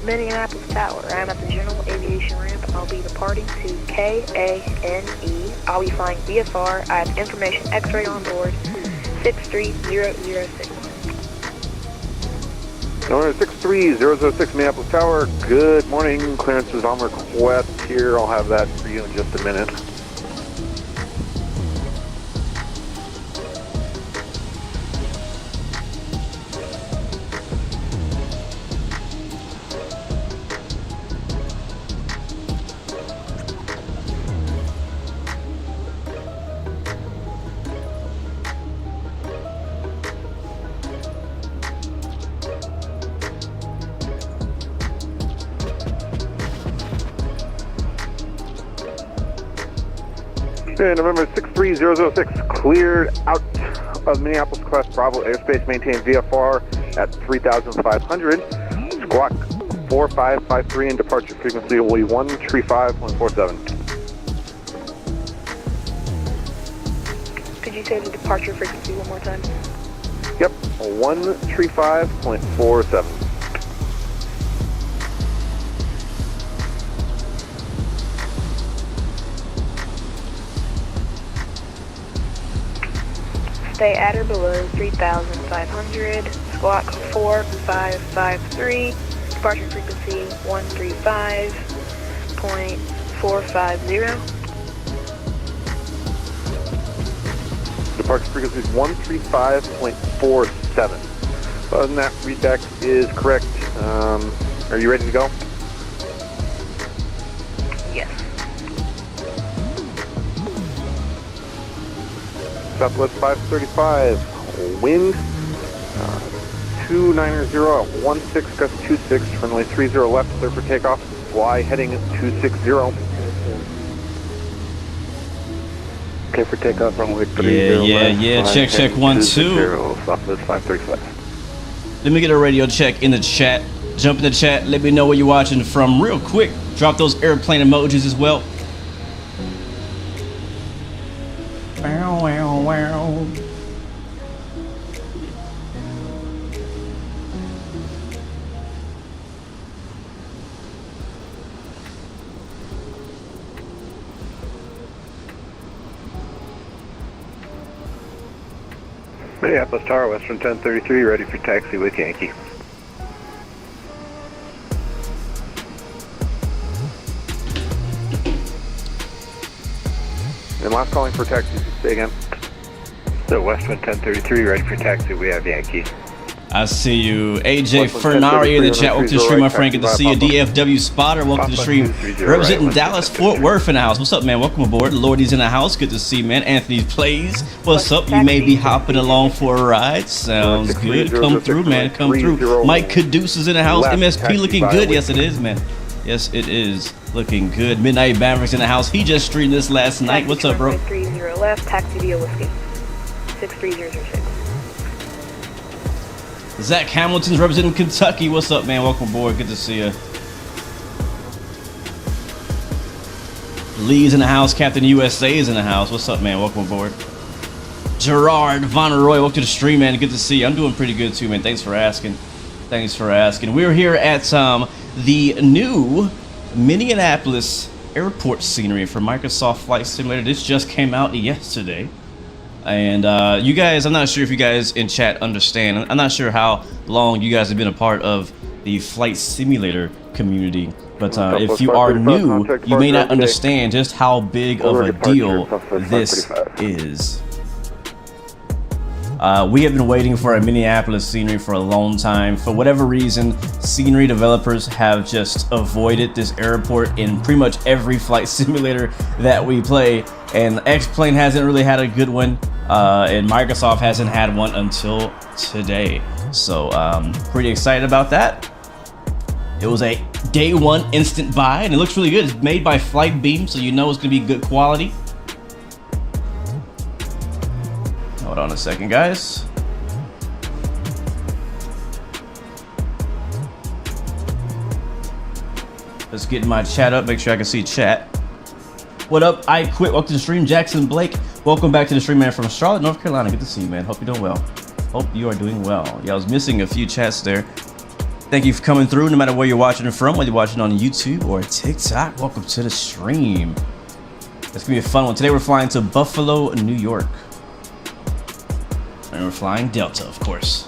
Minneapolis Tower. I'm at the General Aviation Ramp. I'll be departing to KANE. I'll be flying VFR. I have information X-ray on board 63006. Number 63006 Minneapolis Tower. Good morning. Clearance is on request here. I'll have that for you in just a minute. Okay, November 63006, cleared out of Minneapolis Class Bravo airspace, maintain VFR at 3,500. Squawk 4553 and departure frequency will be 135.147. Could you say the departure frequency one more time? Yep, 135.47. Stay at or below 3,500, squawk 4553, departure frequency 135.450. Departure frequency is 135.47. Other than that, readback is correct. Are you ready to go? Yes. Southwest 535, wind 290 at 16, gust 26, runway 30 left, clear for takeoff, fly heading 260. Okay for takeoff, runway 30 left. Yeah, check 1 2. Southwest 535. Let me get a radio check in the chat. Jump in the chat, let me know where you're watching from real quick. Drop those airplane emojis as well. Wow, wow, wow. Minneapolis Tower, Western 1033, ready for taxi with Yankee. And last calling for taxi, say again. So Western 1033, ready for taxi, we have Yankee. I see you. AJ Fernari in the chat. Welcome to the stream, my friend. Good to see you. DFW Spotter, welcome to the stream. Representing Dallas, Fort Worth in the house. What's up, man? Welcome aboard. Lordy's in the house. Good to see you, man. Anthony Plays. What's up? You may be hopping along for a ride. Sounds good. Come through, man. Come through. Mike Caduce is in the house. MSP looking good. Yes, it is, man. Yes, it is looking good. Midnight Mavericks in the house. He just streamed this last night. What's up, bro? 30 left, taxi via Whiskey. 63006. Zach Hamilton's representing Kentucky. What's up, man? Welcome aboard. Good to see you. Lee's in the house. Captain USA is in the house. What's up, man? Welcome aboard. Gerard Von Roy, welcome to the stream, man. Good to see you. I'm doing pretty good too, man. Thanks for asking. Thanks for asking. We're here at the new Minneapolis airport scenery for Microsoft Flight Simulator. This just came out yesterday. And you guys, I'm not sure if you guys in chat understand. I'm not sure how long you guys have been a part of the flight simulator community. But if you are new, you may not understand just how big of a deal this is. We have been waiting for a Minneapolis scenery for a long time. For whatever reason, scenery developers have just avoided this airport in pretty much every flight simulator that we play. And X-Plane hasn't really had a good one, and Microsoft hasn't had one until today. So pretty excited about that. It was a day one instant buy, and it looks really good. It's made by Flightbeam, so you know it's gonna be good quality. Hold on a second, guys. Let's get my chat up, make sure I can see chat. What up? I quit. Welcome to the stream. Jackson Blake, welcome back to the stream, man, from Charlotte, North Carolina. Good to see you, man. Hope you're doing well. Hope you are doing well. Yeah, I was missing a few chats there. Thank you for coming through, no matter where you're watching it from, whether you're watching on YouTube or TikTok. Welcome to the stream. It's gonna be a fun one. Today we're flying to Buffalo, New York. And we're flying Delta, of course.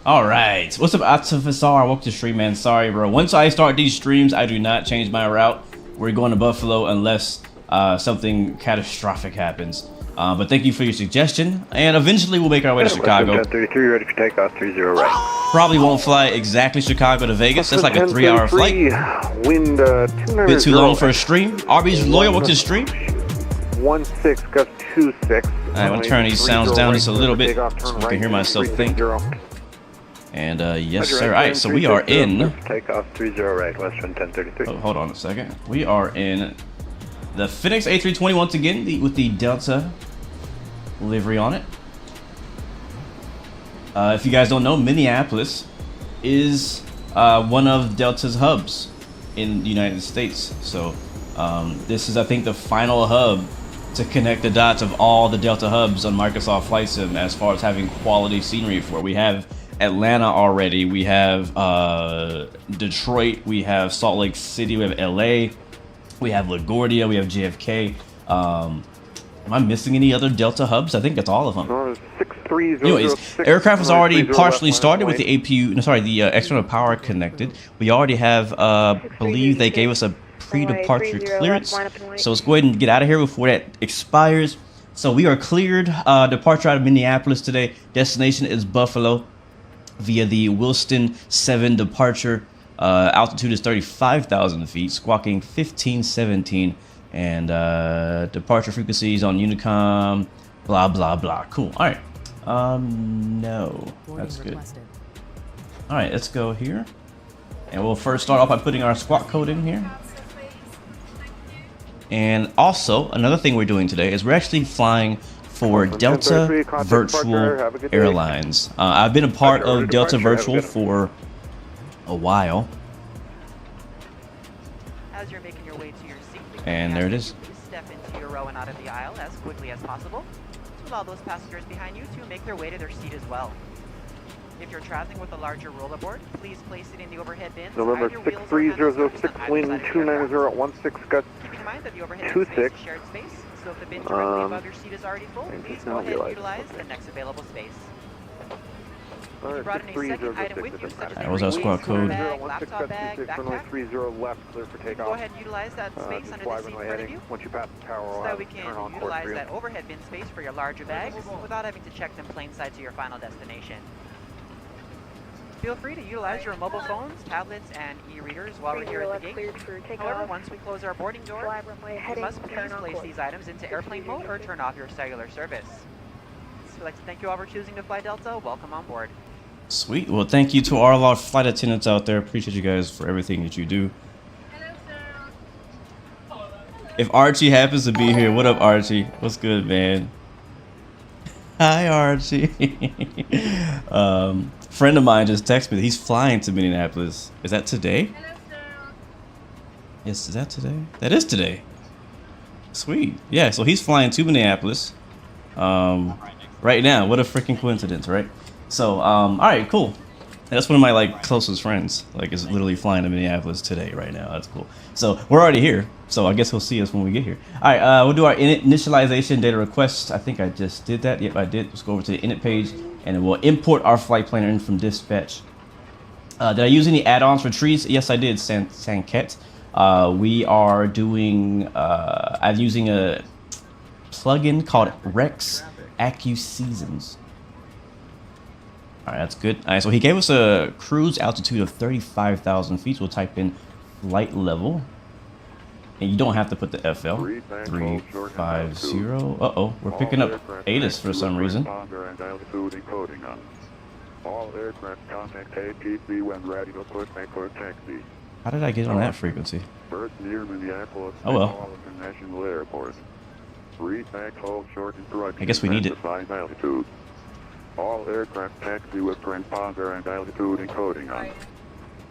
Alright. What's up, Atifasar? Welcome to the stream, man. Sorry, bro. Once I start these streams, I do not change my route. We're going to Buffalo unless something catastrophic happens. But thank you for your suggestion, and eventually we'll make our way to Chicago. 1033, ready for takeoff, 30 right. Probably won't fly exactly Chicago to Vegas. That's like a 3-hour flight. Wind, Bit too long for a stream. RB's loyal, what's his stream? 16, gust 26. Alright, I'm gonna turn these sounds down just a little bit so I can hear myself think. And yes, sir. Alright, so we are in. Takeoff 30 right, Western 1033. Oh, hold on a second. We are in the Fenix A320 once again, with the Delta livery on it. If you guys don't know, Minneapolis is one of Delta's hubs in the United States. So this is, I think, the final hub to connect the dots of all the Delta hubs on Microsoft Flight Sim as far as having quality scenery for. We have Atlanta already, we have Detroit, we have Salt Lake City, we have LA, we have LaGuardia, we have JFK. Am I missing any other Delta hubs? I think that's all of them. Anyways, aircraft was already partially started with the APU, no, sorry, the external power connected. We already have, believe they gave us a pre-departure clearance. So let's go ahead and get out of here before that expires. So we are cleared. Departure out of Minneapolis today. Destination is Buffalo via the Wilson 7 departure. Altitude is 35,000 feet, squawking 1517, and departure frequencies on Unicom, blah blah blah. Cool. All right. No, that's good. All right, let's go here, and we'll first start off by putting our squawk code in here. And also, another thing we're doing today is we're actually flying for Delta Virtual Airlines. I've been a part of Delta Virtual for a while. As you're making your way to your seat, And there it is. Step into your row and out of the aisle as quickly as possible to allow those passengers behind you to make their way to their seat as well. If you're traveling with a larger rollerboard, please place it in the overhead bins. November 63006, wind 290 at 16, gust Keeping in mind that the overhead 26. bin space is shared space, so if the bin directly above your seat is already full, please go ahead and utilize the next available space. If you brought in a second item with you, such as That was our squawk code. bag, laptop bag, backpack, 30 left, clear for go takeoff. ahead and utilize that space under the seat in front of you, Once you pass the tower, so that we turn can on course utilize for you. that overhead bin space for your larger bags without having to check them plain sight to your final destination. Feel free to utilize your mobile phones, tablets, and e-readers while we're here at the gate. However, once we close our boarding door, you must please place these items into airplane mode or turn off your cellular service. So I'd like to thank you all for choosing to fly Delta. Welcome on board. Sweet. Well, thank you to all our flight attendants out there. Appreciate you guys for everything that you do. If Archie happens to be here, what up, Archie? What's good, man? Hi, Archie. Friend of mine just texted me that he's flying to Minneapolis. Is that today? Yes, is that today? That is today. Sweet. Yeah, so he's flying to Minneapolis right now. What a freaking coincidence, right? So, all right, cool. That's one of my like closest friends. Like, is literally flying to Minneapolis today, right now. That's cool. So we're already here. So I guess he'll see us when we get here. All right, we'll do our initialization data request. I think I just did that. Yep, I did. Let's go over to the init page, and we'll import our flight planner in from dispatch. Did I use any add-ons for trees? Yes, I did, Sanket. We are doing. I'm using a plugin called Rex AccuSeasons. All right, that's good. All right, so he gave us a cruise altitude of 35,000 feet. So we'll type in flight level. And you don't have to put the FL. 350. Uh-oh, we're picking up ATIS for some reason. All aircraft contact ATC when ready to push back for taxi. How did I get on that frequency? First near Minneapolis Oh well. International Airport. Repack hold short instructions. I guess we need it. Altitude. All aircraft taxi with transponder and altitude encoding on.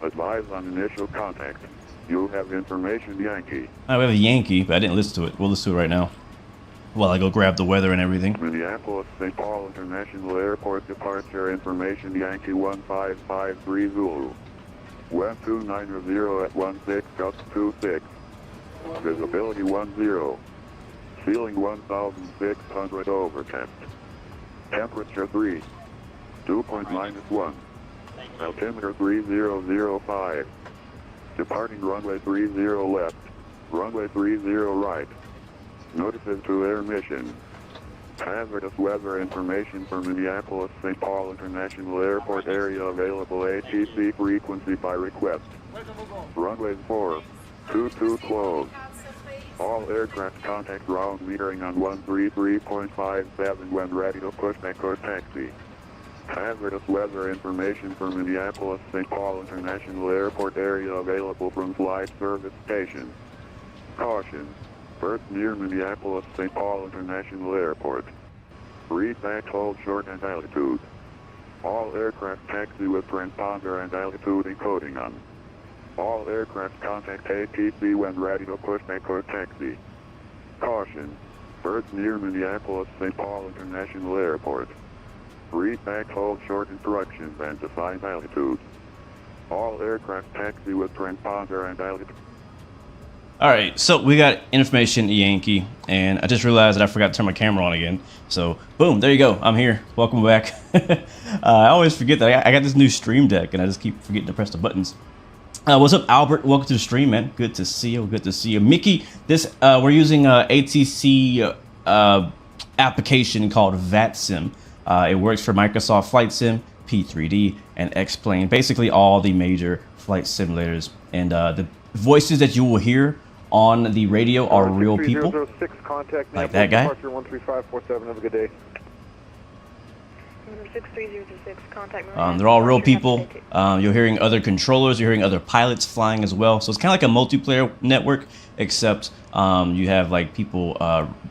Advise on initial contact. You have information, Yankee. I have a Yankee, but I didn't listen to it. We'll listen to it right now. while I go grab the weather and everything. Minneapolis St. Paul International Airport departure information Yankee 1553 Zulu. Wind 290 at 16 gust 26. Visibility 10. Ceiling 1600 overcast. Temperature 3. Dew point -1. Altimeter 3005. Departing runway 30 left. Runway 30 right. Notices to air mission. Hazardous weather information for Minneapolis St. Paul International Airport area available ATC frequency by request. Runway 422 closed. All aircraft contact ground metering on 133.57 when ready to pushback or taxi. Hazardous weather information for Minneapolis St. Paul International Airport area available from flight service station. Caution. Berth near Minneapolis St. Paul International Airport. Read back hold short and altitude. All aircraft taxi with transponder and altitude encoding on. All aircraft contact ATC when ready to pushback or taxi. Caution. Berth near Minneapolis St. Paul International Airport. Read back hold short instructions and define altitude. All aircraft taxi with transponder and altitude. All right, so we got information Yankee, and I just realized that I forgot to turn my camera on again. So boom, there you go. I'm here. Welcome back. I always forget that I got this new stream deck, and I just keep forgetting to press the buttons. What's up, Albert? Welcome to the stream, man. Good to see you. Good to see you, Mickey. This we're using ATC application called Vatsim. It works for Microsoft Flight Sim, P3D, and X-Plane. Basically, all the major flight simulators, and the voices that you will hear on the radio are real people. 6 contact like that guy. Departure 13547. Have a good day. 63006, contact. They're all real people. You're hearing other controllers. You're hearing other pilots flying as well. So it's kind of like a multiplayer network, except you have like people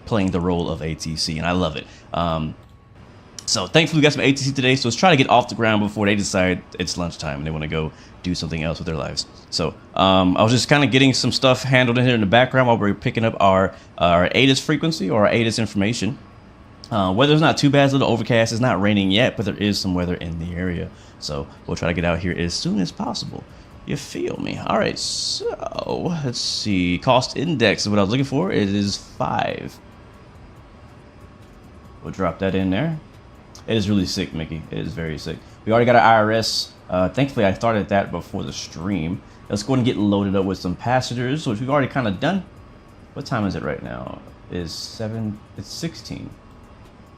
playing the role of ATC, and I love it. So thankfully we got some ATC today. So let's try to get off the ground before they decide it's lunchtime and they want to go do something else with their lives. So I was just kind of getting some stuff handled in here in the background while we're picking up our ATIS frequency or our ATIS information. Weather's not too bad. It's a little overcast. It's not raining yet, but there is some weather in the area. So we'll try to get out here as soon as possible. You feel me? All right, so let's see. Cost index is what I was looking for. It is 5. We'll drop that in there. It is really sick, Mickey. It is very sick. We already got our IRS. Thankfully, I started that before the stream. Let's go and get loaded up with some passengers, which we've already kind of done. What time is it right now? It's 16.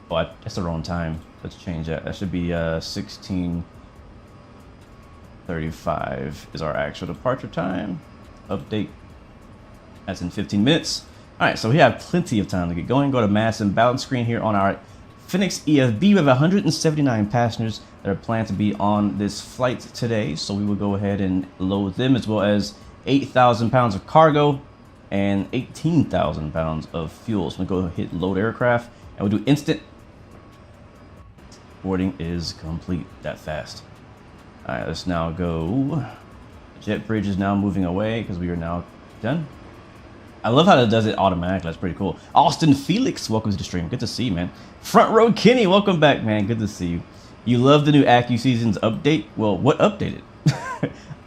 Oh, that's the wrong time. Let's change that. That should be 16:35 is our actual departure time. Update. That's in 15 minutes. All right, so we have plenty of time to get going. Go to mass and balance screen here on our Fenix EFB. We have 179 passengers that are planned to be on this flight today. So we will go ahead and load them, as well as 8,000 pounds of cargo and 18,000 pounds of fuel. So we'll go hit load aircraft and we'll do instant. Boarding is complete that fast. All right, let's now go. Jet bridge is now moving away because we are now done. I love how it does it automatically. That's pretty cool. Austin Felix, welcome to the stream. Good to see you, man. Front row Kenny, welcome back, man. Good to see you. You love the new AccuSeasons update? Well, what updated?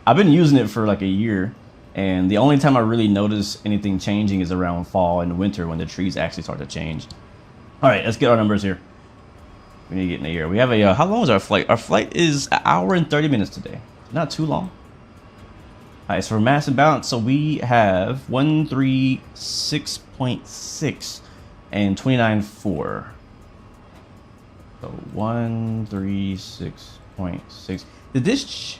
I've been using it for like a year, and the only time I really notice anything changing is around fall and winter when the trees actually start to change. All right, let's get our numbers here. We need to get in the air. We have a, how long is our flight? Our flight is 1 hour and 30 minutes today. Not too long. All right, so for mass and balance, so we have 136.6 and 29.4. So 136.6. Did this?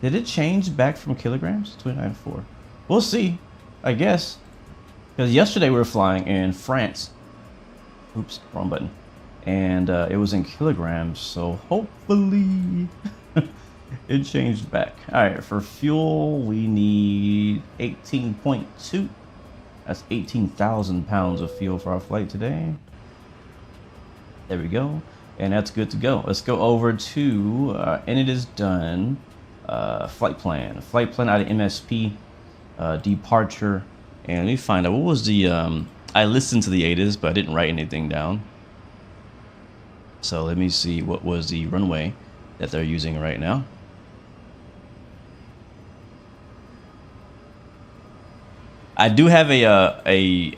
Did it change back from kilograms? 29.4. We'll see, I guess. Because yesterday we were flying in France. Oops, wrong button. And it was in kilograms, so hopefully it changed back. All right, for fuel, we need 18.2. That's 18,000 pounds of fuel for our flight today. There we go. And that's good to go. Let's go over to, and it is done, flight plan. Flight plan out of MSP, departure And let me find out what was the I listened to the ATIS, but I didn't write anything down. So let me see what was the runway that they're using right now. I do have I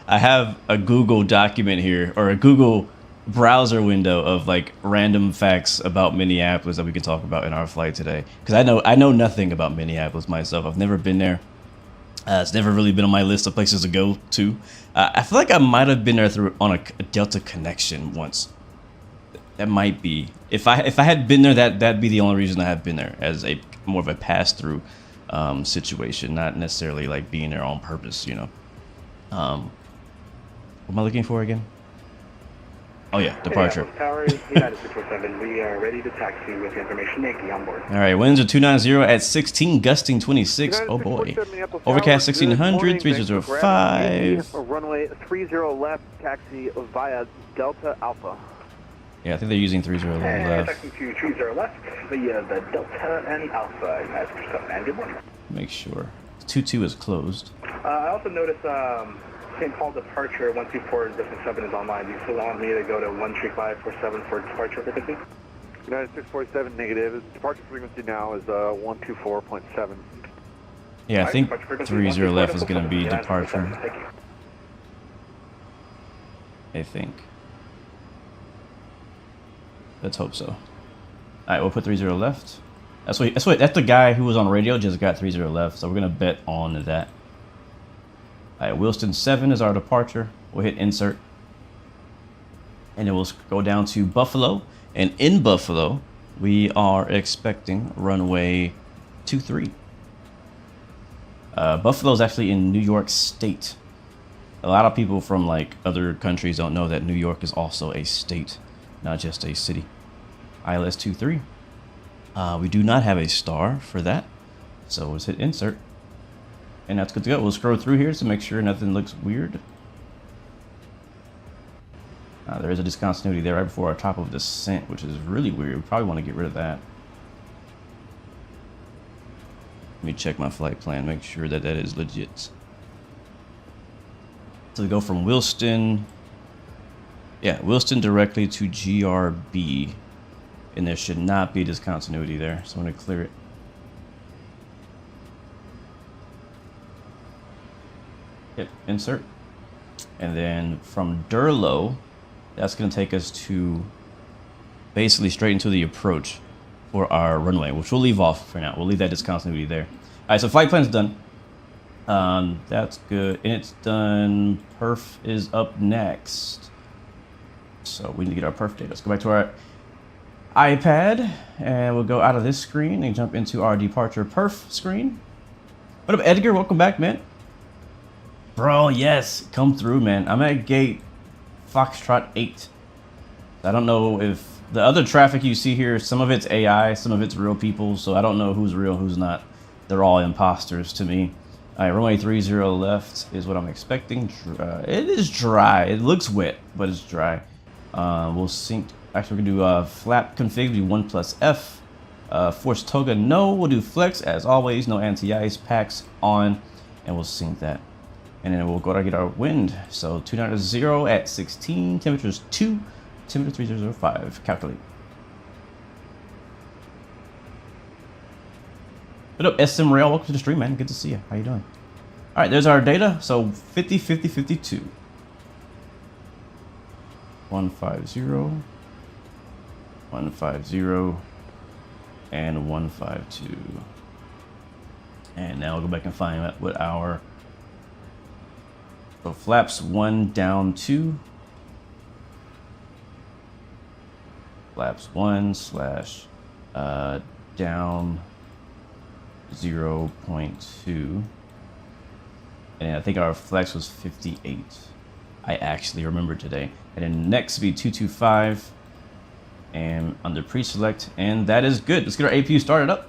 have a Google document here, or a Google browser window of like random facts about Minneapolis that we could talk about in our flight today. Because I know nothing about Minneapolis myself. I've never been there. It's never really been on my list of places to go to. I feel like I might have been there on a Delta connection once. That might be. If I had been there, that'd be the only reason I have been there, as a more of a pass through situation, not necessarily like being there on purpose, you know. What am I looking for again? Oh yeah, departure. Tower, United 647. We are ready to taxi with information Yankee on board. All right, winds are 290 at 16, gusting 26. Oh boy. Overcast 1600, 3005. Runway 30 left, taxi via Delta Alpha. Yeah, I think they're using 30 left. Taxi to 30 left via the Delta and Alpha. United 647. And good morning. Make sure. 22 is closed. I also noticed St. Paul departure 124 distance 7 is online. Do you still want me to go to 13547 for departure frequency? United 647 negative. Departure frequency now is 124.7. Yeah, I think 30 left is going to be departure. Thank you. I think. Let's hope so. All right, we'll put 30 left. That's the guy who was on radio just got 30 left, so we're gonna bet on that. All right, Wilston 7 is our departure. We'll hit insert, and then we'll go down to Buffalo. And in Buffalo, we are expecting runway 23. Buffalo is actually in New York State. A lot of people from like other countries don't know that New York is also a state, not just a city. ILS 23. We do not have a star for that, so let's hit insert, and that's good to go. We'll scroll through here to make sure nothing looks weird. There is a discontinuity there right before our top of descent, which is really weird. We probably want to get rid of that. Let me check my flight plan, make sure that that is legit. So we go from Wilston, Wilston directly to GRB. And there should not be discontinuity there, so I'm going to clear it. Hit insert. And then from Durlow, that's going to take us to basically straight into the approach for our runway, which we'll leave off for now. We'll leave that discontinuity there. All right, so flight plan's done. That's good. And it's done. Perf is up next. So we need to get our perf data. Let's go back to our iPad, and we'll go out of this screen and jump into our departure perf screen. What up, Edgar? Welcome back, man. Bro, yes, come through, man. I'm at gate Foxtrot 8. I don't know if the other traffic you see here, some of it's AI, some of it's real people, so I don't know who's real, who's not. They're all imposters to me. All right, runway 30 left is what I'm expecting. It is dry. It looks wet, but it's dry. We'll sync. Actually, we're gonna do flap config, do 1+F. Force toga, no. We'll do flex as always, no anti-ice, packs on, and we'll sync that. And then we'll go to get our wind. So 290 at 16, temperature's 2, temperature 3005. Calculate. What up, SM Rail? Welcome to the stream, man. Good to see you. How you doing? All right, there's our data. So 50, 50, 52. 150. 150 and 152, and now we'll go back and find what our flaps 1 down 2, flaps 1 slash down 0.2, and I think our flex was 58. I actually remember today. And then next will be 225. And under pre-select, and that is good. Let's get our APU started up.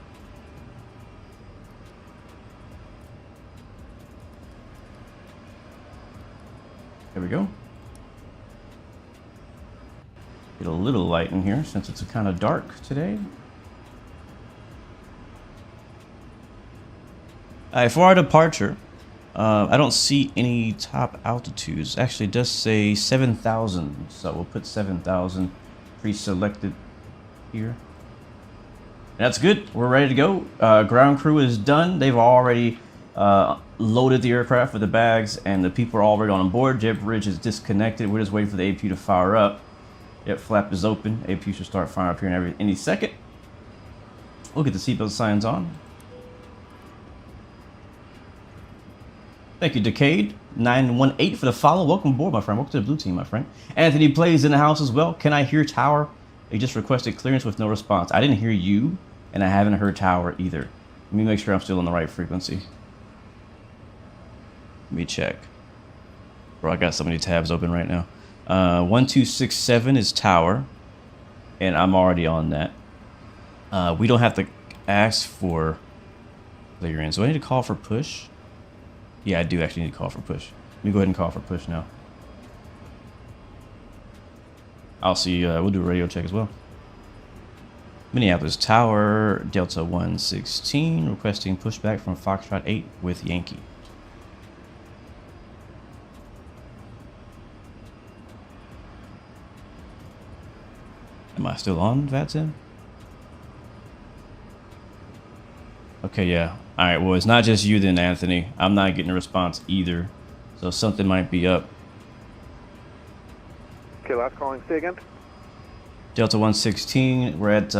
There we go. Get a little light in here since it's kind of dark today. Alright, for our departure, I don't see any top altitudes. Actually, it does say 7,000, so we'll put 7,000 pre-selected here. That's good. We're ready to go. Ground crew is done. They've already loaded the aircraft with the bags, and the people are already on board. Jet bridge is disconnected. We're just waiting for the APU to fire up. Yep, flap is open. APU should start firing up here in any second. We'll get the seatbelt signs on. Thank you, Decade 918 for the follow. Welcome aboard, my friend. Welcome to the blue team, my friend. Anthony plays in the house as well. Can I hear tower? They just requested clearance with no response. I didn't hear you, and I haven't heard tower either. Let me make sure I'm still on the right frequency. Let me check. Bro, I got so many tabs open right now. 1267 is tower, and I'm already on that. We don't have to ask for clearance. Do I need to call for push? Yeah, I do actually need to call for push. Let me go ahead and call for push now. I'll see, we'll do a radio check as well. Minneapolis Tower, Delta 116, requesting pushback from Foxtrot 8 with Yankee. Am I still on, Vatsim? Okay, yeah. Alright, well, it's not just you then, Anthony. I'm not getting a response either. So something might be up. Okay, last calling. Say again. Delta 116, we're at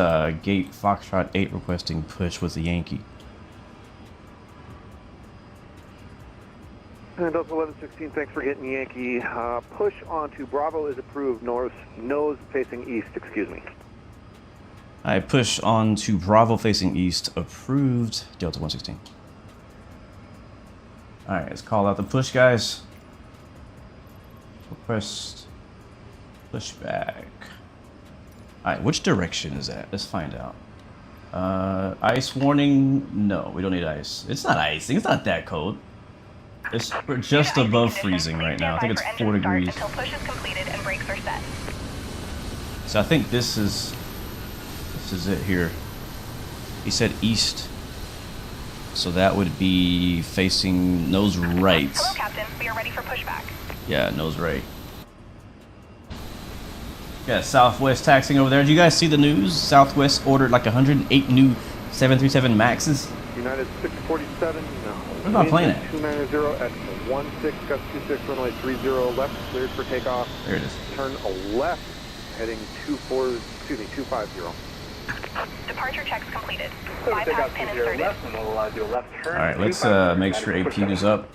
gate Foxtrot 8 requesting push with the Yankee. And Delta 1116, thanks for getting Yankee. Push onto Bravo is approved. Nose facing east, excuse me. I push on to Bravo facing east, approved, Delta 116. Alright, let's call out the push, guys. Request pushback. Alright, which direction is that? Let's find out. Ice warning? No, we don't need ice. It's not icing, it's not that cold. We're just above freezing right now. I think it's 4 degrees. Until push is completed and brakes are set. So I think this is it here. He said east, so that would be facing nose right. Hello, Captain. We are ready for pushback. Yeah, nose right. Yeah, Southwest taxiing over there. Did you guys see the news? Southwest ordered like 108 new 737 Maxes. United 647. Where am I playing at? 290 at 16, gust 26, runway 30 left, cleared for takeoff. There it is. Turn left, heading 250. Departure checks completed. Bypass pin inserted. Alright, let's make sure APU is up.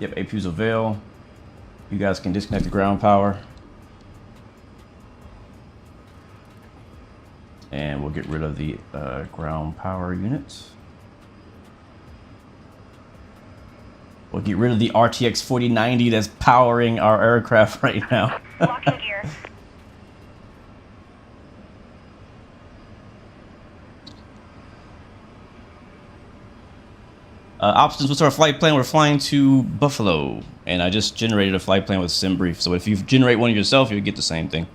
Yep, APU's avail. You guys can disconnect the ground power. And we'll get rid of the ground power unit. We'll get rid of the RTX 4090 that's powering our aircraft right now. Locking gear. Options, what's our flight plan? We're flying to Buffalo, and I just generated a flight plan with SimBrief. So if you generate one yourself, you'll get the same thing.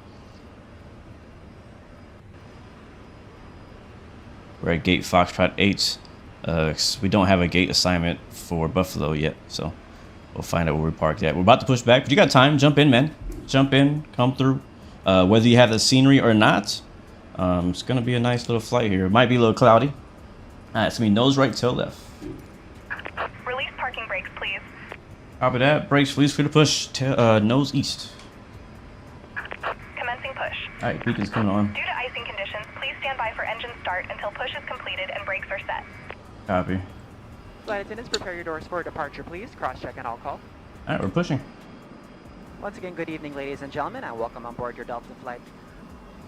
We're at gate Foxtrot 8. We don't have a gate assignment for Buffalo yet, so we'll find out where we parked at. We're about to push back, but you got time. Jump in, man. Jump in, come through. Whether you have the scenery or not, it's going to be a nice little flight here. It might be a little cloudy. All right, it's going to be nose right, tail left. Release parking brakes, please. Copy that. Brakes, please, for the push. Nose east. Commencing push. All right, beacon's coming on. Due to icing conditions, please stand by for engine start until push is completed and brakes are set. Copy. Flight attendants, prepare your doors for departure, please. Cross-check and all call. All right, we're pushing. Once again, good evening, ladies and gentlemen, and welcome on board your Delta flight.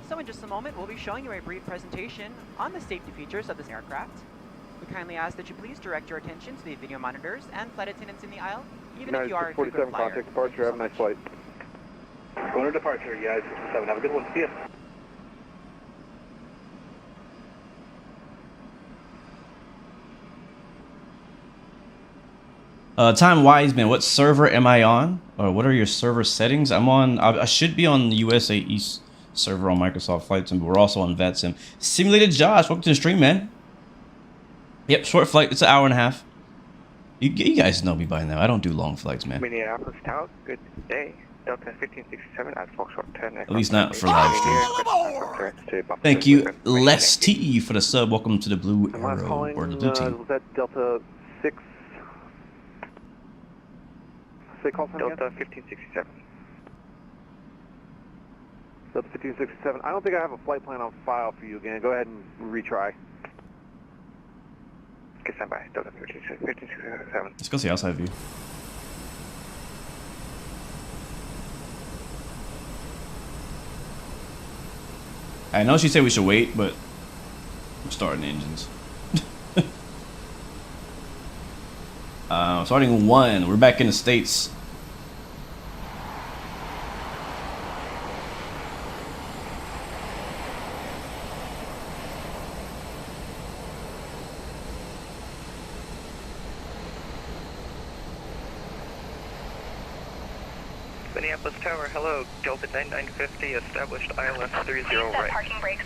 So in just a moment, we'll be showing you a brief presentation on the safety features of this aircraft. We kindly ask that you please direct your attention to the video monitors and flight attendants in the aisle, even if you are a frequent 47, flyer. contact departure, have a nice flight. Going to departure, guys. 7, have a good one. See ya. Time-wise, man, what server am I on? Or what are your server settings? I should be on the USA East server on Microsoft Flight Sim, but we're also on Vatsim. Simulated Josh, welcome to the stream, man. Yep, short flight, it's an hour and a half. You guys know me by now. I don't do long flights, man. Minneapolis Tower, good day. Delta 1567 at Foxtrot 10. At least not for live stream. Thank you, Les T, for the sub. Welcome to the Blue Arrow, or the Blue Team. Was that Delta 6? Say call sign Delta 1567. Delta 1567. I don't think I have a flight plan on file for you again. Go ahead and retry. Okay, stand by. Delta 1567. Let's go see outside view. I know she said we should wait, but I'm starting engines. Starting 1. We're back in the States. Minneapolis Tower, hello. Delta 9950, established ILS 30 right. Parking brakes.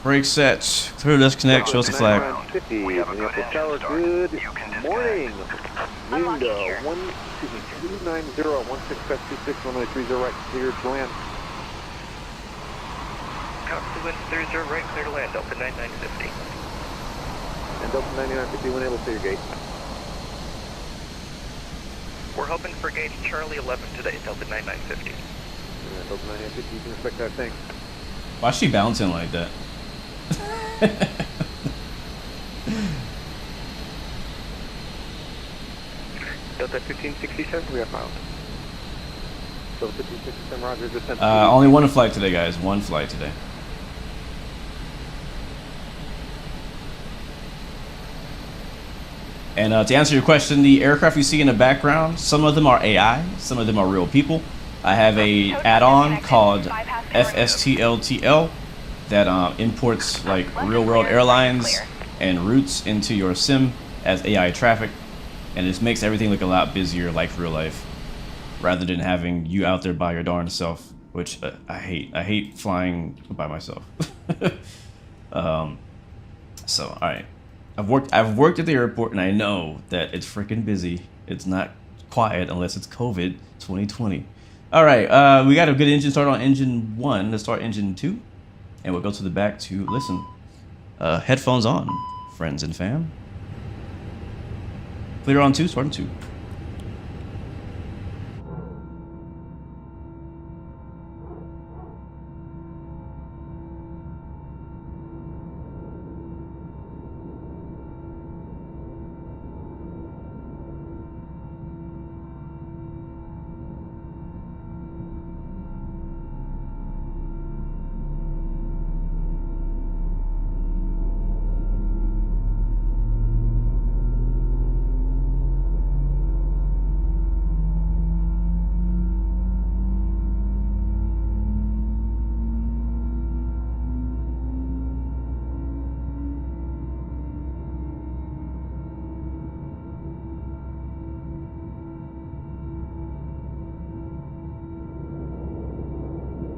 Brake set. Clear disconnect. Show us the flag. 50, Minneapolis Tower, good morning. Window 290-16-26-26, runway 30 right, cleared to land. Copy, wind 30 right, clear to land, Delta 9950. And Delta 9950, when able to clear gate. We're hoping for gauge Charlie 11 today, Delta 9950. Yeah, Delta 9950, you can expect that, thanks. Why is she bouncing like that? Delta 1567, we are found. Delta 1567, roger, descent. Only one flight today, guys. One flight today. And to answer your question, the aircraft you see in the background, some of them are AI, some of them are real people. I have a add-on called FSTLTL that imports like real-world airlines and routes into your sim as AI traffic, and this makes everything look a lot busier like real life, rather than having you out there by your darn self, which I hate. I hate flying by myself. So, all right. I've worked at the airport, and I know that it's freaking busy. It's not quiet unless it's COVID 2020. All right, we got a good engine start on engine 1. Let's start engine 2, and we'll go to the back to listen. Headphones on, friends and fam. Clear on 2, starting 2.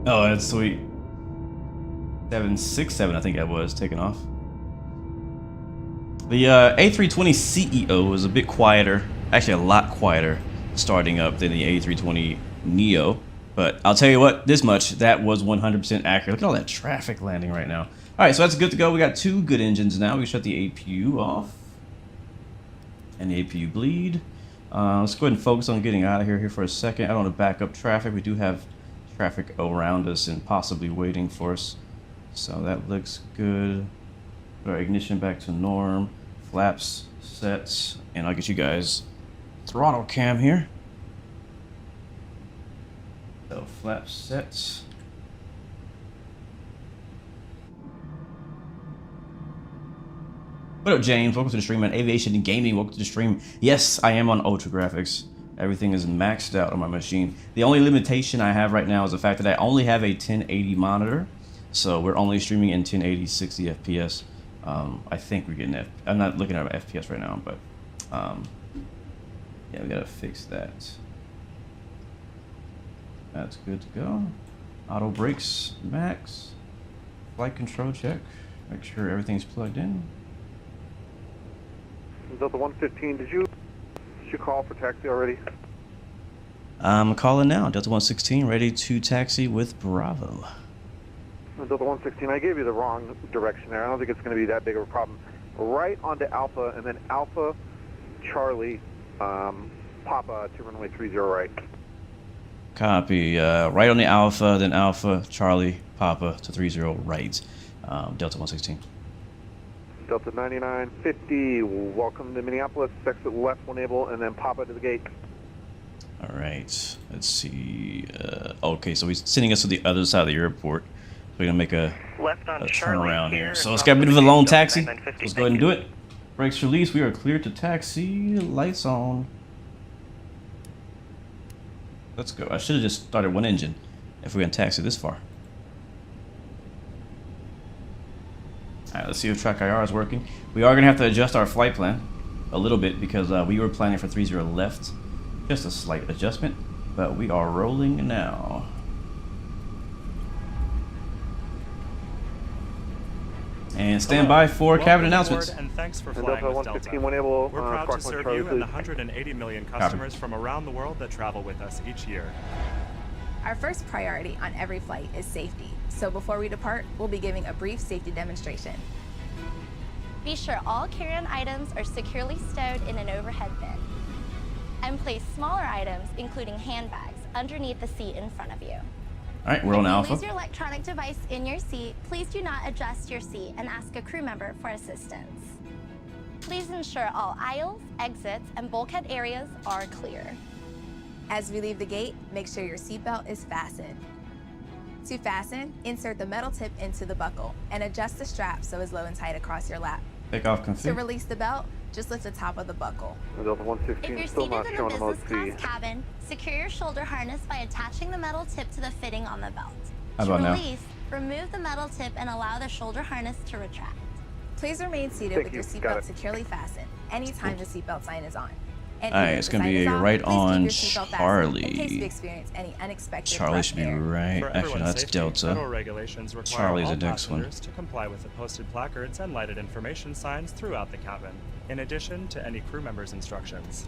Oh, that's sweet. 767, I think that was taking off. The A320 CEO is a bit quieter, actually a lot quieter starting up than the A320 Neo. But I'll tell you what, this much, that was 100% accurate. Look at all that traffic landing right now. All right, so that's good to go. We got 2 good engines now. We shut the APU off and the APU bleed. Let's go ahead and focus on getting out of here for a second. I don't want to back up traffic. We do have traffic around us and possibly waiting for us, so that looks good. Put our ignition back to norm, flaps sets, and I'll get you guys throttle cam here. So flaps sets. What up, James? Welcome to the stream, man. Aviation and Gaming, welcome to the stream. Yes, I am on Ultra Graphics. Everything is maxed out on my machine. The only limitation I have right now is the fact that I only have a 1080 monitor. So we're only streaming in 1080 60 FPS. I think we're getting I'm not looking at FPS right now, but yeah, we gotta fix that. That's good to go. Auto brakes max. Flight control check. Make sure everything's plugged in. Delta 115, did you call for taxi already? I'm calling now. Delta 116, ready to taxi with Bravo. Delta 116, I gave you the wrong direction there. I don't think it's going to be that big of a problem. Right onto Alpha, and then Alpha, Charlie, Papa to runway 30 right. Copy. Right on the Alpha, then Alpha, Charlie, Papa to 30 right. Delta 116. Delta 9950, welcome to Minneapolis. Exit left when able, and then Papa to the gate. All right. Let's see. Okay, so he's sending us to the other side of the airport. We're gonna make a turnaround here. So it's got a bit of a long taxi. Let's go ahead and do it. Brakes released. We are cleared to taxi. Lights on. Let's go. I should have just started one engine if we're gonna taxi this far. All right, let's see if track IR is working. We are gonna have to adjust our flight plan a little bit because we were planning for 30 left. Just a slight adjustment, but we are rolling now. And stand by for cabin announcements. And thanks for flying with Delta. We're proud to serve you and the 180 million customers from around the world that travel with us each year. Our first priority on every flight is safety. So before we depart, we'll be giving a brief safety demonstration. Be sure all carry-on items are securely stowed in an overhead bin. And place smaller items, including handbags, underneath the seat in front of you. All right, we're on Alpha. If you lose your electronic device in your seat, please do not adjust your seat and ask a crew member for assistance. Please ensure all aisles, exits, and bulkhead areas are clear. As we leave the gate, make sure your seatbelt is fastened. To fasten, insert the metal tip into the buckle and adjust the strap so it's low and tight across your lap. Takeoff config. To release the belt, just lift the top of the buckle. Delta 116 If you're still not seated in showing the mode business C. class cabin, secure your shoulder harness by attaching the metal tip to the fitting on the belt. How about to now? release, remove the metal tip and allow the shoulder harness to retract. Please remain seated Thank with you. your Got seatbelt it. securely fastened anytime the seatbelt sign is on. And All right, even it's if gonna the sign be is off, right please keep on your seatbelt fastened Charlie. in case we experience any unexpected Charlie rough should be air. right. For Actually, everyone's no, that's safety, Delta. federal regulations require Charlie's all the next one. passengers to comply with the posted placards and lighted information signs throughout the cabin, in addition to any crew members' instructions.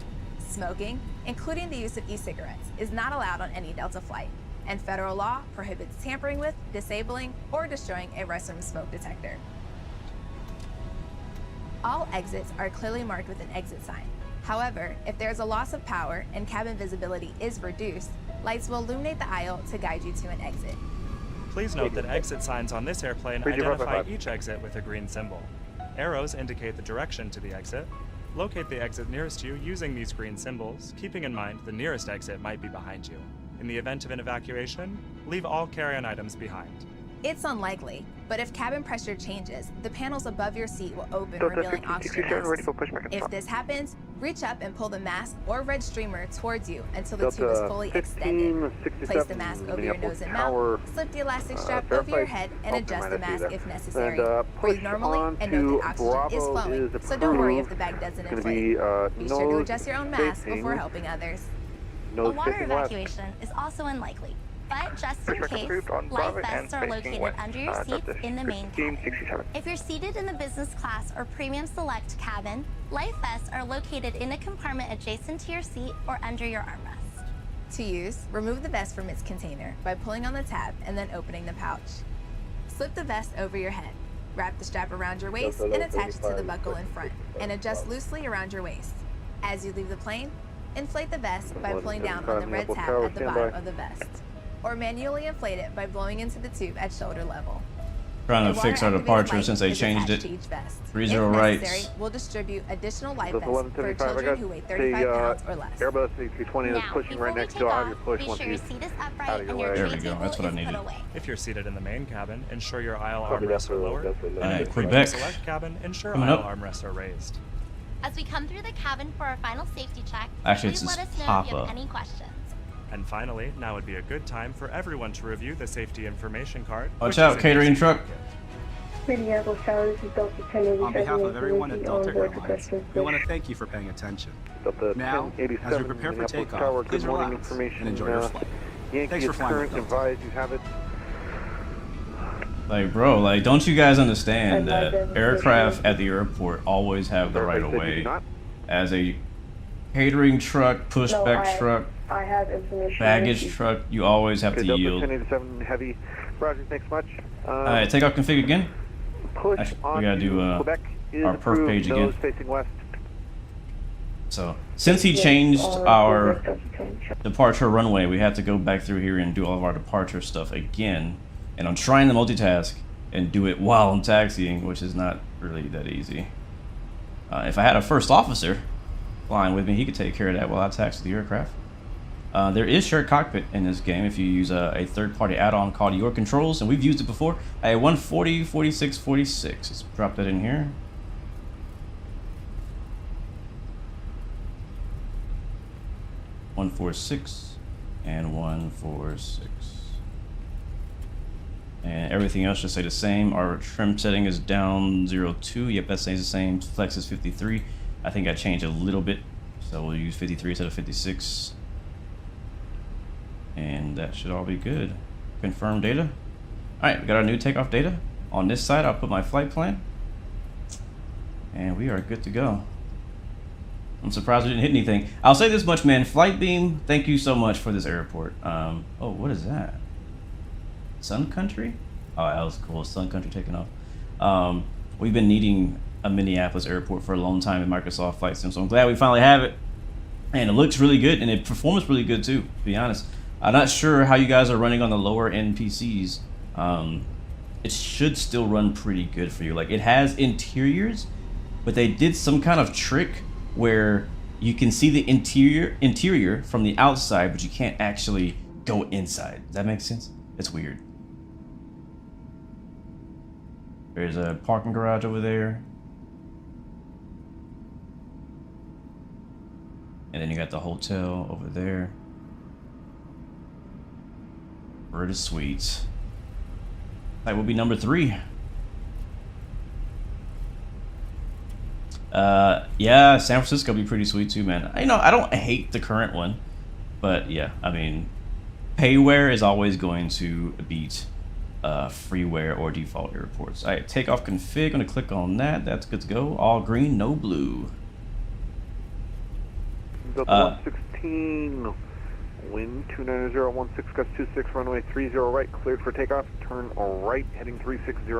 Smoking, including the use of e-cigarettes, is not allowed on any Delta flight, and federal law prohibits tampering with, disabling, or destroying a restroom smoke detector. All exits are clearly marked with an exit sign. However, if there is a loss of power and cabin visibility is reduced, lights will illuminate the aisle to guide you to an exit. Please note that exit signs on this airplane identify each exit with a green symbol. Arrows indicate the direction to the exit. Locate the exit nearest you using these green symbols, keeping in mind the nearest exit might be behind you. In the event of an evacuation, leave all carry-on items behind. It's unlikely, but if cabin pressure changes, the panels above your seat will open, revealing oxygen masks. If this happens, reach up and pull the mask or red streamer towards you until the tube is fully extended. Place the mask over your nose and mouth, slip the elastic strap over your head, and adjust the mask if necessary. Breathe normally and note that oxygen is flowing, so don't worry if the bag doesn't inflate. Be sure to adjust your own mask before helping others. A water evacuation is also unlikely. But just in case, life vests are located under your seats in the main cabin. If you're seated in the business class or premium select cabin, life vests are located in a compartment adjacent to your seat or under your armrest. To use, remove the vest from its container by pulling on the tab and then opening the pouch. Slip the vest over your head. Wrap the strap around your waist and attach it to the buckle in front, and adjust loosely around your waist. As you leave the plane, inflate the vest by pulling down on the red tab at the bottom of the vest, or manually inflate it by blowing into the tube at shoulder level. Trying to fix our departure since they changed it. 30 right. We'll distribute additional life vests for children who weigh 35 pounds or less. Airbus A320 is pushing right next to. I'll have your push once you out of your way. There we go. That's what I needed. If you're seated in the main cabin, ensure your aisle armrests are lowered. Alright, If Quebec. you're in the select cabin, ensure Coming aisle up. armrests are raised. As we come through the cabin for our final safety check, Actually, please it's let us know if you Papa. have any questions. And finally, now would be a good time for everyone to review the safety information card. Watch which out, is a catering basic truck. packet. Minneapolis Tower, this is Delta Trinity On behalf of everyone at Delta RTX. Airlines, we want to thank you for paying attention. Delta Now, 1087, as we prepare for Minneapolis takeoff, Tower, please good morning relax information. and enjoy your flight. Yankee Thanks for is flying with current, Delta. advised you have it. Like, bro, like, don't you guys understand that aircraft at the airport always have the right of way? As a catering truck, pushback truck, I have information. baggage truck, you always have to yield. 1087 heavy. Roger, thanks much. Alright, takeoff config again. Push Actually, on we gotta do Quebec is our perf approved, page again. nose facing west. So, since he changed our departure runway, we had to go back through here and do all of our departure stuff again. And I'm trying to multitask and do it while I'm taxiing, which is not really that easy. If I had a first officer flying with me, he could take care of that while I taxi the aircraft. There is shared cockpit in this game if you use a third-party add-on called Your Controls, and we've used it before. A 140, 46, 46. Let's drop that in here. (146) and 146. And everything else should stay the same. Our trim setting is down 02. Yep, that stays the same. Flex is 53. I think I changed a little bit, so we'll use 53 instead of 56. And that should all be good. Confirm data. Alright, we got our new takeoff data. On this side, I'll put my flight plan. And we are good to go. I'm surprised we didn't hit anything. I'll say this much, man. Flight Beam, thank you so much for this airport. Oh, what is that? Sun Country? Oh, that was cool. Sun Country taking off. We've been needing a Minneapolis airport for a long time in Microsoft Flight Sim, so I'm glad we finally have it. And it looks really good, and it performs really good too, to be honest. I'm not sure how you guys are running on the lower end PCs. It should still run pretty good for you. Like, it has interiors, but they did some kind of trick where you can see the interior from the outside, but you can't actually go inside. Does that make sense? It's weird. There's a parking garage over there. And then you got the hotel over there. Bird is sweet. That will be number 3. Yeah, San Francisco will be pretty sweet too, man. You know, I don't hate the current one, but yeah, I mean, payware is always going to beat freeware or default airports. All right, takeoff config. Gonna click on that. That's good to go. All green, no blue. Delta 116, wind 29016, gust 26, runway 30 right, cleared for takeoff. Turn right, heading 360.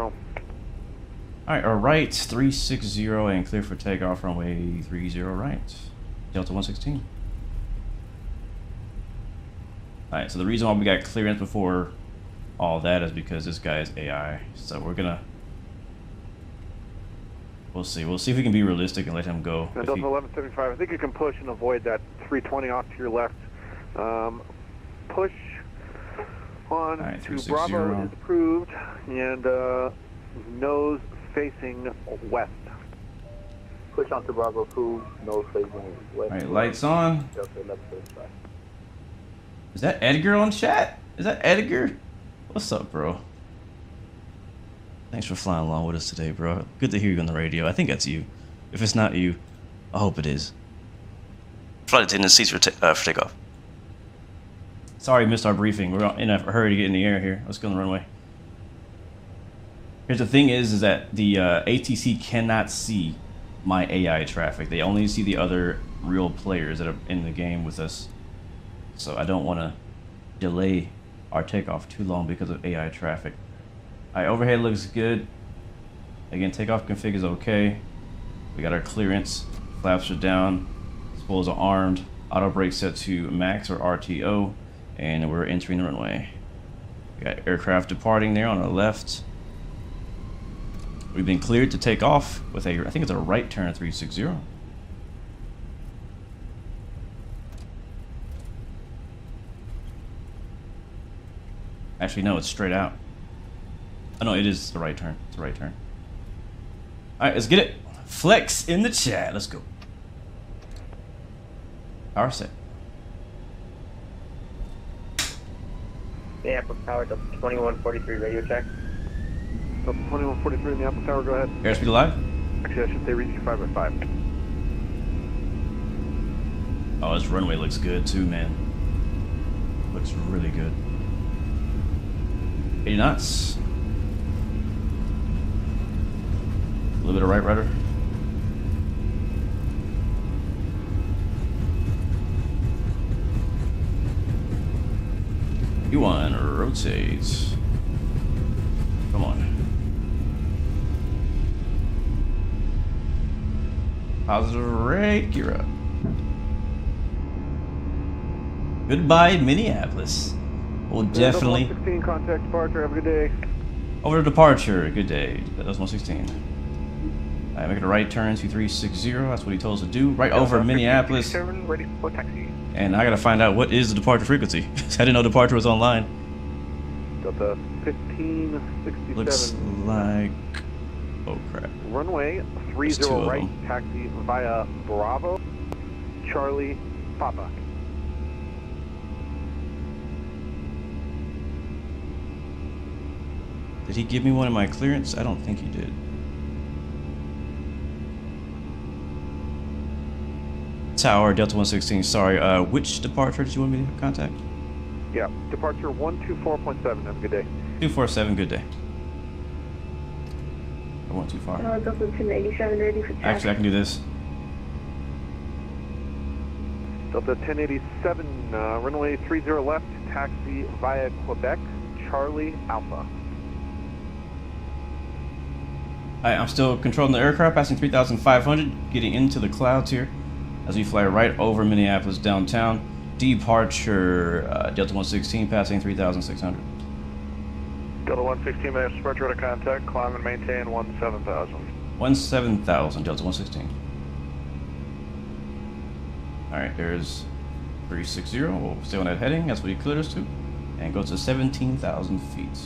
Alright, right, 360 and clear for takeoff, runway 30 right. Delta 116. Alright, so the reason why we got clearance before all that is because this guy is AI. So we're gonna... We'll see if we can be realistic and let him go. Delta 1175, I think you can push and avoid that 320 off to your left. Push on right, to Bravo is approved, and nose facing west. Push on to Bravo approved, nose facing west. Alright, lights on. Delta 1175. Is that Edgar on chat? Is that Edgar? What's up, bro? Thanks for flying along with us today, bro. Good to hear you on the radio. I think that's you. If it's not you, I hope it is. Flight attendant seats for takeoff. Sorry, missed our briefing. We're in a hurry to get in the air here. Let's go on the runway. Here's the thing is that the ATC cannot see my AI traffic. They only see the other real players that are in the game with us. So I don't want to delay our takeoff too long because of AI traffic. Alright, overhead looks good. Again, takeoff config is okay. We got our clearance. Flaps are down. Spoils are armed. Auto brake set to max or RTO. And we're entering the runway. We got aircraft departing there on our left. We've been cleared to take off with a, I think it's a right turn at 360. Actually, no, it's straight out. Oh no, it is the right turn. It's the right turn. Alright, let's get it. Flex in the chat. Let's go. Power set. Minneapolis Tower, Delta 2143 radio check. Delta 2143 Minneapolis Tower, go ahead. Airspeed alive? Actually, I should say reach 5 by 5. Oh, this runway looks good too, man. Looks really good. 80 knots. little bit of right rudder. You want to rotate. Come on. Positive rate, gear up. Goodbye, Minneapolis. We'll definitely. 116 contact departure. Have a good day. Over to departure. Good day. That was 116. All right, make it a right turn 2360. That's what he told us to do. Right over Minneapolis. Ready for taxi. And I gotta find out what is the departure frequency. I didn't know departure was online. Delta 1567. Looks like. Oh crap. Runway 30 right, taxi via Bravo, Charlie, Papa. Did he give me one in my clearance? I don't think he did. Tower, Delta 116, sorry. Which departure did you want me to contact? Yeah, departure 124.7. Have a good day. 247, good day. I went too far. Delta 1087 ready for taxi. Actually, I can do this. Delta 1087, runway 30 left, taxi via Quebec, Charlie, Alpha. I'm still controlling the aircraft, passing 3,500, getting into the clouds here as we fly right over Minneapolis downtown. Departure, Delta 116, passing 3,600. Delta 116, minutes departure to contact, climb and maintain 17,000. 17,000, Delta 116. Alright, there's 360, we'll stay on that heading, that's what he cleared us to, and go to 17,000 feet.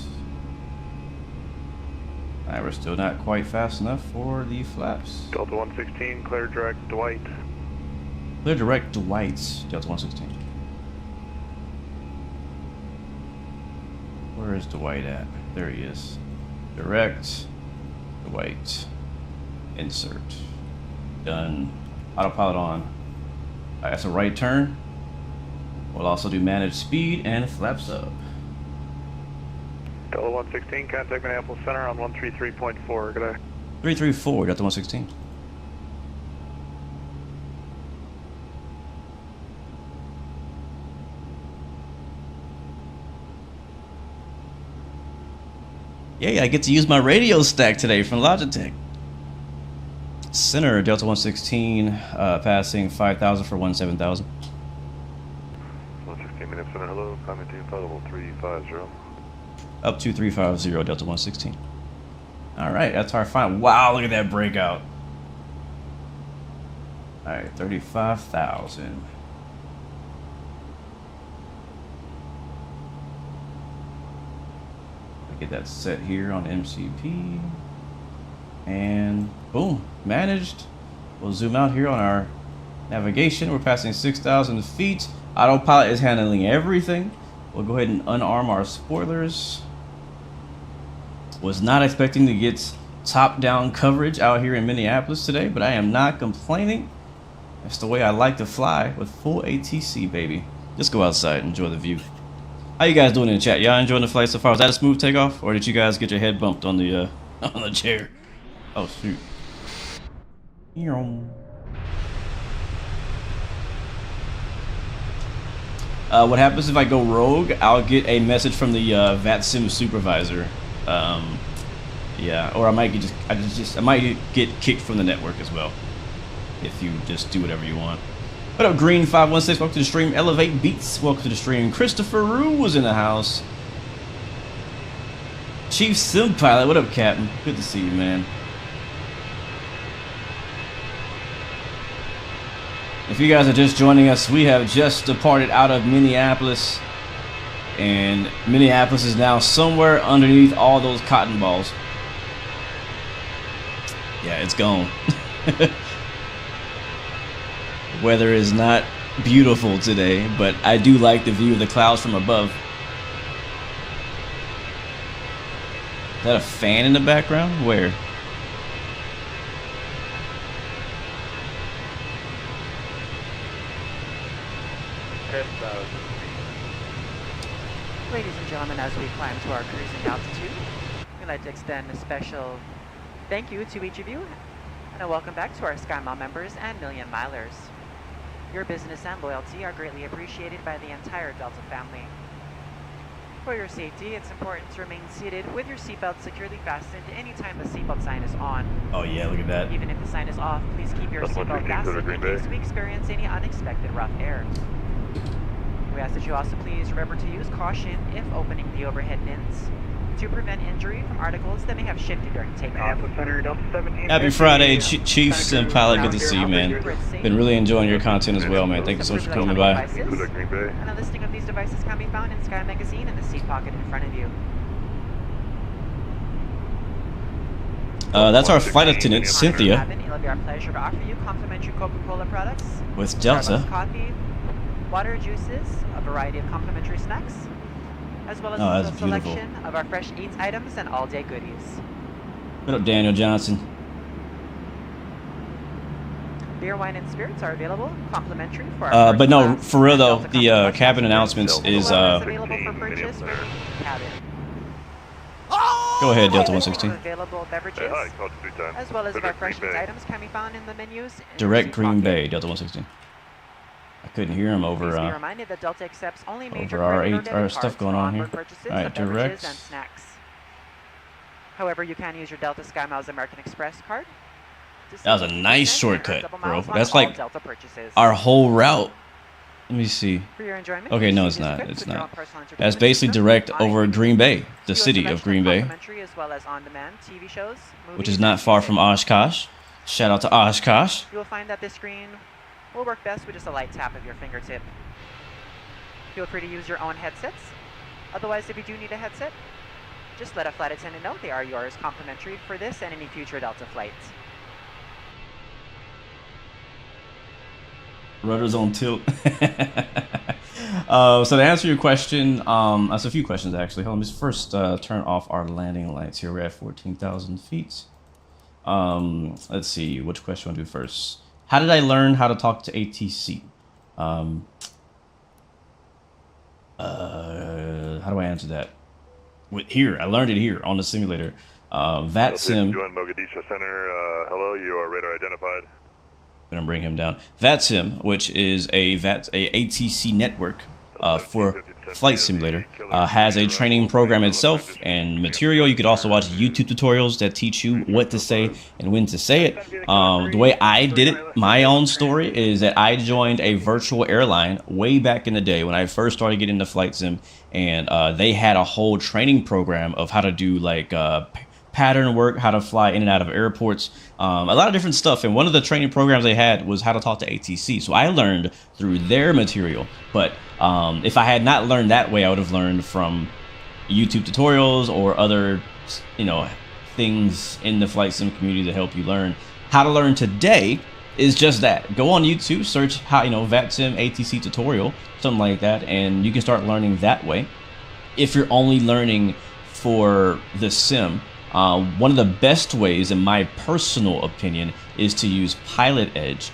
Alright, we're still not quite fast enough for the flaps. Delta 116, clear direct Dwight. Clear direct Dwight, Delta 116. Where is Dwight at? There he is. Direct Dwight. Insert. Done. Autopilot on. Alright, that's a right turn. We'll also do managed speed and flaps up. Delta 116, contact Minneapolis Center on 133.4. Good day. 334, Delta 116. Yay, I get to use my radio stack today from Logitech. Center, Delta 116, passing 5,000 for 17,000. 116 minutes center, hello, climbing to level 350. Up to 350, Delta 116. Alright, that's our final. Wow, look at that breakout. Alright, 35,000. Get that set here on MCP. And boom, managed. We'll zoom out here on our navigation. We're passing 6,000 feet. Autopilot is handling everything. We'll go ahead and unarm our spoilers. Was not expecting to get top-down coverage out here in Minneapolis today, but I am not complaining. That's the way I like to fly, with full ATC, baby. Just go outside and enjoy the view. How you guys doing in the chat? Y'all enjoying the flight so far? Was that a smooth takeoff, or did you guys get your head bumped on the on the chair? Oh shoot! What happens if I go rogue? I'll get a message from the Vatsim supervisor. Yeah, or I might I might get kicked from the network as well if you just do whatever you want. What up, Green 516? Welcome to the stream. Elevate Beats. Welcome to the stream. Christopher Rue was in the house. Chief Sim Pilot. What up, Captain? Good to see you, man. If you guys are just joining us, we have just departed out of Minneapolis, and Minneapolis is now somewhere underneath all those cotton balls. Yeah, it's gone. Weather is not beautiful today, but I do like the view of the clouds from above. Is that a fan in the background? Where? Ladies and gentlemen, as we climb to our cruising altitude, we'd like to extend a special Thank you to each of you, and a welcome back to our SkyMile members and Million Milers. Your business and loyalty are greatly appreciated by the entire Delta family. For your safety, it's important to remain seated with your seatbelt securely fastened anytime the seatbelt sign is on. Oh yeah, look at that. Even if the sign is off, please keep your seatbelt fastened in case we experience any unexpected rough air. We ask that you also please remember to use caution if opening the overhead bins to prevent injury from articles that may have shifted during takeoff. Happy Friday, Chiefs and Pilot. Good to see you, man. Been really enjoying your content as well, man. Thank you so much for coming by. And a listing of these devices can be found in Sky Magazine in the seat pocket in front of you. That's our flight attendant, Cynthia, It'll be our pleasure to offer you complimentary Coca-Cola products, with Delta. Starbucks coffee, water, juices, a variety of complimentary snacks, as well as a selection of our fresh eats items and all-day goodies. What up, Daniel Johnson? Beer, wine, and spirits are available, complimentary for our but no, for real though, the cabin announcements is available for purchase for cabin. Go ahead, Delta 116. Available beverages, as well as our fresh eats items can be found in the menus. Direct Green Bay, Delta 116. I couldn't hear him over Please be reminded that Delta accepts only major our stuff going on here. Alright, direct. And snacks. However, you can use your Delta SkyMiles American Express card. That was a nice shortcut, bro. That's like our whole route. Let me see. Okay, no, it's not. It's not. That's basically direct over Green Bay, the city of Green Bay, which is not far from Oshkosh. Shout out to Oshkosh. You will find that this screen will work best with just a light tap of your fingertip. Feel free to use your own headsets. Otherwise, if you do need a headset, just let a flight attendant know they are yours complimentary for this and any future Delta flights. Rudders on tilt. So to answer your question, that's a few questions actually. Hold on, let's first turn off our landing lights here. We're at 14,000 feet. Let's see, which question I want to do first? How did I learn how to talk to ATC? How do I answer that? Here, I learned it here on the simulator. Vatsim. Mogadishu Center. Hello, you are radar identified. Gonna bring him down. Vatsim, which is a ATC network for flight simulator, has a training program itself and material. You could also watch YouTube tutorials that teach you what to say and when to say it. The way I did it, my own story, is that I joined a virtual airline way back in the day when I first started getting into flight sim, and they had a whole training program of how to do like pattern work, how to fly in and out of airports, a lot of different stuff. And one of the training programs they had was how to talk to ATC. So I learned through their material. But if I had not learned that way, I would have learned from YouTube tutorials or other, things in the flight sim community to help you learn. How to learn today is just that. Go on YouTube, search how, Vatsim ATC tutorial, something like that, and you can start learning that way. If you're only learning for the sim, one of the best ways, in my personal opinion, is to use Pilot Edge.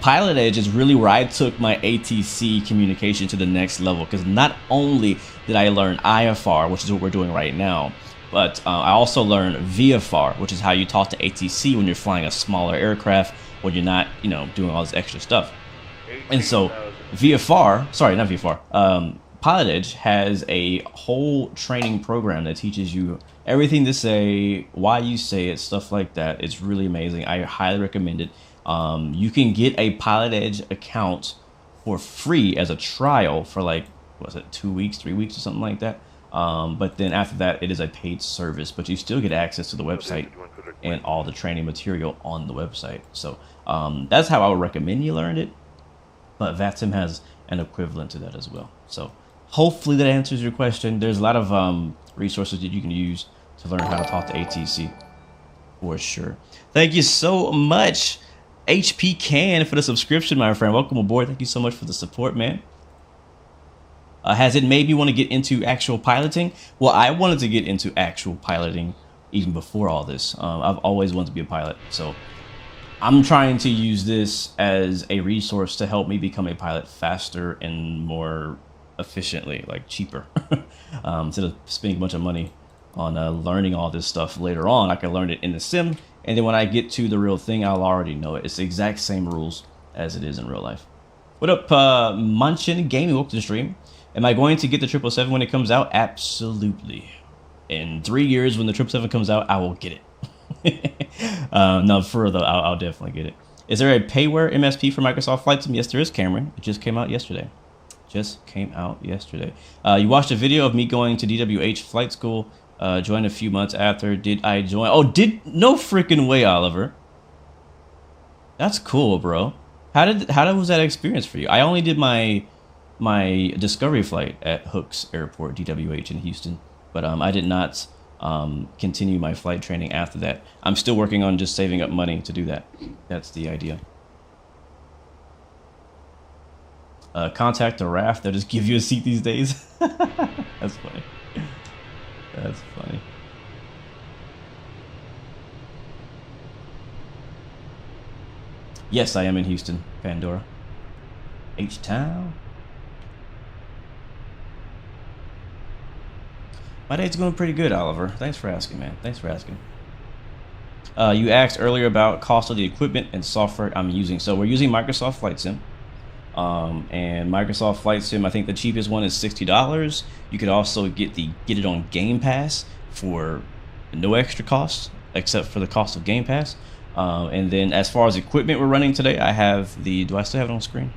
Pilot Edge is really where I took my ATC communication to the next level, because not only did I learn IFR, which is what we're doing right now, but I also learned VFR, which is how you talk to ATC when you're flying a smaller aircraft, when you're not, doing all this extra stuff. And so Pilot Edge has a whole training program that teaches you everything to say, why you say it, stuff like that. It's really amazing. I highly recommend it. You can get a Pilot Edge account for free as a trial for 2 weeks, 3 weeks or something like that. But then after that, it is a paid service, but you still get access to the website and all the training material on the website. So that's how I would recommend you learn it. But Vatsim has an equivalent to that as well. So hopefully that answers your question. There's a lot of resources that you can use to learn how to talk to ATC for sure. Thank you so much, HP Can, for the subscription, my friend. Welcome aboard. Thank you so much for the support, man. Has it made me want to get into actual piloting? Well, I wanted to get into actual piloting even before all this. I've always wanted to be a pilot, so I'm trying to use this as a resource to help me become a pilot faster and more efficiently, cheaper. Instead of spending a bunch of money on learning all this stuff later on, I can learn it in the sim and then when I get to the real thing, I'll already know it. It's the exact same rules as it is in real life. What up, Munchin Gaming? Welcome to the stream. Am I going to get the 777 when it comes out? Absolutely. In 3 years, when the 777 comes out, I will get it. No, for real though, I'll definitely get it. Is there a payware MSP for Microsoft Flight Sim? Yes, there is, Cameron. It just came out yesterday. You watched a video of me going to DWH flight school. Joined a few months after. Did I join? Oh, no freaking way, Oliver. That's cool, bro. How was that experience for you? I only did my discovery flight at Hooks Airport, DWH in Houston, but I did not continue my flight training after that. I'm still working on just saving up money to do that. That's the idea. Contact a RAF. They'll just give you a seat these days. That's funny. That's funny. Yes, I am in Houston, Pandora. H-Town. My day's going pretty good, Oliver. Thanks for asking, man. Thanks for asking. You asked earlier about cost of the equipment and software I'm using. So we're using Microsoft Flight Sim. And Microsoft Flight Sim, I think the cheapest one is $60. You could also get it on Game Pass for no extra cost except for the cost of Game Pass. And then as far as equipment we're running today, I have do I still have it on screen?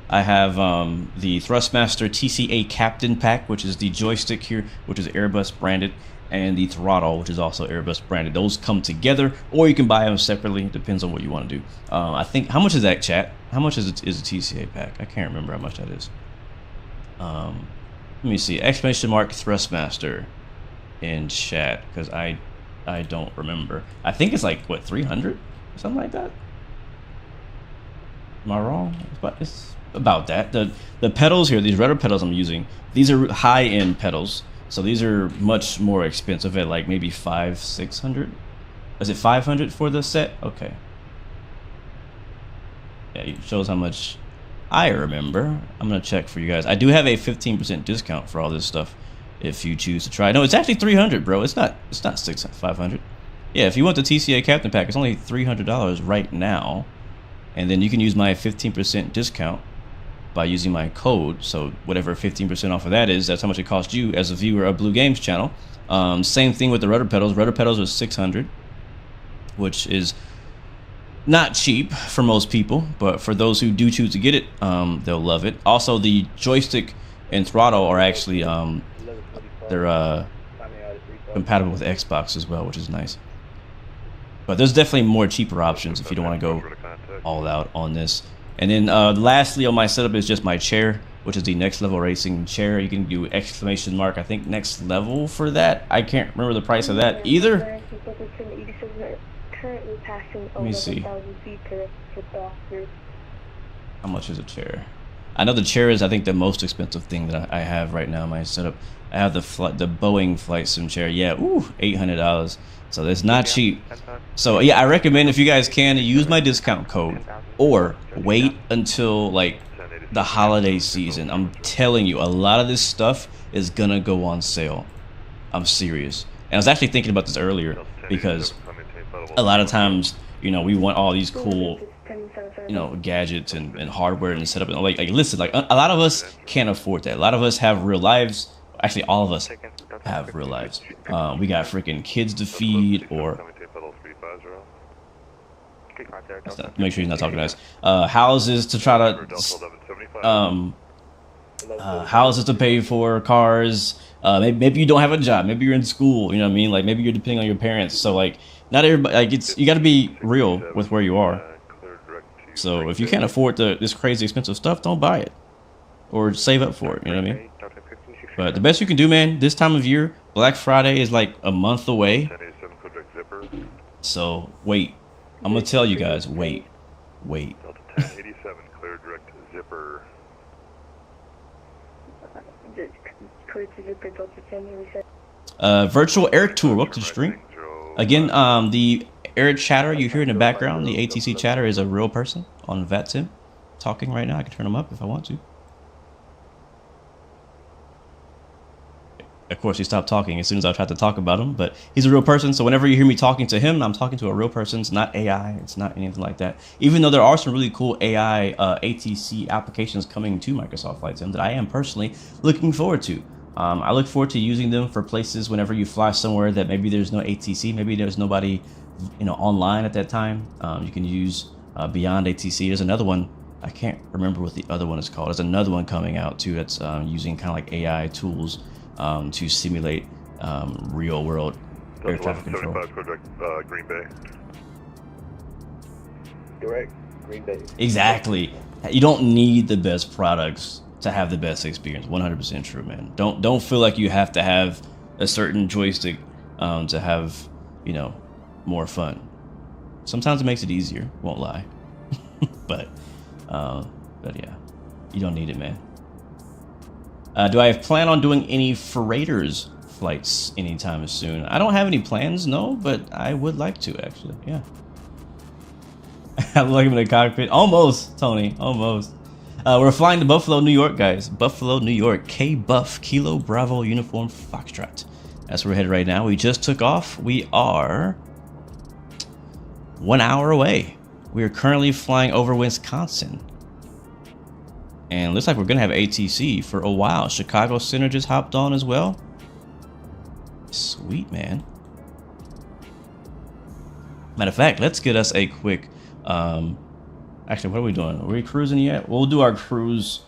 I have the Thrustmaster TCA Captain Pack, which is the joystick here, which is Airbus branded, and the throttle, which is also Airbus branded. Those come together, or you can buy them separately. It depends on what you want to do. I think, how much is that, chat? How much is a TCA pack? I can't remember how much that is. Let me see. Exclamation mark Thrustmaster in chat, because I don't remember. I think it's like, what, 300? Something like that? Am I wrong? But it's about that. The pedals here, these rudder pedals I'm using, these are high-end pedals. So these are much more expensive at like maybe $500-600. Is it 500 for the set? Okay. Yeah, it shows how much I remember. I'm gonna check for you guys. I do have a 15% discount for all this stuff if you choose to try. No, it's actually 300, bro. It's not 500. Yeah, if you want the TCA Captain Pack, it's only $300 right now, and then you can use my 15% discount by using my code. So whatever 15% off of that is, that's how much it costs you as a viewer of Blue Games channel. Same thing with the rudder pedals. Rudder pedals are $600, which is not cheap for most people, but for those who do choose to get it, they'll love it. Also, the joystick and throttle are actually they're compatible with Xbox as well, which is nice. But there's definitely more cheaper options if you don't want to go all out on this. And then lastly on my setup is just my chair, which is the Next Level Racing chair. You can do exclamation mark, I think, next level for that. I can't remember the price of that either. Let me see. How much is a chair? I know the chair is, I think, the most expensive thing that I have right now in my setup. I have the Boeing Flight Sim chair. Yeah, ooh, $800. So it's not cheap. So yeah, I recommend, if you guys can, use my discount code or wait until like the holiday season. I'm telling you, a lot of this stuff is gonna go on sale. I'm serious. And I was actually thinking about this earlier because a lot of times, you know, we want all these cool, you know, gadgets and hardware and setup. And like listen, like a lot of us can't afford that. A lot of us have real lives. Actually, all of us have real lives. We got freaking kids to feed, or make sure he's not talking to us. Houses to try to houses to pay for, cars. Maybe you don't have a job. Maybe you're in school. You know what I mean? Like maybe you're depending on your parents. So like not everybody. Like you got to be real with where you are. So if you can't afford this crazy expensive stuff, don't buy it, or save up for it. You know what I mean? But the best you can do, man, this time of year, Black Friday is like a month away. So wait. I'm gonna tell you guys, wait. Virtual Air Tour, welcome to the stream. Again, the air chatter you hear in the background, the ATC chatter, is a real person on Vatsim talking right now. I can turn them up if I want to. of course, he stopped talking as soon as I tried to talk about him. But he's a real person, so whenever you hear me talking to him, I'm talking to a real person. It's not AI. It's not anything like that. Even though there are some really cool AI ATC applications coming to Microsoft Flight Sim that I am personally looking forward to. I look forward to using them for places whenever you fly somewhere that maybe there's no ATC, maybe there's nobody, you know, online at that time. You can use Beyond ATC. There's another one. I can't remember what the other one is called. There's another one coming out too that's using kind of like AI tools to simulate real world air traffic control. Green Bay. Direct, Green Bay. Exactly. You don't need the best products to have the best experience. 100% true, man. Don't feel like you have to have a certain joystick to have, you know, more fun. Sometimes it makes it easier, won't lie. but yeah, you don't need it, man. Do I plan on doing any freighters flights anytime soon? I don't have any plans, no, but I would like to, actually. Yeah. I look like I'm in the cockpit. Almost, Tony. Almost. We're flying to Buffalo, New York, guys. Buffalo, New York. KBUF, Kilo Bravo Uniform Foxtrot. That's where we're headed right now. We just took off. We are 1 hour away. We are currently flying over Wisconsin. And it looks like we're going to have ATC for a while. Chicago Center just hopped on as well. Sweet, man. Matter of fact, let's get us a quick... actually, what are we doing? Are we cruising yet? We'll do our cruise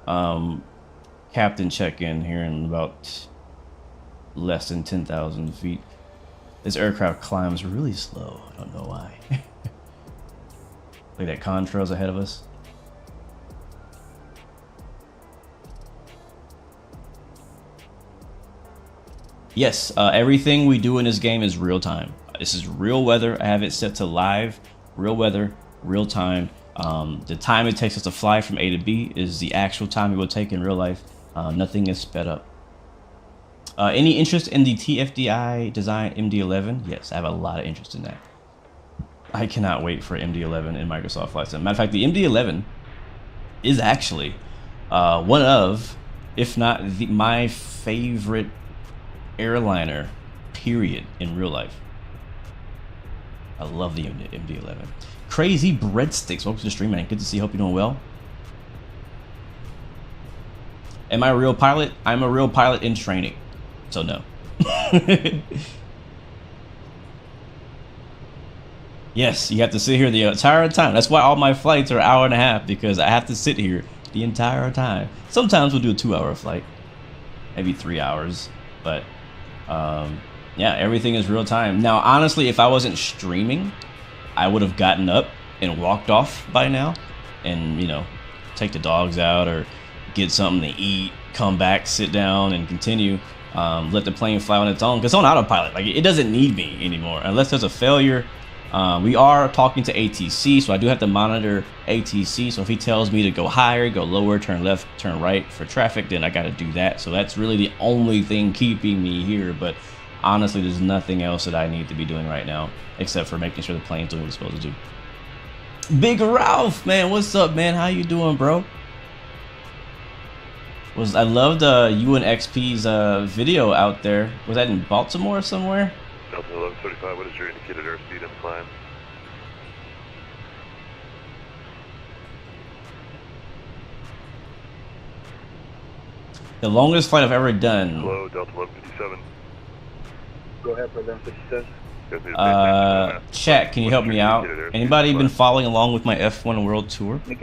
captain check-in here in about less than 10,000 feet. This aircraft climbs really slow. I don't know why. Look at that contrails ahead of us. Yes, everything we do in this game is real time. This is real weather. I have it set to live, real weather, real time. The time it takes us to fly from A to B is the actual time it will take in real life. Nothing is sped up. Any interest in the TFDI design MD-11? Yes, I have a lot of interest in that. I cannot wait for MD-11 in Microsoft Flight Sim. Matter of fact, the MD-11 is actually one of, if not my favorite airliner, period, in real life. I love the MD-11. Crazy Breadsticks, welcome to the stream, man. Good to see you. Hope you're doing well. Am I a real pilot? I'm a real pilot in training, so no. Yes, you have to sit here the entire time. That's why all my flights are an hour and a half, because I have to sit here the entire time. Sometimes we'll do a 2-hour flight, maybe 3 hours, but yeah, everything is real time. Now, honestly, if I wasn't streaming, I would have gotten up and walked off by now and, you know, take the dogs out or get something to eat, come back, sit down and continue. Let the plane fly on its own, because it's on autopilot. Like, it doesn't need me anymore unless there's a failure. We are talking to ATC, so I do have to monitor ATC. So if he tells me to go higher, go lower, turn left, turn right for traffic, then I got to do that. So that's really the only thing keeping me here. But honestly, there's nothing else that I need to be doing right now except for making sure the plane's doing what it's supposed to do. Big Ralph, man, what's up, man? How you doing, bro? I loved UNXP's video out there. Was that in Baltimore somewhere? Delta 1135, what is your indicated airspeed and climb? The longest flight I've ever done. Hello, Delta 1157. Go ahead for 1157. Chat, can you help me out? Anybody been following along with my F1 World Tour? We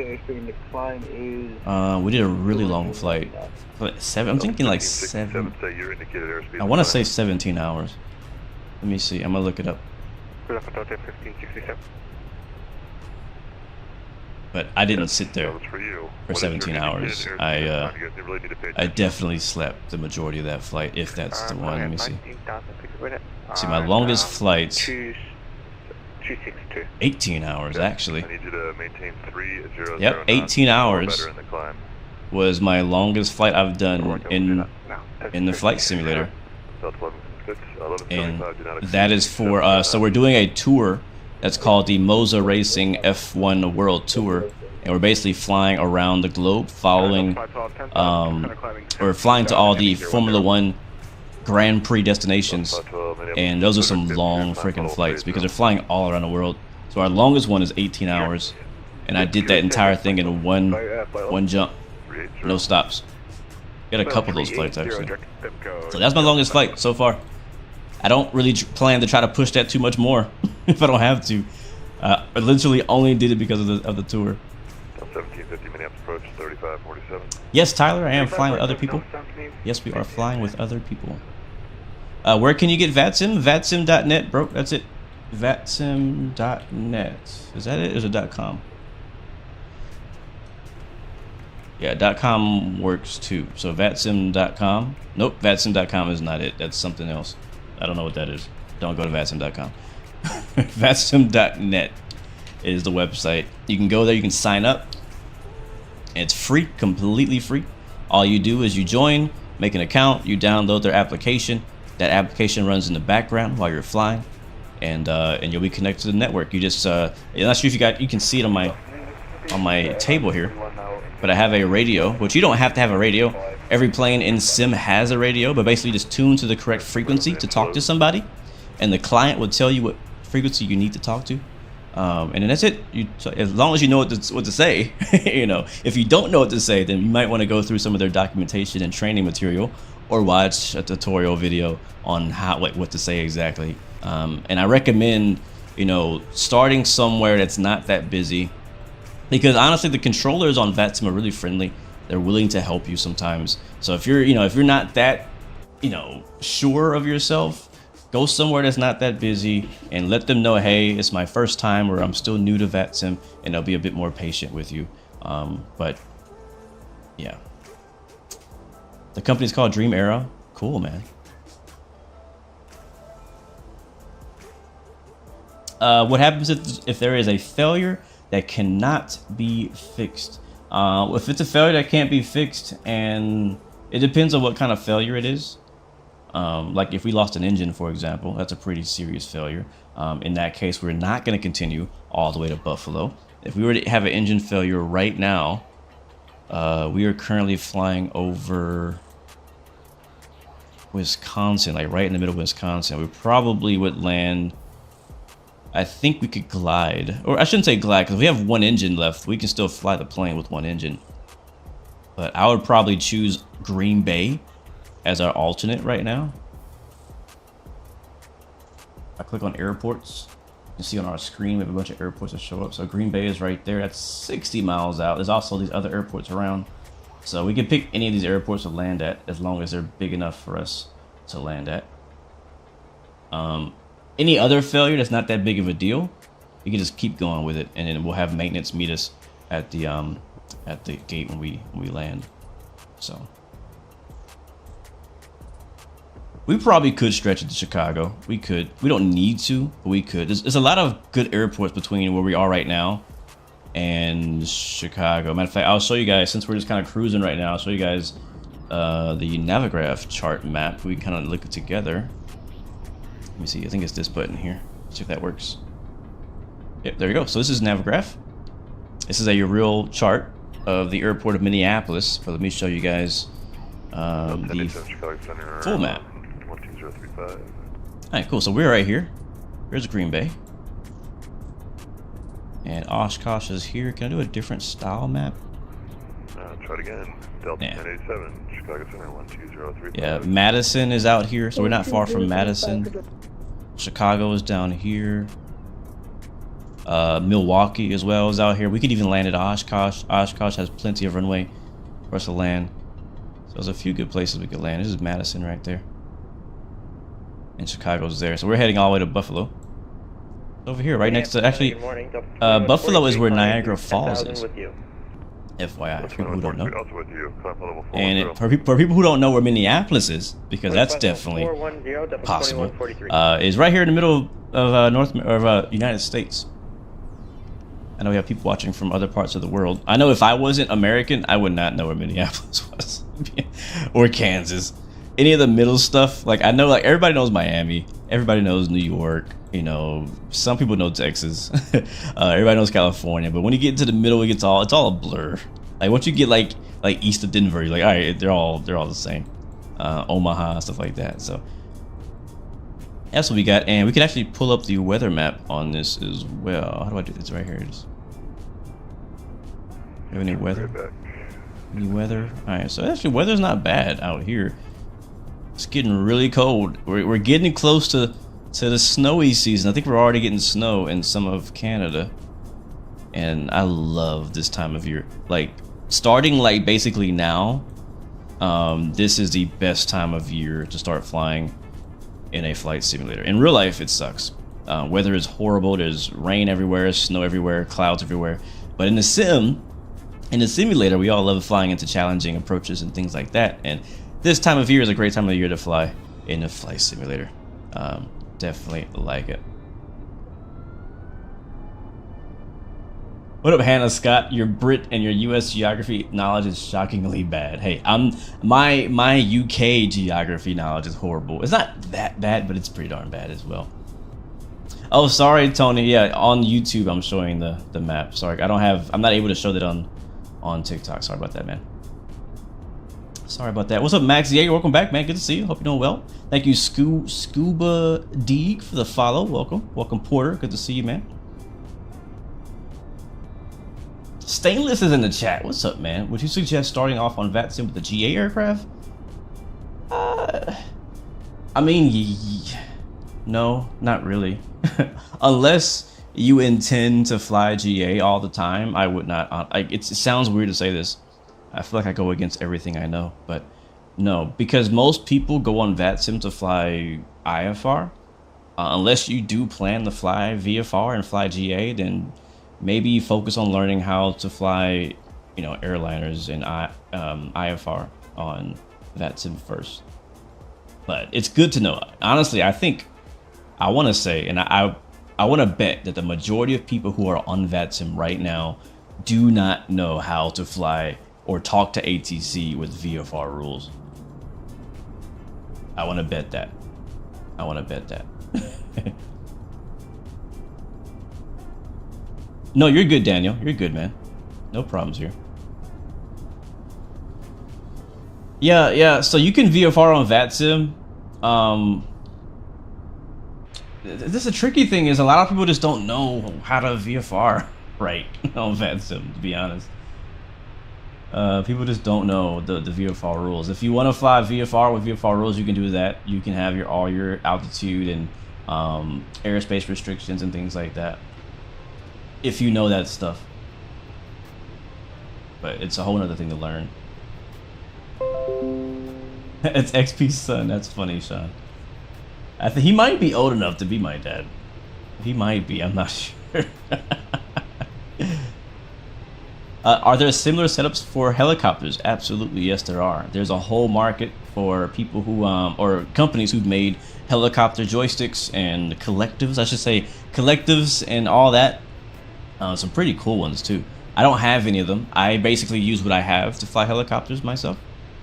did a really long flight. I'm thinking like 7. I want to say 17 hours. Let me see. I'm gonna look it up. But I didn't sit there for 17 hours. I definitely slept the majority of that flight, if that's the one. Let me see. See, my longest flights, 18 hours actually. Yep, 18 hours was my longest flight I've done in the flight simulator. And that is for so we're doing a tour that's called the Moza Racing F1 World Tour, and we're basically flying around the globe, following or flying to all the Formula 1 Grand Prix destinations, and those are some long freaking flights because they're flying all around the world. So our longest one is 18 hours, and I did that entire thing in one jump, no stops. Got a couple of those flights actually. So that's my longest flight so far. I don't really plan to try to push that too much more if I don't have to. I literally only did it because of the tour. 1750 Minneapolis approach 3547. Yes, Tyler, I am flying with other people. Yes, we are flying with other people. Where can you get Vatsim? Vatsim.net, bro. That's it. Vatsim.net. Is that it? Or is it .com? Yeah, .com works too. So Vatsim.com. Nope, Vatsim.com is not it. That's something else. I don't know what that is. Don't go to Vatsim.com. Vatsim.net is the website. You can go there, you can sign up. It's free, completely free. All you do is you join, make an account, you download their application. That application runs in the background while you're flying, and you'll be connected to the network. You just I'm not sure if you can see it on my table here, but I have a radio, which you don't have to have a radio. Every plane in sim has a radio, but basically just tune to the correct frequency to talk to somebody, and the client will tell you what frequency you need to talk to, and then that's it. As long as you know what to say, you know. If you don't know what to say, then you might want to go through some of their documentation and training material, or watch a tutorial video on what to say exactly. And I recommend, you know, starting somewhere that's not that busy, because honestly, the controllers on Vatsim are really friendly. They're willing to help you sometimes. So if you're not that, sure of yourself, go somewhere that's not that busy and let them know, hey, it's my first time, or I'm still new to Vatsim, and they'll be a bit more patient with you. But yeah, the company's called Dream Era. Cool, man. What happens if there is a failure that cannot be fixed? If it's a failure that can't be fixed, and it depends on what kind of failure it is. Like if we lost an engine, for example, that's a pretty serious failure. In that case, we're not going to continue all the way to Buffalo. If we were to have an engine failure right now, we are currently flying over Wisconsin, like right in the middle of Wisconsin. We probably would land, I think we could glide, or I shouldn't say glide, because we have one engine left. We can still fly the plane with one engine. But I would probably choose Green Bay as our alternate right now. I click on airports. You can see on our screen we have a bunch of airports that show up. So Green Bay is right there. That's 60 miles out. There's also these other airports around. So we can pick any of these airports to land at, as long as they're big enough for us to land at. Any other failure that's not that big of a deal, you can just keep going with it, and then we'll have maintenance meet us at the gate when we land. So we probably could stretch it to Chicago. We could. We don't need to, but we could. There's a lot of good airports between where we are right now and Chicago. Matter of fact, I'll show you guys, since we're just kind of cruising right now, I'll show you guys the Navigraph chart map. We can kind of look it together. Let me see. I think it's this button here. Let's see if that works. Yep, there you go. So this is Navigraph. This is a real chart of the airport of Minneapolis. But let me show you guys the full map. 12035. All right, cool. So we're right here. Here's Green Bay. And Oshkosh is here. Can I do a different style map? Try it again. Delta 1087, Chicago Center 12035. Yeah, Madison is out here, so we're not far from Madison. Chicago is down here. Milwaukee as well is out here. We could even land at Oshkosh. Oshkosh has plenty of runway for us to land. So there's a few good places we could land. This is Madison right there. And Chicago's there. So we're heading all the way to Buffalo. Over here, right next to, actually, Buffalo is where Niagara Falls is. FYI, for people who don't know. And for people who don't know where Minneapolis is, because that's definitely possible, is right here in the middle of United States. I know we have people watching from other parts of the world. I know if I wasn't American, I would not know where Minneapolis was. Or Kansas. Any of the middle stuff, like I know, like everybody knows Miami, everybody knows New York, some people know Texas, everybody knows California, but when you get into the middle, it's all a blur. Like once you get like east of Denver, you're like, all right, they're all the same. Omaha, stuff like that. So that's what we got, and we can actually pull up the weather map on this as well. How do I do this? Right here it is. Have any weather? Any weather? All right, so actually weather's not bad out here. It's getting really cold. We're getting close to the snowy season. I think we're already getting snow in some of Canada, and I love this time of year. Like starting like basically now, this is the best time of year to start flying in a flight simulator. In real life, it sucks. Weather is horrible. There's rain everywhere, snow everywhere, clouds everywhere. But in the simulator, we all love flying into challenging approaches and things like that. And this time of year is a great time of year to fly in a flight simulator. Definitely like it. What up, Hannah Scott? Your Brit and your US geography knowledge is shockingly bad. Hey, my UK geography knowledge is horrible. It's not that bad, but it's pretty darn bad as well. Oh, sorry, Tony. Yeah, on YouTube I'm showing the map. Sorry, I'm not able to show that on TikTok. Sorry about that, man. Sorry about that. What's up, Max? Yeah, welcome back, man. Good to see you. Hope you're doing well. Thank you, Scuba Deeg, for the follow. Welcome, Porter. Good to see you, man. Stainless is in the chat. What's up, man? Would you suggest starting off on Vatsim with the GA aircraft? I mean, no, not really. Unless you intend to fly GA all the time, I would not. It sounds weird to say this. I feel like I go against everything I know, but no, because most people go on Vatsim to fly IFR. Unless you do plan to fly VFR and fly GA, then maybe focus on learning how to fly, you know, airliners and IFR on Vatsim first. But it's good to know. Honestly, I want to say, and I want to bet that the majority of people who are on Vatsim right now do not know how to fly or talk to ATC with VFR rules. I want to bet that. No, you're good, Daniel. You're good, man. No problems here. Yeah. So you can VFR on Vatsim. This is a tricky thing. Is a lot of people just don't know how to VFR right on Vatsim. To be honest, people just don't know the VFR rules. If you want to fly VFR with VFR rules, you can do that. You can have all your altitude and airspace restrictions and things like that, if you know that stuff. But it's a whole other thing to learn. It's XP's son. That's funny, Sean. I think he might be old enough to be my dad. He might be. I'm not sure. Are there similar setups for helicopters? Absolutely, yes, there are. There's a whole market for people who, or companies who've made helicopter joysticks and collectives, I should say, collectives and all that. Some pretty cool ones too. I don't have any of them. I basically use what I have to fly helicopters myself.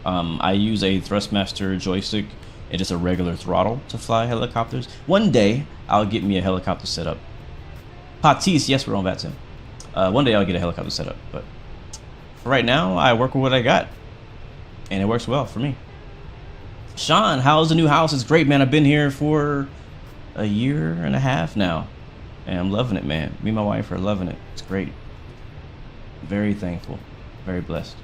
I use a Thrustmaster joystick and just a regular throttle to fly helicopters. One day, I'll get me a helicopter setup. Patis, yes, we're on Vatsim. One day I'll get a helicopter setup, but for right now, I work with what I got, and it works well for me. Sean, how's the new house? It's great, man. I've been here for a year and a half now, and I'm loving it, man. Me and my wife are loving it. It's great. Very thankful. Very blessed.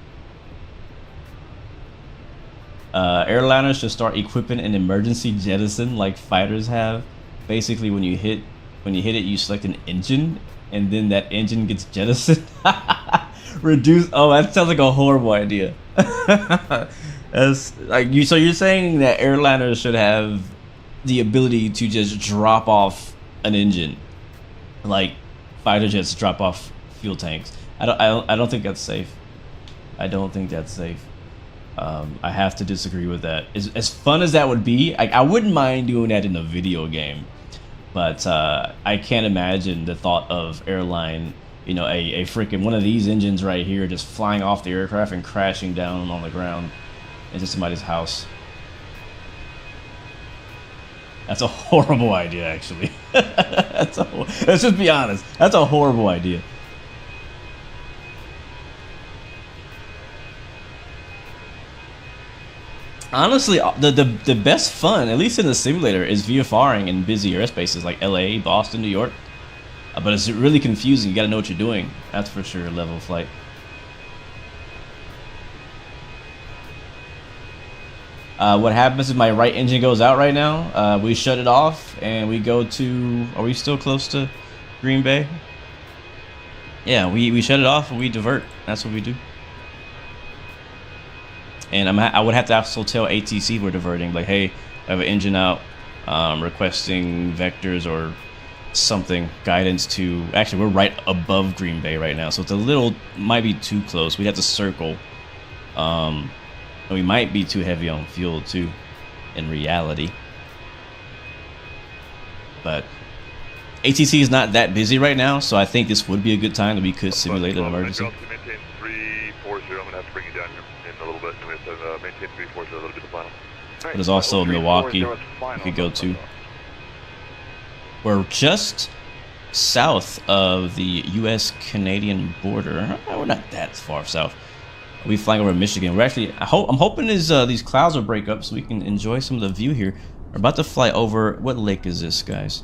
Airliners should start equipping an emergency jettison like fighters have. Basically, when you hit it, you select an engine, and then that engine gets jettisoned. Reduce. Oh, that sounds like a horrible idea. That's like you. So you're saying that airliners should have the ability to just drop off an engine, like fighter jets drop off fuel tanks. I don't think that's safe. I don't think that's safe. I have to disagree with that. As fun as that would be, I wouldn't mind doing that in a video game, but I can't imagine the thought of airline, you know, a freaking one of these engines right here just flying off the aircraft and crashing down on the ground into somebody's house. That's a horrible idea, actually. Let's just be honest. That's a horrible idea. Honestly, the best fun, at least in the simulator, is VFRing in busy airspaces like LA, Boston, New York. But it's really confusing. You gotta know what you're doing. That's for sure. Level of flight. What happens if my right engine goes out right now? We shut it off and we go to. Are we still close to Green Bay? Yeah, we shut it off and we divert. That's what we do. And I would have to also tell ATC we're diverting. Like, hey, I have an engine out, requesting vectors or something, guidance to. Actually, we're right above Green Bay right now, so it's a little, might be too close. We'd have to circle. We might be too heavy on fuel too, in reality. But ATC is not that busy right now, so I think this would be a good time that we could simulate an emergency. Maintain 340. I'm gonna have to bring you down here in a little bit. We have to maintain 340. That'll be the final. But there's also Milwaukee we could go to. We're just south of the U.S.-Canadian border. We're not that far south. We flying over Michigan. We're actually, I'm hoping these clouds will break up so we can enjoy some of the view here. We're about to fly over. What lake is this, guys?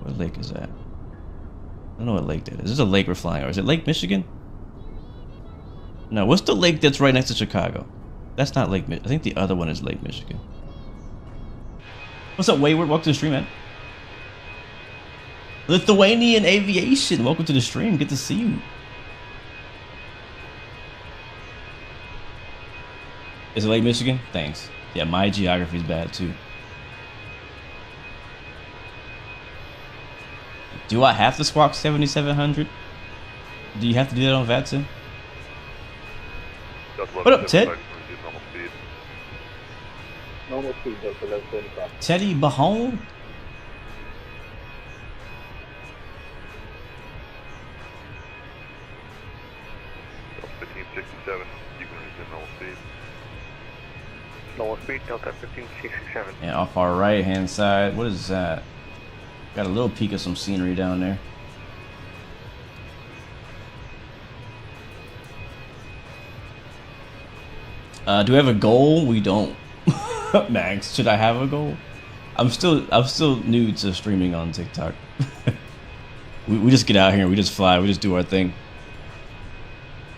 What lake is that? I don't know what lake that is. This is a lake we're flying over. Is it Lake Michigan? No, what's the lake that's right next to Chicago? That's not Lake Michigan. I think the other one is Lake Michigan. What's up, Wayward? Welcome to the stream, man. Lithuanian Aviation, welcome to the stream. Good to see you. Is it Lake Michigan? Thanks. Yeah, my geography is bad too. Do I have to squawk 7700? Do you have to do that on Vatsim? What up, Ted? Normal speed, Delta 1135. Teddy Bahone? Normal speed, Delta 1567. Yeah, off our right hand side. What is that? Got a little peek of some scenery down there. Do we have a goal? We don't. Max, should I have a goal? I'm still new to streaming on TikTok. we just get out here and we just fly. We just do our thing.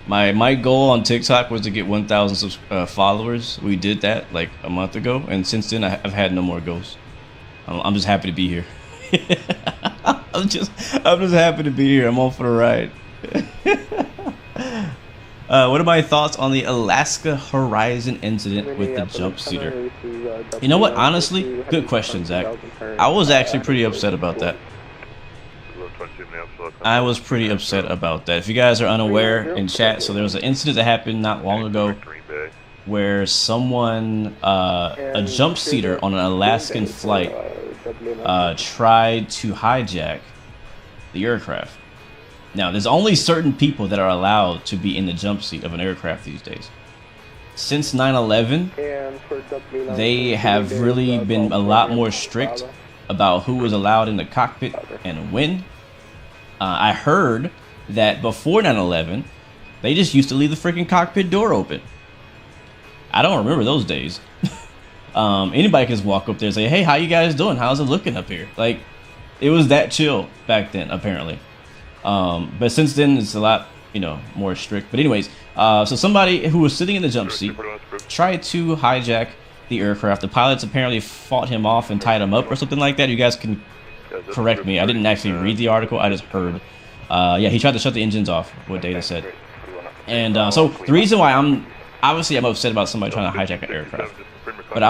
My goal on TikTok was to get 1,000 followers. We did that like a month ago, and since then I've had no more goals. I'm just happy to be here. I'm just happy to be here. I'm on for the ride. What are my thoughts on the Alaska Horizon incident with the jump seater? You know what? Honestly, good question, Zach. I was actually pretty upset about that. I was pretty upset about that. If you guys are unaware in chat, so there was an incident that happened not long ago where someone, a jump seater on an Alaskan flight, tried to hijack the aircraft. Now, there's only certain people that are allowed to be in the jump seat of an aircraft these days. Since 9/11, they have really been a lot more strict about who was allowed in the cockpit and when. I heard that before 9/11, they just used to leave the freaking cockpit door open. I don't remember those days. Anybody can just walk up there and say, hey, how you guys doing? How's it looking up here? Like, it was that chill back then, apparently. But since then, it's a lot, more strict. But anyways, so somebody who was sitting in the jump seat tried to hijack the aircraft. The pilots apparently fought him off and tied him up or something like that. You guys can correct me. I didn't actually read the article. I just heard. Yeah, he tried to shut the engines off, what Data said. And so the reason why I'm upset about somebody trying to hijack an aircraft. But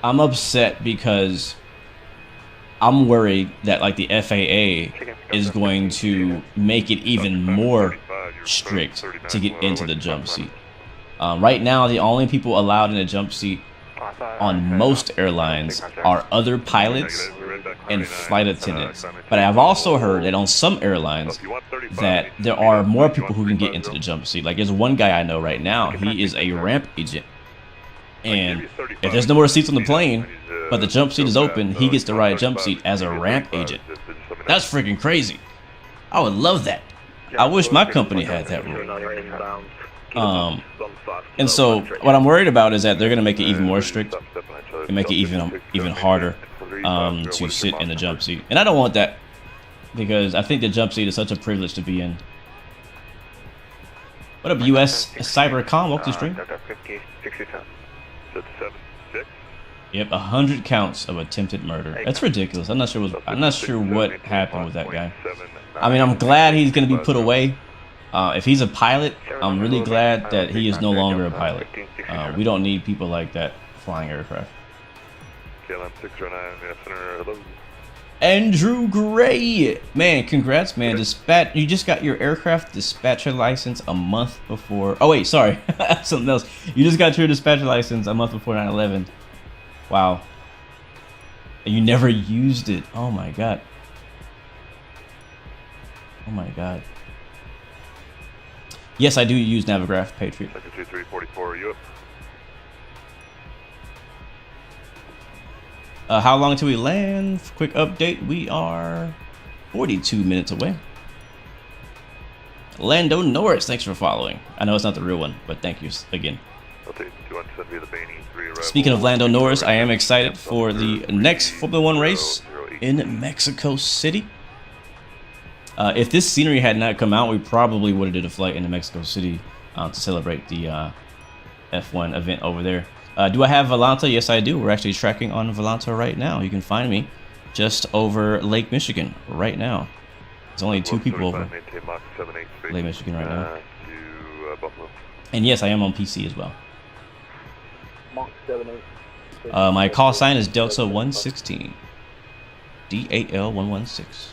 I'm upset because I'm worried that like the FAA is going to make it even more strict to get into the jump seat. Right now, the only people allowed in a jump seat on most airlines are other pilots and flight attendants. But I've also heard that on some airlines that there are more people who can get into the jump seat. Like there's one guy I know right now, he is a ramp agent. And if there's no more seats on the plane, but the jump seat is open, he gets to ride a jump seat as a ramp agent. That's freaking crazy. I would love that. I wish my company had that rule. And so what I'm worried about is that they're going to make it even more strict and make it even harder to sit in the jump seat. And I don't want that, because I think the jump seat is such a privilege to be in. What up, US Cybercom? Welcome to the stream. Yep, 100 counts of attempted murder. That's ridiculous. I'm not sure what happened with that guy. I mean, I'm glad he's going to be put away. If he's a pilot, I'm really glad that he is no longer a pilot. We don't need people like that flying aircraft. Andrew Gray, man, congrats, man. You just got your aircraft dispatcher license a month before. Oh wait, sorry, something else. You just got your dispatcher license a month before 9/11. Wow. And you never used it. Oh my god. Oh my god. Yes, I do use Navigraph Patriot. 2344, you up? How long till we land? Quick update. We are 42 minutes away. Lando Norris, thanks for following. I know it's not the real one, but thank you again. Speaking of Lando Norris, I am excited for the next Formula 1 race in Mexico City. If this scenery had not come out, we probably would have did a flight into Mexico City to celebrate the F1 event over there. Do I have Volanta? Yes, I do. We're actually tracking on Volanta right now. You can find me just over Lake Michigan right now. There's only 2 people over Lake Michigan right now. And yes, I am on PC as well. My call sign is Delta 116. DAL 116.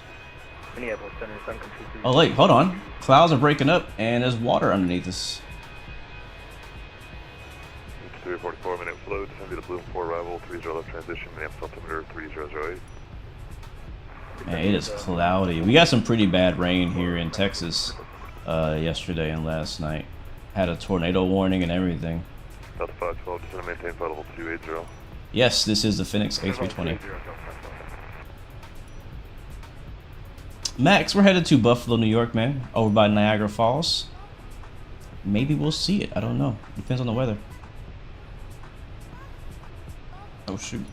Oh wait, hold on. Clouds are breaking up and there's water underneath us. 344 minute flow, descend to the Bloom 4 arrival, 30 left transition, Minneapolis altimeter 3008. Man, it is cloudy. We got some pretty bad rain here in Texas yesterday and last night. Had a tornado warning and everything. Delta 512, descend to maintain flight level 280. Yes, this is the Fenix A320. Max, we're headed to Buffalo, New York, man. Over by Niagara Falls. Maybe we'll see it. I don't know. Depends on the weather. Oh, shoot.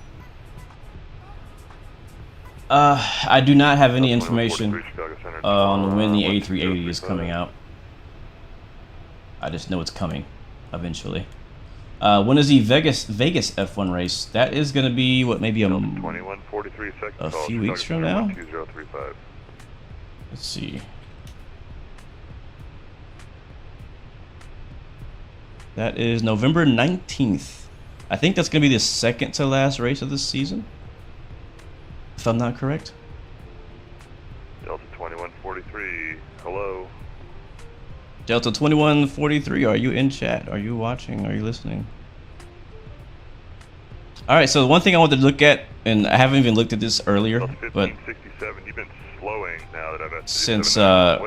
I do not have any information on when the A380 is coming out. I just know it's coming eventually. When is the Vegas F1 race? That is going to be, what, maybe a few weeks from now? Let's see. That is November 19th. I think that's going to be the second to last race of the season, if I'm not correct. Delta 2143, hello. Delta 2143, are you in chat? Are you watching? Are you listening? All right, so one thing I wanted to look at, and I haven't even looked at this earlier, but you've been slowing now that I've since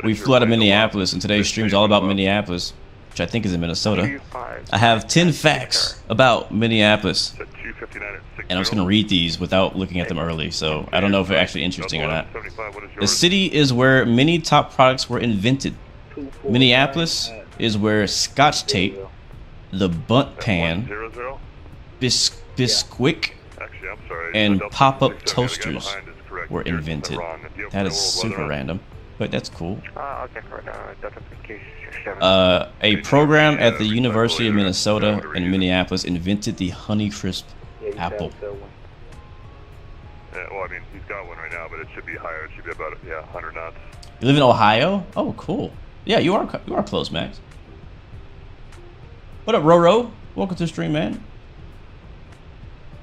we flew out of Minneapolis, and today's stream is all about Minneapolis, which I think is in Minnesota. I have 10 facts about Minneapolis, and I'm just going to read these without looking at them early, so I don't know if they're actually interesting or not. The city is where many top products were invented. Minneapolis is where Scotch tape, the bunt pan, Bisquick, and pop-up toasters were invented. That is super random, but that's cool. A program at the University of Minnesota in Minneapolis invented the Honeycrisp apple. Yeah, well, I mean, he's got one right now, but it should be higher. It should be about 100 knots. You live in Ohio? Oh, cool. Yeah, you are close, Max. What up, Roro? Welcome to the stream, man.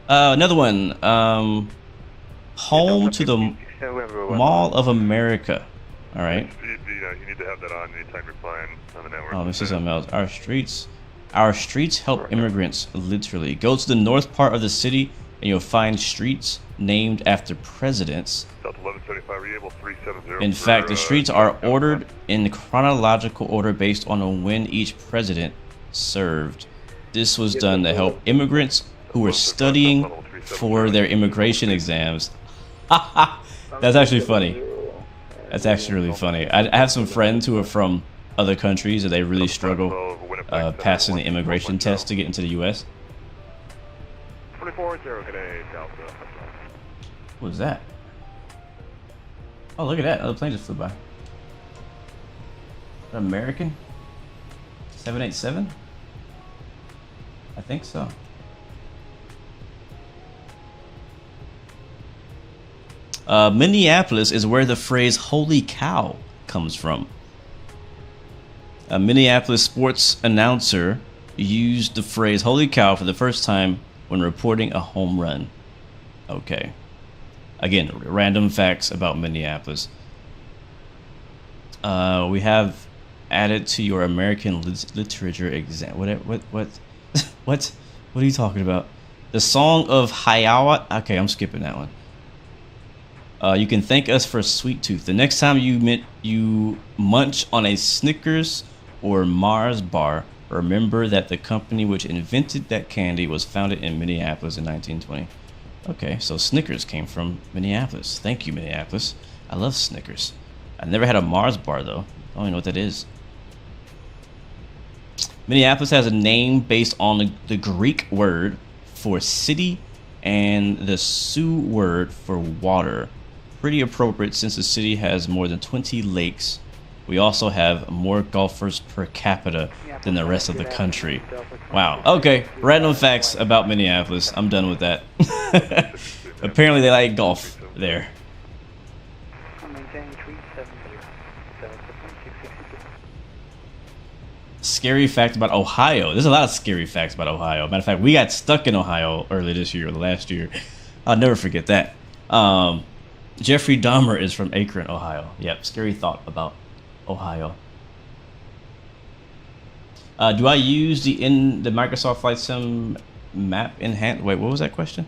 Another one. Home to the Mall of America. All right. You need to have that on anytime you're flying on the network. Oh, this is something else. Our streets help immigrants, literally. Go to the north part of the city and you'll find streets named after presidents. In fact, the streets are ordered in chronological order based on when each president served. This was done to help immigrants who were studying for their immigration exams. That's actually funny. That's actually really funny. I have some friends who are from other countries that they really struggle passing the immigration test to get into the U.S. 24-0, good day, Delta. What was that? Oh, look at that. Another plane just flew by. An American? 787? I think so. Minneapolis is where the phrase "holy cow" comes from. A Minneapolis sports announcer used the phrase "holy cow" for the first time when reporting a home run. Okay. Again, random facts about Minneapolis. We have added to your American literature exam. What are you talking about? The Song of Hiawatha. Okay, I'm skipping that one. You can thank us for Sweet Tooth. The next time you munch on a Snickers or Mars bar, remember that the company which invented that candy was founded in Minneapolis in 1920. Okay, so Snickers came from Minneapolis. Thank you, Minneapolis. I love Snickers. I never had a Mars bar though. I don't even know what that is. Minneapolis has a name based on the Greek word for city and the Sioux word for water. Pretty appropriate since the city has more than 20 lakes. We also have more golfers per capita than the rest of the country. Wow. Okay, random facts about Minneapolis. I'm done with that. Apparently they like golf there. Scary fact about Ohio. There's a lot of scary facts about Ohio. Matter of fact, we got stuck in Ohio earlier this year or last year. I'll never forget that. Jeffrey Dahmer is from Akron, Ohio. Yep, scary thought about Ohio. Do I use the Microsoft Flight Sim map enhance? Wait, what was that question?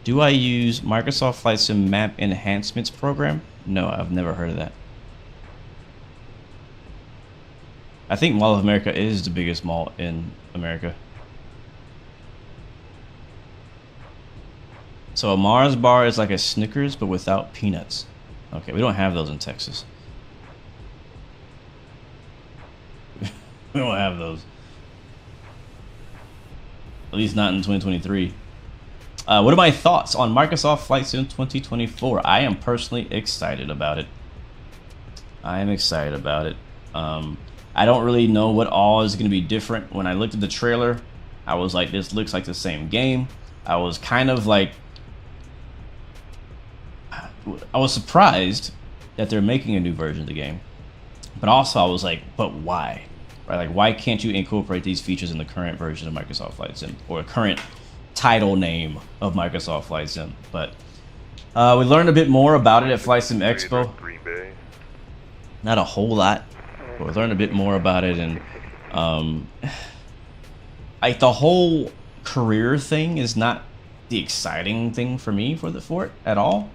Do I use Microsoft Flight Sim map enhancements program? No, I've never heard of that. I think Mall of America is the biggest mall in America. So a Mars bar is like a Snickers, but without peanuts. Okay, we don't have those in Texas. We don't have those. At least not in 2023. What are my thoughts on Microsoft Flight Sim 2024? I am personally excited about it. I am excited about it. I don't really know what all is going to be different. When I looked at the trailer, I was like, this looks like the same game. I was kind of like, I was surprised that they're making a new version of the game. But also I was like, but why? Right? Like, why can't you incorporate these features in the current version of Microsoft Flight Sim, or current title name of Microsoft Flight Sim? But we learned a bit more about it at Flight Sim Expo. Not a whole lot, but we learned a bit more about it, and like the whole career thing is not the exciting thing for me for it at all.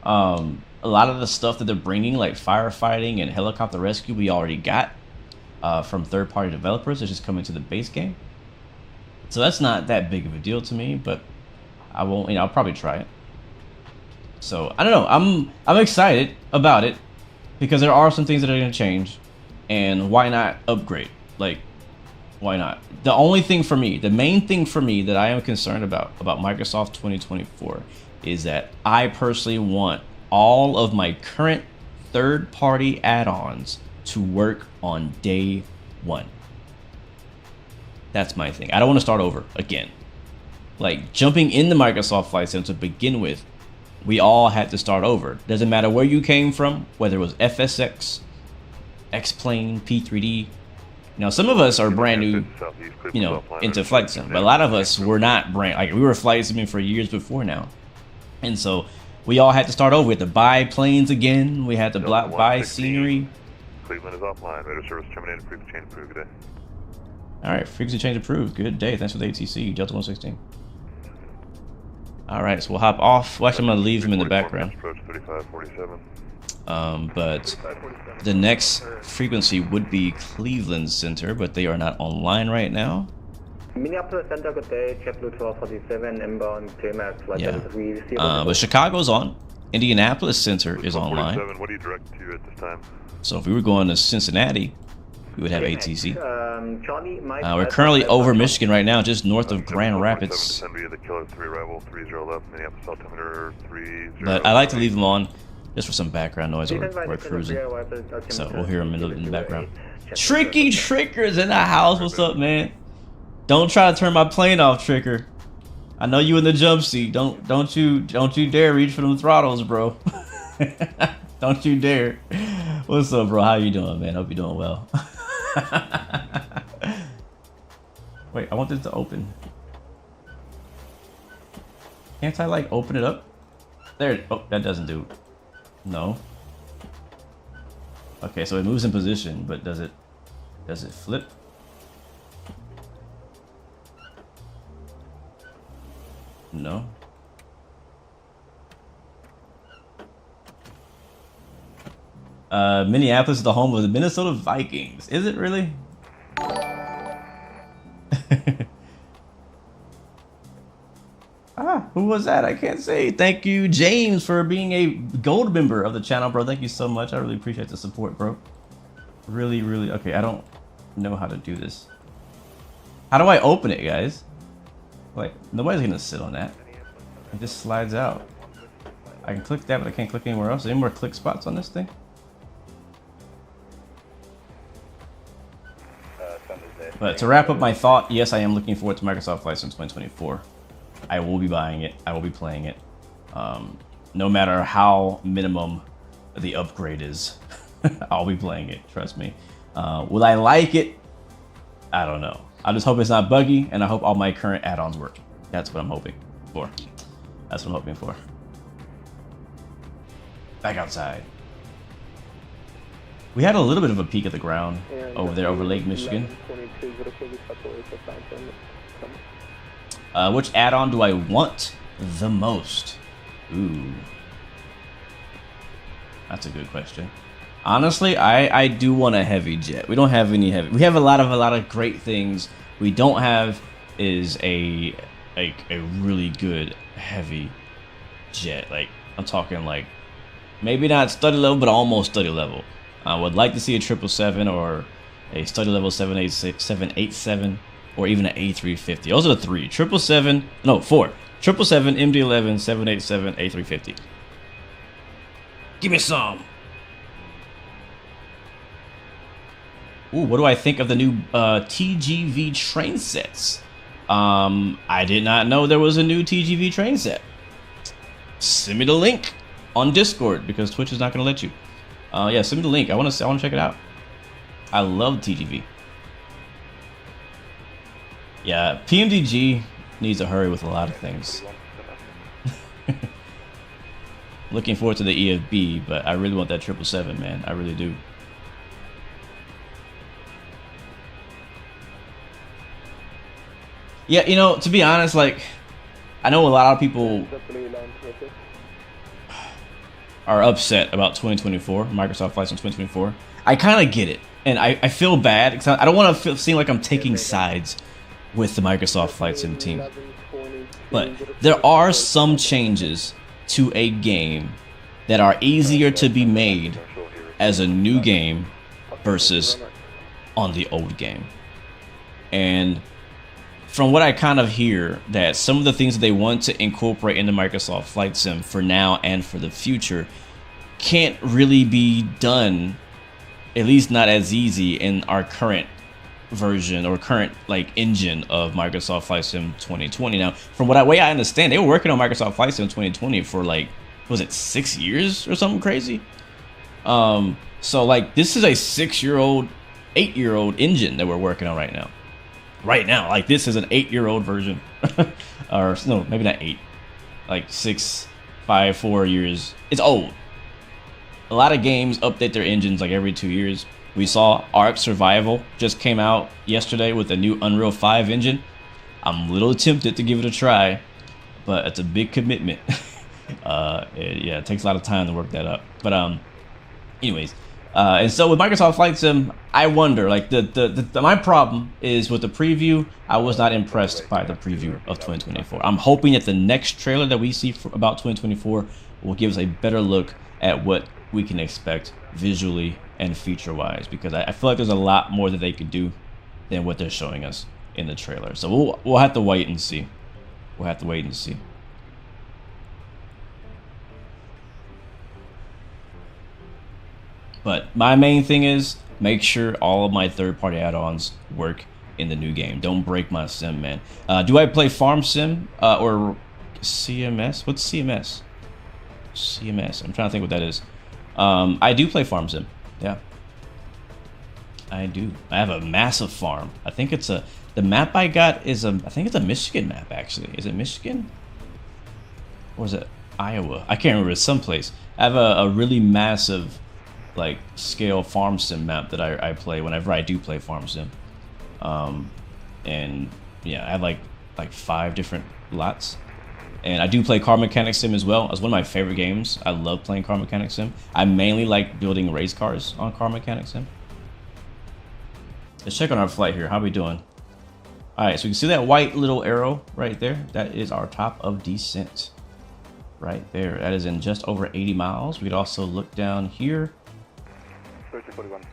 A lot of the stuff that they're bringing, like firefighting and helicopter rescue, we already got from third-party developers. It's just coming to the base game, so that's not that big of a deal to me. But I won't, I'll probably try it. So I don't know. I'm excited about it because there are some things that are going to change, and why not upgrade? Like, why not? The only thing for me, the main thing for me that I am concerned about Microsoft 2024 is that I personally want all of my current third-party add-ons to work on day one. That's my thing. I don't want to start over again. Like, jumping into Microsoft Flight Sim to begin with, we all had to start over. Doesn't matter where you came from, whether it was FSX, X-Plane, P3D. Now, some of us are brand new, into Flight Sim, but a lot of us were not brand, like, we were Flight Simming for years before now. And so we all had to start over. We had to buy planes again. We had to buy scenery. Cleveland is offline. Radar service terminated. Frequency change approved. Good day. All right, frequency change approved. Good day. Thanks for the ATC. Delta 116. All right, so we'll hop off. Well, actually, I'm gonna leave him in the background. Approach 3547. But the next frequency would be Cleveland Center, but they are not online right now. Minneapolis Center, good day. JetBlue 1247, inbound KMS. Yeah. But Chicago's on. Indianapolis Center is online. What do you direct to at this time? So if we were going to Cincinnati, we would have ATC. We're currently over Michigan right now, just north of Grand Rapids. But I like to leave them on just for some background noise while we're cruising. So we'll hear them in the background. Tricky Tricker's in the house. What's up, man? Don't try to turn my plane off, Tricker. I know you in the jump seat. Don't you dare reach for them throttles, bro. Don't you dare. What's up, bro? How you doing, man? Hope you're doing well. Wait, I want this to open. Can't I like open it up? There. Oh, that doesn't do. No. Okay, so it moves in position, but does it flip? No. Minneapolis is the home of the Minnesota Vikings. Is it really? Who was that? I can't say. Thank you, James, for being a gold member of the channel, bro. Thank you so much. I really appreciate the support, bro. Really, really. Okay, I don't know how to do this. How do I open it, guys? Like, nobody's gonna sit on that. It just slides out. I can click that, but I can't click anywhere else. Any more click spots on this thing? But to wrap up my thought, yes, I am looking forward to Microsoft Flight Sim 2024. I will be buying it. I will be playing it. No matter how minimum the upgrade is, I'll be playing it. Trust me. Will I like it? I don't know. I just hope it's not buggy, and I hope all my current add-ons work. That's what I'm hoping for. That's what I'm hoping for. Back outside. We had a little bit of a peek at the ground over there, over Lake Michigan. Which add-on do I want the most? Ooh. That's a good question. Honestly, I do want a heavy jet. We don't have any heavy. We have a lot of great things. We don't have is a really good heavy jet. Like, I'm talking like maybe not study level, but almost study level. I would like to see a 777 or a study level 786, 787, or even an A350. Those are the three. 777, no, 4. 777, MD-11, 787, A350. Give me some. Ooh, what do I think of the new TGV train sets? I did not know there was a new TGV train set. Send me the link on Discord because Twitch is not going to let you. Yeah, send me the link. I want to check it out. I love TGV. Yeah, PMDG needs to hurry with a lot of things. Looking forward to the EFB, but I really want that 777, man. I really do. Yeah, you know, to be honest, like, I know a lot of people are upset about 2024, Microsoft Flight Sim 2024. I kind of get it, and I feel bad because I don't want to seem like I'm taking sides with the Microsoft Flight Sim team. But there are some changes to a game that are easier to be made as a new game versus on the old game. And from what I kind of hear, that some of the things that they want to incorporate into Microsoft Flight Sim for now and for the future can't really be done, at least not as easy in our current version or current like engine of Microsoft Flight Sim 2020. Now, from what way I understand, they were working on Microsoft Flight Sim 2020 for like, was it 6 years or something crazy? So like this is a 6-year-old, 8-year-old engine that we're working on right now. Right now, like this is an 8-year-old version, or no, maybe not 8, like 6, 5, 4 years. It's old. A lot of games update their engines like every 2 years. We saw Ark Survival just came out yesterday with a new Unreal 5 engine. I'm a little tempted to give it a try, but it's a big commitment. Yeah, it takes a lot of time to work that up. But anyways, And so with Microsoft Flight Sim, I wonder, like my problem is with the preview, I was not impressed by the preview of 2024. I'm hoping that the next trailer that we see about 2024 will give us a better look at what we can expect visually and feature-wise, because I feel like there's a lot more that they could do than what they're showing us in the trailer. So we'll have to wait and see. We'll have to wait and see. But my main thing is make sure all of my third-party add-ons work in the new game. Don't break my sim, man. Do I play Farm Sim or CMS? What's CMS? CMS. I'm trying to think what that is. I do play Farm Sim. Yeah, I do. I have a massive farm. I think it's the map I got is I think it's a Michigan map, actually. Is it Michigan? Or is it Iowa? I can't remember. It's someplace. I have a really massive, like, scale farm sim map that I play whenever I do play farm sim. And yeah, I have like 5 different lots. And I do play Car Mechanic Sim as well. It's one of my favorite games. I love playing Car Mechanic Sim. I mainly like building race cars on Car Mechanic Sim. Let's check on our flight here. How are we doing? All right, so you can see that white little arrow right there. That is our top of descent right there. That is in just over 80 miles. We could also look down here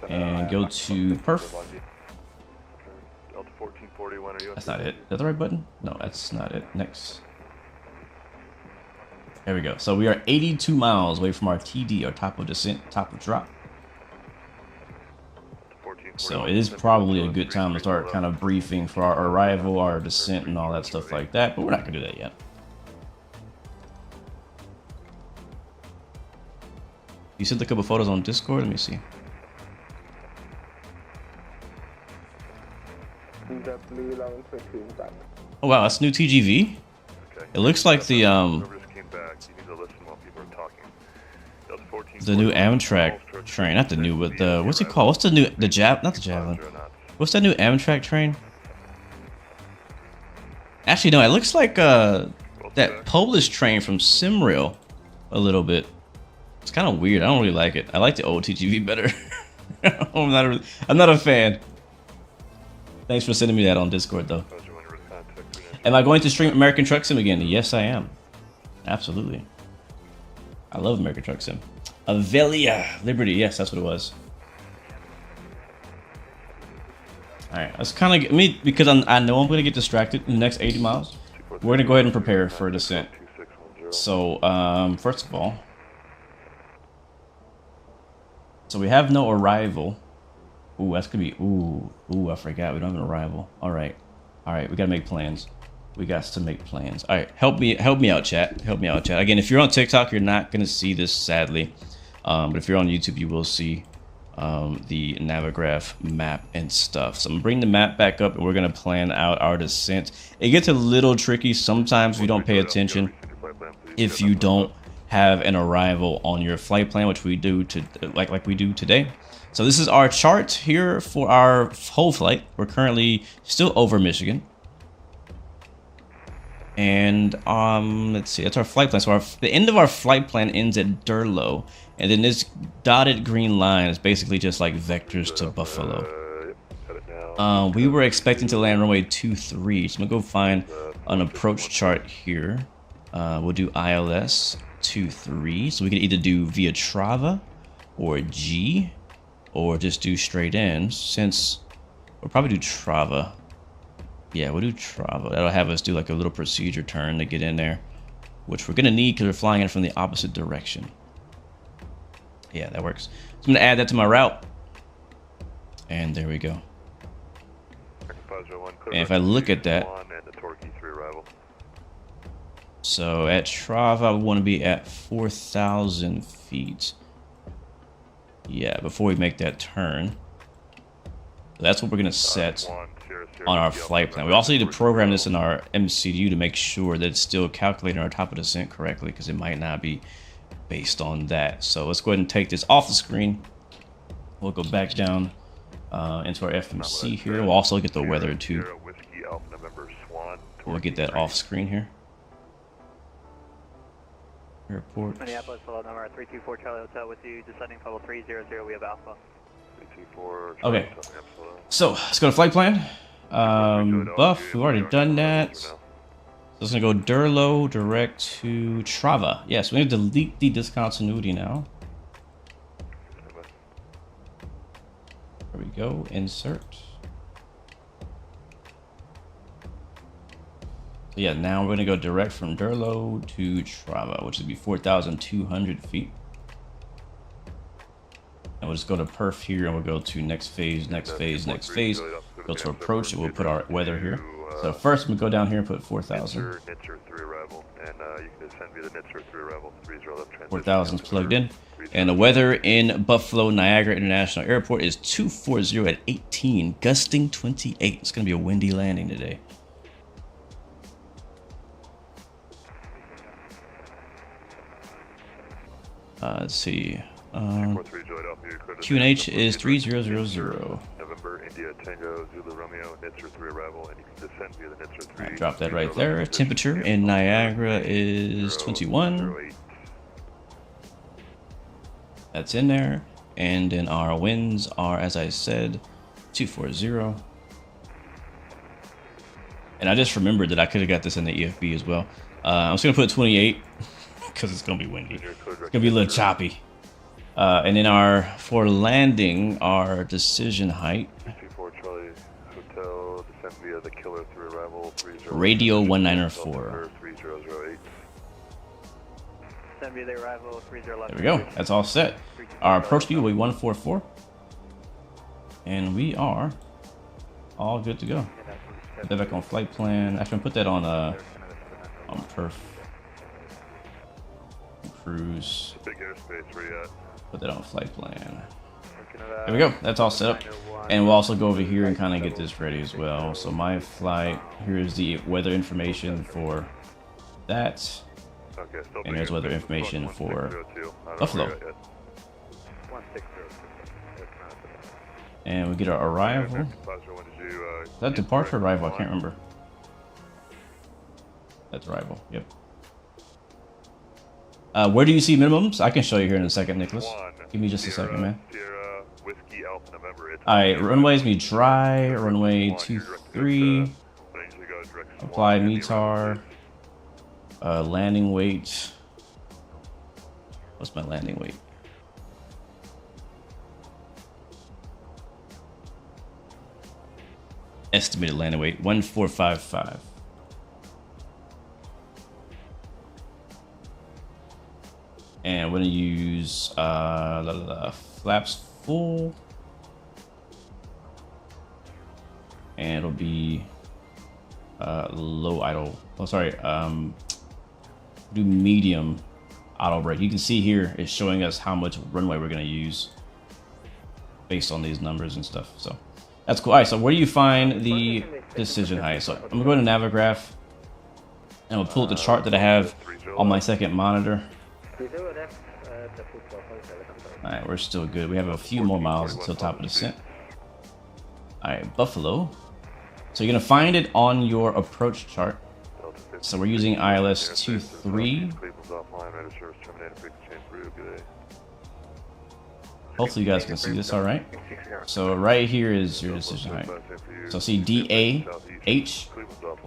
and go to perf. That's not it. Is that the right button? No, that's not it. Next. There we go. So we are 82 miles away from our TD, our top of descent, top of drop. So it is probably a good time to start kind of briefing for our arrival, our descent, and all that stuff like that. But we're not going to do that yet. You sent a couple photos on Discord? Let me see. Oh wow, that's new TGV? It looks like the new Amtrak train, not the new, but the, what's it called? What's the new, not the Javelin. What's that new Amtrak train? Actually, no, it looks like that Polish train from Simrail a little bit. It's kind of weird. I don't really like it. I like the old TGV better. I'm not a fan. Thanks for sending me that on Discord, though. Am I going to stream American Truck Sim again? Yes, I am. Absolutely. I love American Truck Sim. Avelia Liberty. Yes, that's what it was. All right, let's kind of me because I know I'm going to get distracted in the next 80 miles. We're going to go ahead and prepare for a descent. So, first of all, so we have no arrival. Ooh, that's gonna be ooh, I forgot we don't have an arrival. All right, we gotta make plans. We got to make plans. All right, help me out, chat. Help me out, chat. Again, if you're on TikTok, you're not gonna see this, sadly. But if you're on YouTube, you will see the Navigraph map and stuff. So I'm gonna bring the map back up, and we're gonna plan out our descent. It gets a little tricky sometimes if you don't pay attention. If you don't have an arrival on your flight plan, which we do like we do today. So this is our chart here for our whole flight. We're currently still over Michigan. And let's see, that's our flight plan. So the end of our flight plan ends at Durlow. And then this dotted green line is basically just like vectors to Buffalo. We were expecting to land runway 23. So I'm gonna go find an approach chart here. We'll do ILS 23. So we can either do via Trava or G, or just do straight in. Since we'll probably do Trava. Yeah, we'll do Trava. That'll have us do like a little procedure turn to get in there, which we're gonna need because we're flying in from the opposite direction. Yeah, that works. So I'm gonna add that to my route. And there we go. And if I look at that, so at Trava, we want to be at 4,000 feet. Yeah, before we make that turn. So that's what we're gonna set on our flight plan. We also need to program this in our MCU to make sure that it's still calculating our top of descent correctly, because it might not be based on that. So let's go ahead and take this off the screen. We'll go back down into our FMC here. We'll also get the weather too. We'll get that off screen here. Airport. Minneapolis, hello, number 324 Charlie Hotel with you, descending level 300, we have Alpha. 324 Okay, so let's go to flight plan. Buff, we've already done that. So it's gonna go Durlo direct to Trava. Yes, we need to delete the discontinuity now. There we go, insert. So yeah, now we're gonna go direct from Durlo to Trava, which would be 4,200 feet. And we'll just go to perf here, and we'll go to next phase, next phase, next phase. Go to approach, and we'll put our weather here. So first, we go down here and put 4,000. 4,000's plugged in. And the weather in Buffalo Niagara International Airport is 240 at 18, gusting 28. It's gonna be a windy landing today. Let's see. QNH is 3000. November, India, Tango, Zulu, Romeo, Nitzer 3 arrival, and you can descend via the Nitzer 3. Drop that right there. Temperature in Niagara is 21. That's in there. And then our winds are, as I said, 240. And I just remembered that I could have got this in the EFB as well. I'm just going to put 28 because it's going to be windy. It's going to be a little choppy. And then for landing, our decision height. 24 Charlie Hotel, descend via the Killer 3 arrival, 30. Radio 1904. 3008. Descend via the arrival, 3011. There we go. That's all set. Our approach speed will be 144. And we are all good to go. Put that back on flight plan. Actually, put that on perf. Cruise. Big airspace, where you at? Put that on flight plan. There we go. That's all set up. And we'll also go over here and kind of get this ready as well. So my flight, here's the weather information for that. And there's weather information for Buffalo. And we get our arrival. Is that departure or arrival? I can't remember. That's arrival. Yep. Where do you see minimums? I can show you here in a second, Nicholas. Give me just a second, man. Alright, runway's be dry, runway 23. Apply METAR. Landing weight. What's my landing weight? Estimated landing weight, 1455. And we're gonna use flaps full, and it'll be low idle. Oh, sorry. Do medium auto brake. You can see here it's showing us how much runway we're gonna use based on these numbers and stuff. So that's cool. All right. So where do you find the decision height? So I'm gonna go to Navigraph, and we'll pull up the chart that I have on my second monitor. Alright, we're still good. We have a few more miles until top of descent. Alright, Buffalo. So you're going to find it on your approach chart. So we're using ILS 23. Hopefully you guys can see this alright. So right here is your decision height. So see DAH,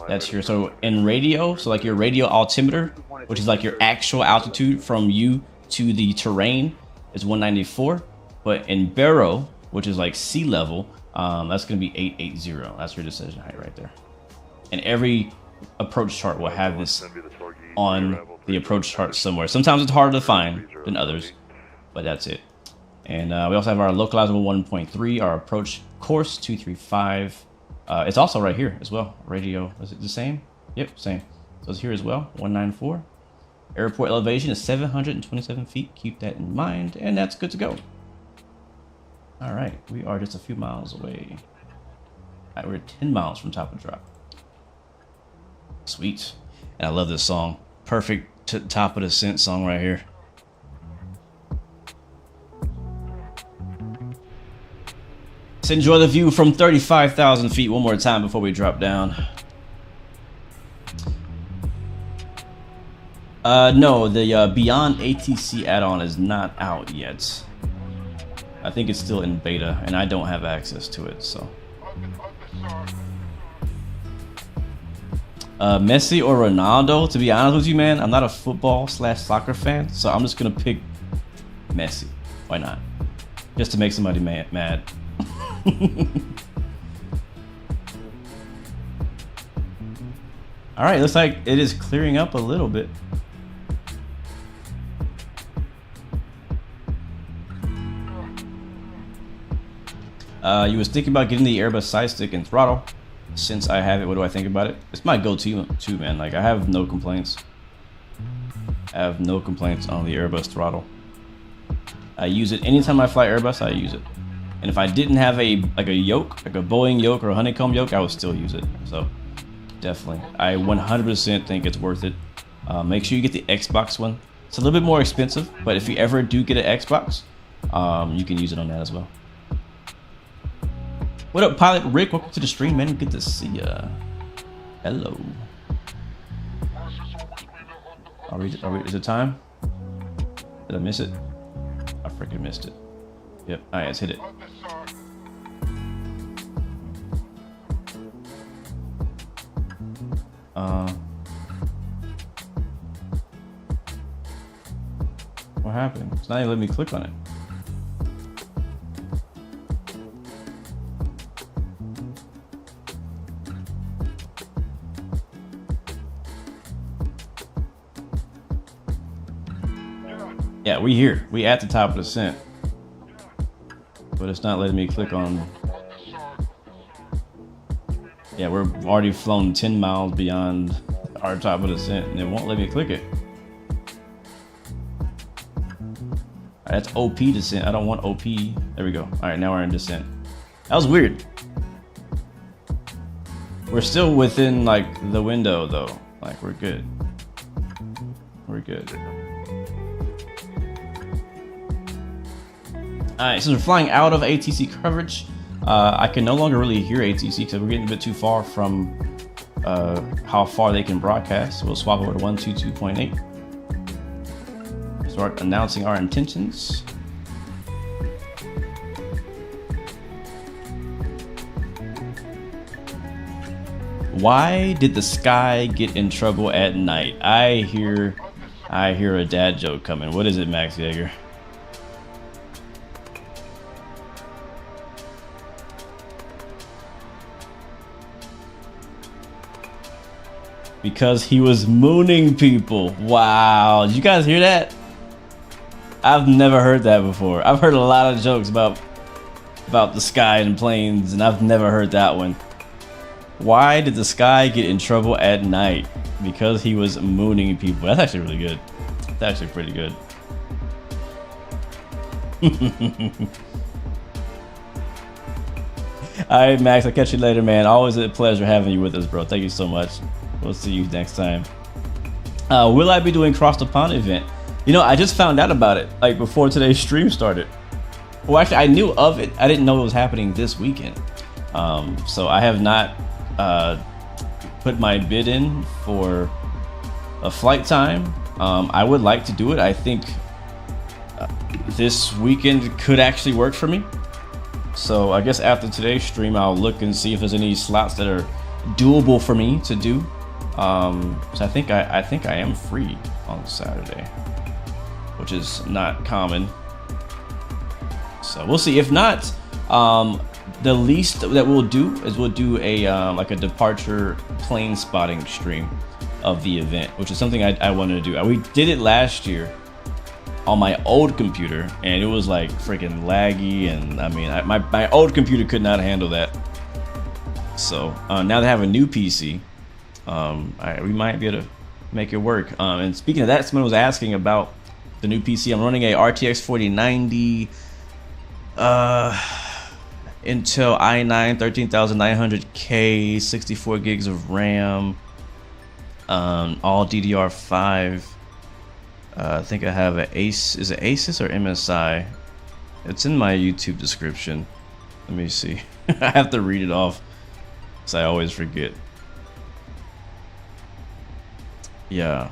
that's your, so in radio, so like your radio altimeter, which is like your actual altitude from you to the terrain, is 194. But in baro, which is like sea level, that's going to be 880. That's your decision height right there. And every approach chart will have this on the approach chart somewhere. Sometimes it's harder to find than others, but that's it. And we also have our localizable 1.3, our approach course 235. It's also right here as well. Radio, is it the same? Yep, same. So it's here as well, 194. Airport elevation is 727 feet. Keep that in mind, and that's good to go. All right, we are just a few miles away. All right, we're 10 miles from top of drop. Sweet. And I love this song. Perfect top of the descent song right here. Let's enjoy the view from 35,000 feet one more time before we drop down. No, the Beyond ATC add-on is not out yet. I think it's still in beta, and I don't have access to it, so. Messi or Ronaldo? To be honest with you, man, I'm not a football/soccer fan, so I'm just gonna pick Messi. Why not? Just to make somebody mad. All right, looks like it is clearing up a little bit. You was thinking about getting the Airbus side stick and throttle. Since I have it, what do I think about it? It's my go-to too, man. Like, I have no complaints. I have no complaints on the Airbus throttle. I use it anytime I fly Airbus. I use it, and if I didn't have a yoke, like a Boeing yoke or a honeycomb yoke, I would still use it. So definitely, I 100% think it's worth it. Make sure you get the Xbox one. It's a little bit more expensive, but if you ever do get an Xbox, you can use it on that as well. What up, Pilot Rick? Welcome to the stream, man. Good to see ya. Hello. Is it time? Did I miss it? I freaking missed it. Yep. All right, let's hit it. What happened? It's not even letting me click on it. Yeah, we here. We at the top of the ascent. But it's not letting me click on. Yeah, we're already flown 10 miles beyond our top of the ascent, and it won't let me click it. All right, that's OP descent. I don't want OP. There we go. All right, now we're in descent. That was weird. We're still within like the window though. Like, we're good. We're good. Alright, since we're flying out of ATC coverage, I can no longer really hear ATC because we're getting a bit too far from how far they can broadcast. So we'll swap over to 122.8. Start announcing our intentions. Why did the sky get in trouble at night? I hear a dad joke coming. What is it, Max Yeager? Because he was mooning people. Wow, did you guys hear that? I've never heard that before. I've heard a lot of jokes about the sky and planes, and I've never heard that one. Why did the sky get in trouble at night? Because he was mooning people. That's actually really good. That's actually pretty good. Alright, Max, I'll catch you later, man. Always a pleasure having you with us, bro. Thank you so much. We'll see you next time. Will I be doing Cross the Pond event? You know, I just found out about it like before today's stream started. Well, actually, I knew of it. I didn't know it was happening this weekend. So I have not put my bid in for a flight time. I would like to do it. I think this weekend could actually work for me. So I guess after today's stream, I'll look and see if there's any slots that are doable for me to do. So I think I am free on Saturday, which is not common. So we'll see. If not, the least that we'll do is we'll do a like a departure plane spotting stream of the event, which is something I wanted to do. We did it last year on my old computer, and it was like freaking laggy, and I mean my old computer could not handle that. So now that I have a new PC, we might be able to make it work. And speaking of that, someone was asking about the new PC. I'm running a RTX 4090 Intel i9 13900K, 64 gigs of RAM, all DDR5. I think I have an Ace. Is it Asus or MSI? It's in my YouTube description. Let me see. I have to read it off because I always forget. Yeah.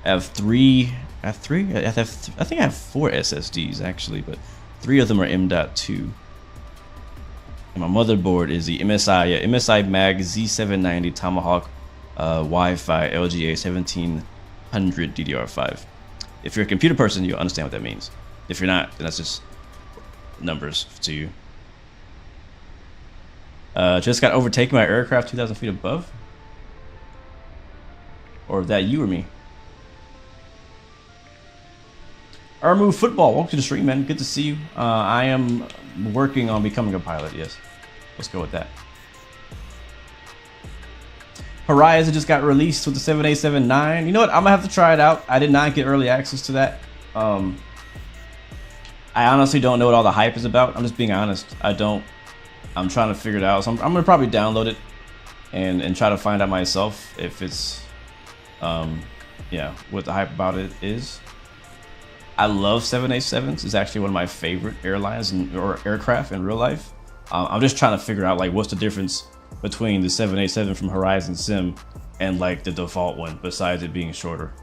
I have three. I think I have 4 SSDs actually, but 3 of them are M.2. And my motherboard is the MSI Mag Z790 Tomahawk Wi-Fi LGA 1700 DDR5. If you're a computer person, you'll understand what that means. If you're not, then that's just numbers to you. Just got overtaken by aircraft 2,000 feet above. Or is that you or me? Armu Football, welcome to the stream, man. Good to see you. I am working on becoming a pilot, yes. Let's go with that. Horizon just got released with the 7A79. You know what? I'm gonna have to try it out. I did not get early access to that. I honestly don't know what all the hype is about. I'm just being honest. I'm trying to figure it out. So I'm gonna probably download it and try to find out myself if it's yeah, what the hype about it is. I love 787s. It's actually one of my favorite airlines or aircraft in real life. I'm just trying to figure out like what's the difference between the 787 from Horizon Sim and like the default one, besides it being shorter.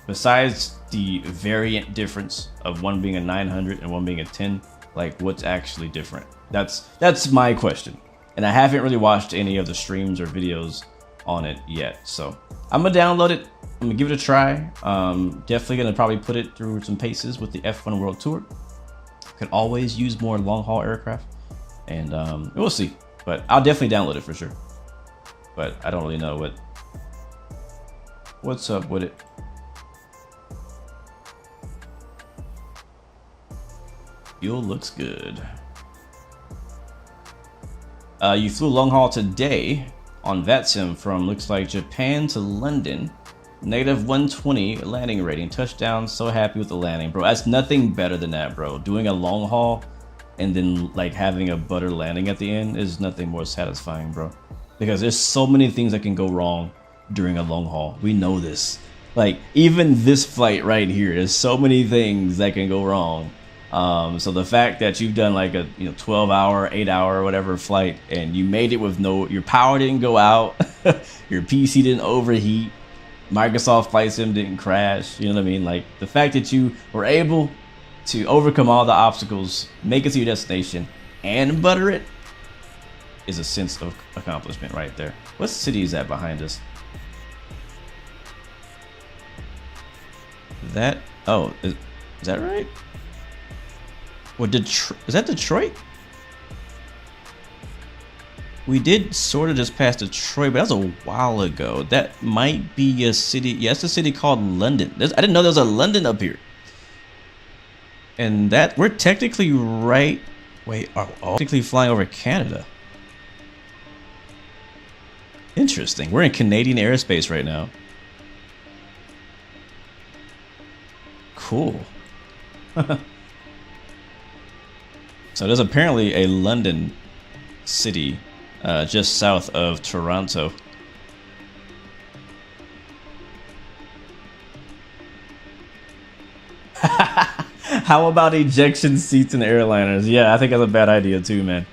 Besides the variant difference of one being a 900 and one being a 10, like what's actually different? That's my question. And I haven't really watched any of the streams or videos on it yet. So I'm gonna download it. I'm gonna give it a try. Definitely gonna probably put it through some paces with the F1 World Tour. Could always use more long haul aircraft, and we'll see. But I'll definitely download it for sure. But I don't really know what's up with it. Fuel looks good. You flew long haul today on Vatsim from looks like Japan to London. Negative 120 landing rating, touchdown. So happy with the landing, bro. That's nothing better than that, bro. Doing a long haul and then like having a butter landing at the end is nothing more satisfying, bro. Because there's so many things that can go wrong during a long haul. We know this. Like even this flight right here, there's so many things that can go wrong. So the fact that you've done like a 12-hour, 8-hour, whatever flight, and you made it with your power didn't go out, your PC didn't overheat, Microsoft Flight Sim didn't crash, you know what I mean? Like the fact that you were able to overcome all the obstacles, make it to your destination, and butter it is a sense of accomplishment right there. What city is that behind us? That, oh, is that right? Well, is that Detroit? We did sort of just pass Detroit, but that was a while ago. That might be a city. Yeah, it's a city called London. I didn't know there was a London up here. And that we're technically right. Wait, technically flying over Canada. Interesting. We're in Canadian airspace right now. Cool. So there's apparently a London city just south of Toronto. How about ejection seats in airliners? Yeah, I think that's a bad idea too, man.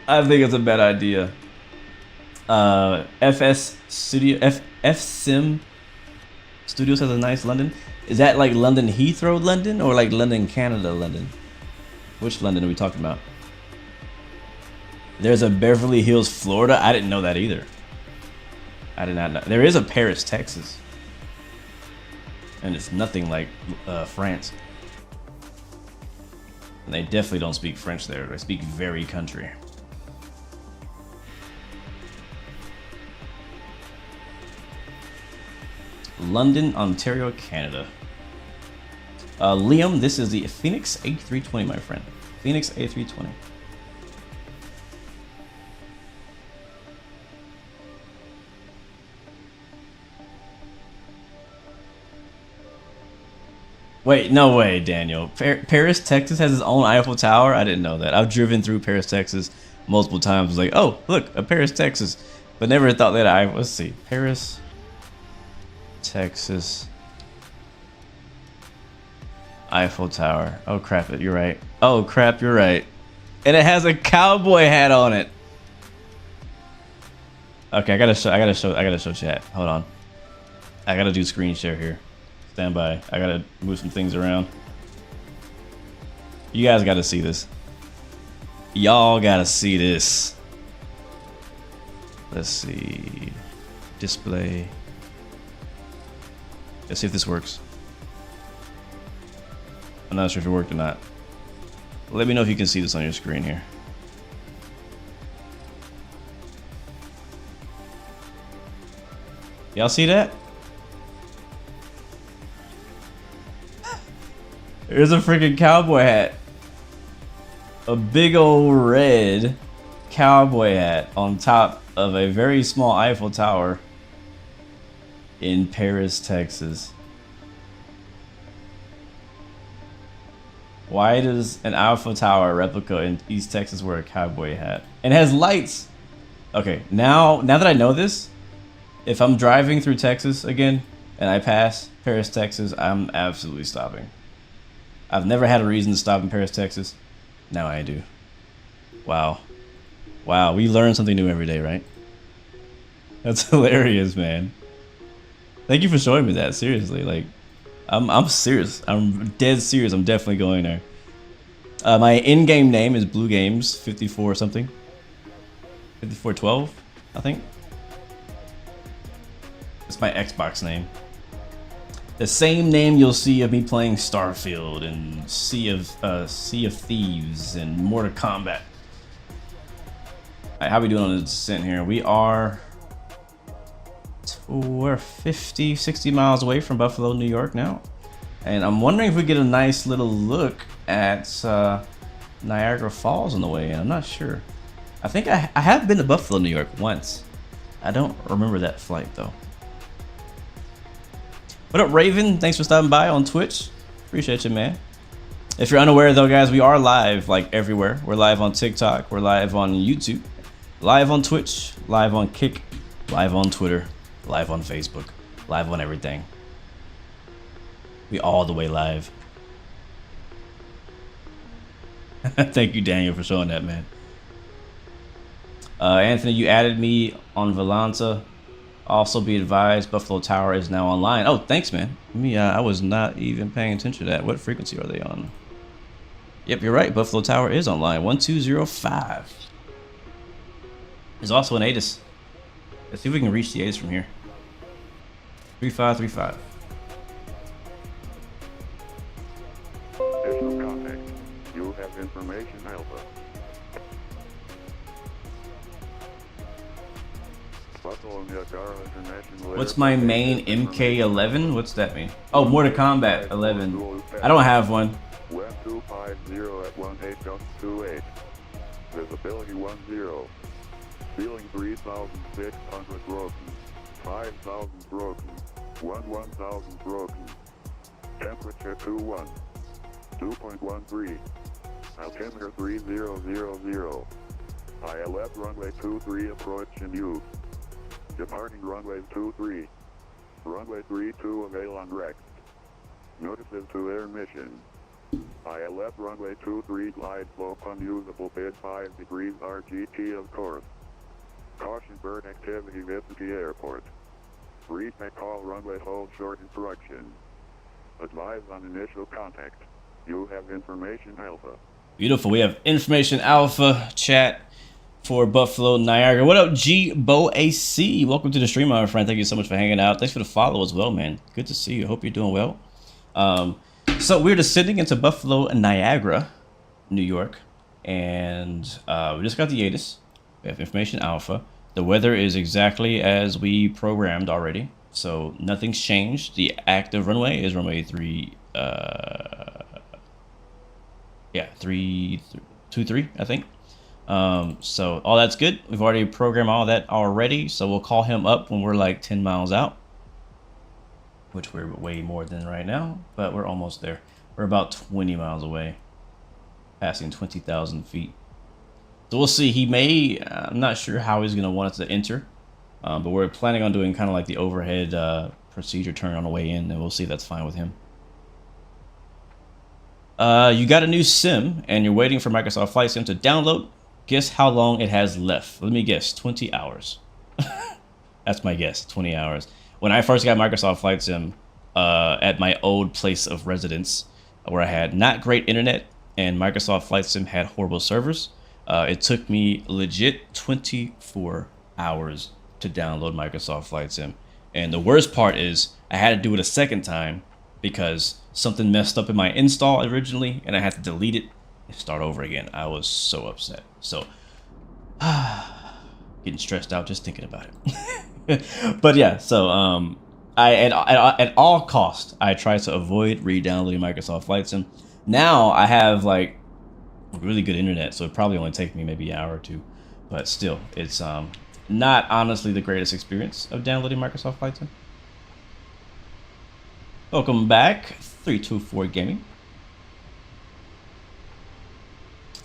I think it's a bad idea. Sim Studios has a nice London. Is that like London Heathrow London or like London Canada London? Which London are we talking about? There's a Beverly Hills, Florida. I didn't know that either. I did not know. There is a Paris, Texas. And it's nothing like France. And they definitely don't speak French there. They speak very country. London, Ontario, Canada. Liam, this is the Fenix A320, my friend. Fenix A320. Wait, no way, Daniel. Paris, Texas has its own Eiffel Tower? I didn't know that. I've driven through Paris, Texas multiple times. I was like, oh, look, a Paris, Texas. But never thought that let's see. Paris, Texas. Eiffel Tower. Oh crap, you're right. Oh crap, you're right. And it has a cowboy hat on it. Okay, I gotta show chat. Hold on. I gotta do screen share here. Stand by. I gotta move some things around. You guys gotta see this. Y'all gotta see this. Let's see. Display. Let's see if this works. I'm not sure if it worked or not. Let me know if you can see this on your screen here. Y'all see that? There's a freaking cowboy hat. A big old red cowboy hat on top of a very small Eiffel Tower in Paris, Texas. Why does an Eiffel Tower replica in East Texas wear a cowboy hat? And it has lights. Okay, now that I know this, if I'm driving through Texas again and I pass Paris, Texas, I'm absolutely stopping. I've never had a reason to stop in Paris, Texas. Now I do. Wow. Wow, we learn something new every day, right? That's hilarious, man. Thank you for showing me that, seriously. Like, I'm serious. I'm dead serious. I'm definitely going there. My in-game name is Blue Games 54 something. 5412, I think. It's my Xbox name. The same name you'll see of me playing Starfield and Sea of Thieves and Mortal Kombat. Alright, how we doing on the descent here? We're 50, 60 miles away from Buffalo, New York now. And I'm wondering if we get a nice little look at Niagara Falls on the way in. I'm not sure. I think I have been to Buffalo, New York once. I don't remember that flight though. What up, Raven? Thanks for stopping by on Twitch. Appreciate you, man. If you're unaware though, guys, we are live like everywhere. We're live on TikTok. We're live on YouTube. Live on Twitch. Live on Kick. Live on Twitter. Live on Facebook. Live on everything. We all the way live. Thank you, Daniel, for showing that, man. Anthony, you added me on Volanta. Also be advised, Buffalo Tower is now online. Oh, thanks, man. I was not even paying attention to that. What frequency are they on? Yep, you're right. Buffalo Tower is online. 1205. There's also an ATIS. Let's see if we can reach the ATIS from here. 3535. Additional contact. You have information Alpha. What's my main MK11? What's that mean? Oh, Mortal Kombat 11. I don't have one. Web 250 at 18.28. Visibility 10. Ceiling 3,600 broken. 5,000 broken. 1,000 broken. Temperature 21. 2.13. Altimeter 3000. ILF runway 23 approach in use. Departing runway 23. Runway 32 avail unrect. Notices to air mission. ILF runway 23 glide slope unusable bid 5 degrees RGT of course. Caution bird activity Vatsim airport. Repeat call runway hold short instruction. Advise on initial contact. You have information Alpha. Beautiful. We have information Alpha chat for Buffalo, Niagara. What up, G.Bo AC? Welcome to the stream, my friend. Thank you so much for hanging out. Thanks for the follow as well, man. Good to see you. Hope you're doing well. So we're descending into Buffalo, Niagara, New York, and we just got the ATIS. We have information Alpha. The weather is exactly as we programmed already, so nothing's changed. The active runway is runway 323, I think. So all that's good. We've already programmed all that already, so we'll call him up when we're like 10 miles out, which we're way more than right now, but we're almost there. We're about 20 miles away, passing 20,000 feet. So we'll see. He may, I'm not sure how he's going to want us to enter, but we're planning on doing kind of like the overhead procedure turn on the way in, and we'll see if that's fine with him. You got a new sim, and you're waiting for Microsoft Flight Sim to download. Guess how long it has left? Let me guess, 20 hours. That's my guess, 20 hours. When I first got Microsoft Flight Sim, at my old place of residence, where I had not great internet and Microsoft Flight Sim had horrible servers. It took me legit 24 hours to download Microsoft Flight Sim. And the worst part is I had to do it a second time because something messed up in my install originally and I had to delete it and start over again. I was so upset. So, getting stressed out just thinking about it. But yeah, so I at all costs, I try to avoid re-downloading Microsoft Flight Sim. Now I have like really good internet, so it probably only take me maybe an hour or two. But still, it's not honestly the greatest experience of downloading Microsoft Flight Sim. Welcome back, 324 Gaming.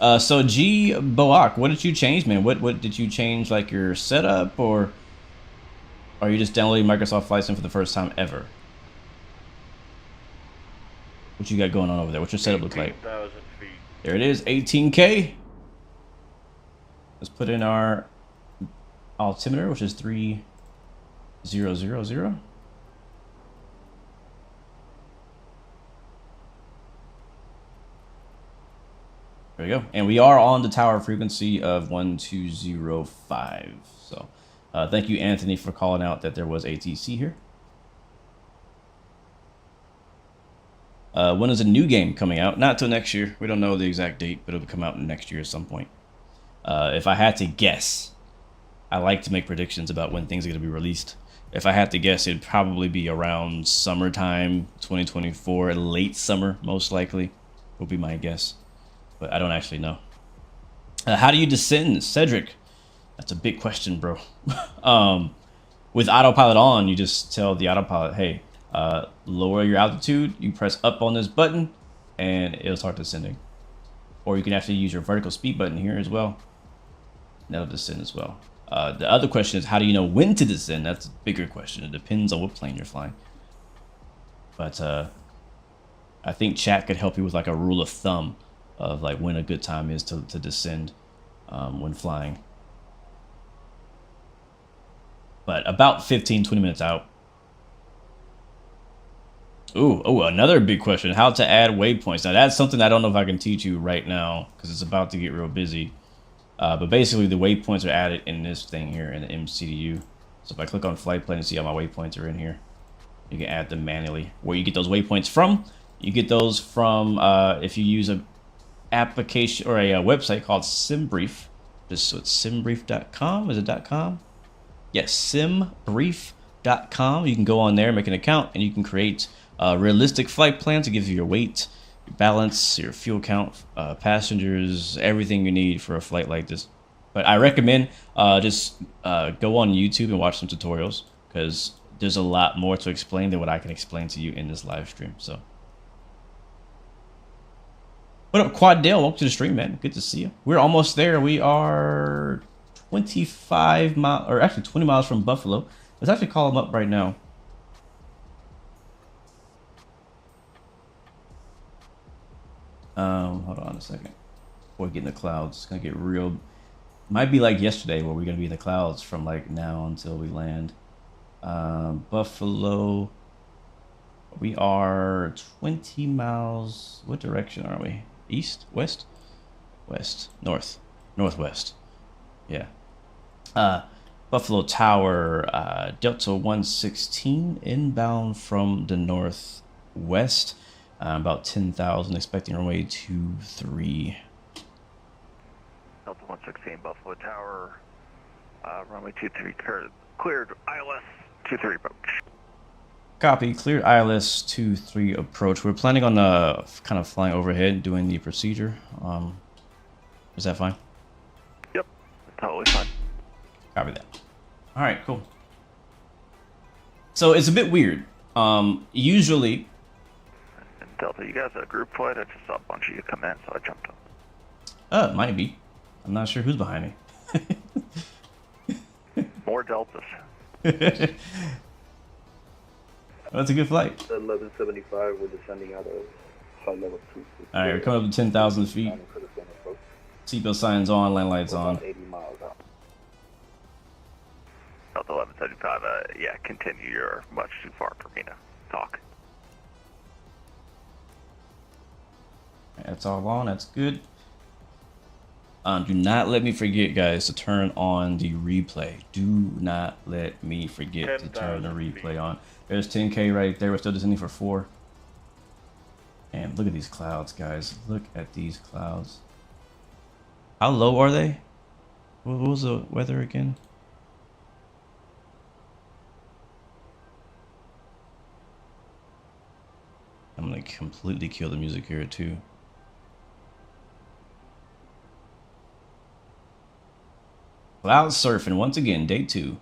So G.Skill, what did you change, man? What did you change, like your setup, or are you just downloading Microsoft Flight Sim for the first time ever? What you got going on over there? What's your setup look like? 18,000 feet. There it is, 18K. Let's put in our altimeter, which is 3000. There we go. And we are on the tower frequency of 1205. So thank you, Anthony, for calling out that there was ATC here. When is a new game coming out? Not till next year. We don't know the exact date, but it'll come out next year at some point. If I had to guess, I like to make predictions about when things are going to be released. If I had to guess, it'd probably be around summertime 2024, late summer, most likely, would be my guess. But I don't actually know. How do you descend, Cedric? That's a big question, bro. With autopilot on, you just tell the autopilot, hey, lower your altitude. You press up on this button, and it'll start descending. Or you can actually use your vertical speed button here as well. That'll descend as well. The other question is, how do you know when to descend? That's a bigger question. It depends on what plane you're flying. But I think chat could help you with like a rule of thumb of like when a good time is to descend when flying. But about 15-20 minutes out. Ooh, another big question. How to add waypoints. Now that's something I don't know if I can teach you right now because it's about to get real busy. But basically the waypoints are added in this thing here in the MCDU. So if I click on flight plan and see how my waypoints are in here, you can add them manually. Where you get those waypoints from? You get those from if you use a application or a website called SimBrief. So it's simbrief.com. Is it .com? Yes, simbrief.com. You can go on there, make an account, and you can create realistic flight plans. It gives you your weight, your balance, your fuel count, passengers, everything you need for a flight like this. But I recommend just go on YouTube and watch some tutorials because there's a lot more to explain than what I can explain to you in this live stream. So, what up, Quaddale? Welcome to the stream, man. Good to see you. We're almost there. We are 25 miles, or actually 20 miles from Buffalo. Let's actually call them up right now. Hold on a second. Before we get in the clouds, it's gonna get real. Might be like yesterday where we're gonna be in the clouds from like now until we land. Buffalo. We are 20 miles. What direction are we? East? West? West. North. Northwest. Yeah. Buffalo Tower, Delta 116, inbound from the northwest. About 10,000, expecting runway 23. Delta 116, Buffalo Tower, runway 23, cleared ILS 23 approach. Copy, cleared ILS 23 approach. We're planning on kind of flying overhead, doing the procedure. Is that fine? Yep, totally fine. Copy that. All right, cool. So it's a bit weird. Usually. Delta, you guys had a group flight? I just saw a bunch of you come in, so I jumped up. It might be. I'm not sure who's behind me. More Deltas. That's a good flight. 1175, we're descending out of flight level 2. Alright, we're coming up to 10,000 feet. Seatbelt signs on, land lights on. 80 miles out. Delta 1175, yeah, continue. You're much too far for me to talk. that's all on. That's good. Do not let me forget, guys, to turn on the replay. Do not let me forget to turn the replay on. There's 10K right there. We're still descending for 4. And look at these clouds, guys. Look at these clouds. How low are they? What was the weather again? I'm gonna completely kill the music here too. Cloud surfing once again, day 2.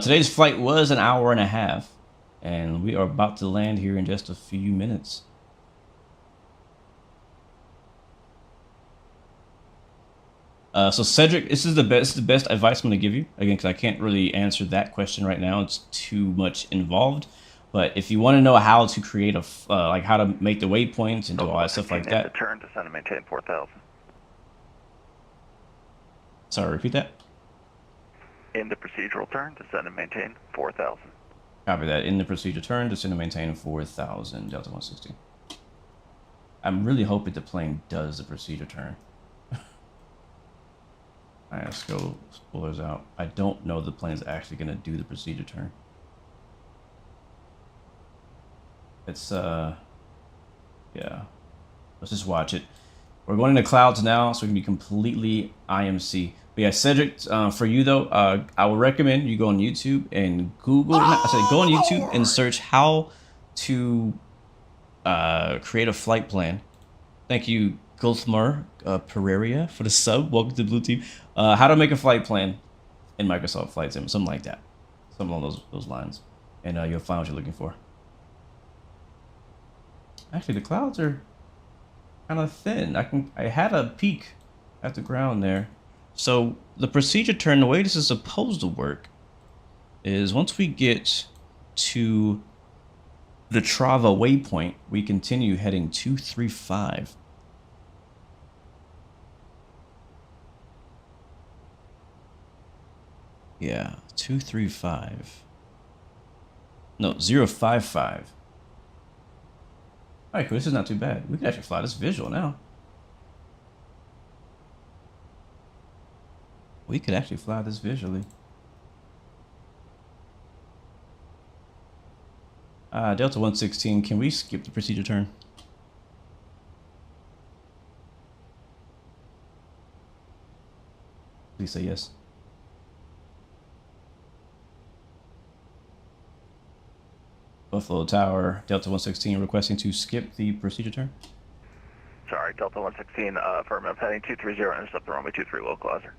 Today's flight was an hour and a half, and we are about to land here in just a few minutes. So Cedric, this is the best advice I'm going to give you, again, because I can't really answer that question right now. It's too much involved. But if you want to know how to create a like how to make the waypoints and do all that stuff like that. Turn, descend and maintain 4,000. Sorry, repeat that. In the procedural turn, descend and maintain 4,000. Copy that. In the procedure turn, descend and maintain 4,000, Delta 116. I'm really hoping the plane does the procedure turn. Alright, let's go spoilers out. I don't know the plane is actually going to do the procedure turn. It's, yeah. Let's just watch it. We're going into clouds now, so we can be completely IMC. But yeah, Cedric, for you though, I would recommend you go on YouTube and Google, go on YouTube and search how to create a flight plan. Thank you, Gulthmar Pereira, for the sub. Welcome to the Blue Team. How to make a flight plan in Microsoft Flight Sim, something like that. Something along those lines. And you'll find what you're looking for. Actually, the clouds are kind of thin. I had a peak at the ground there. So the procedure turn, the way this is supposed to work is once we get to the Trava waypoint, we continue heading 235. Yeah, 235. No, 055. Alright, cool. This is not too bad. We can actually fly this visual now. We could actually fly this visually. Delta 116, can we skip the procedure turn? Please say yes. Buffalo Tower, Delta 116 requesting to skip the procedure turn. Sorry, Delta 116, affirmative, heading 230, intercept the runway 23 localizer.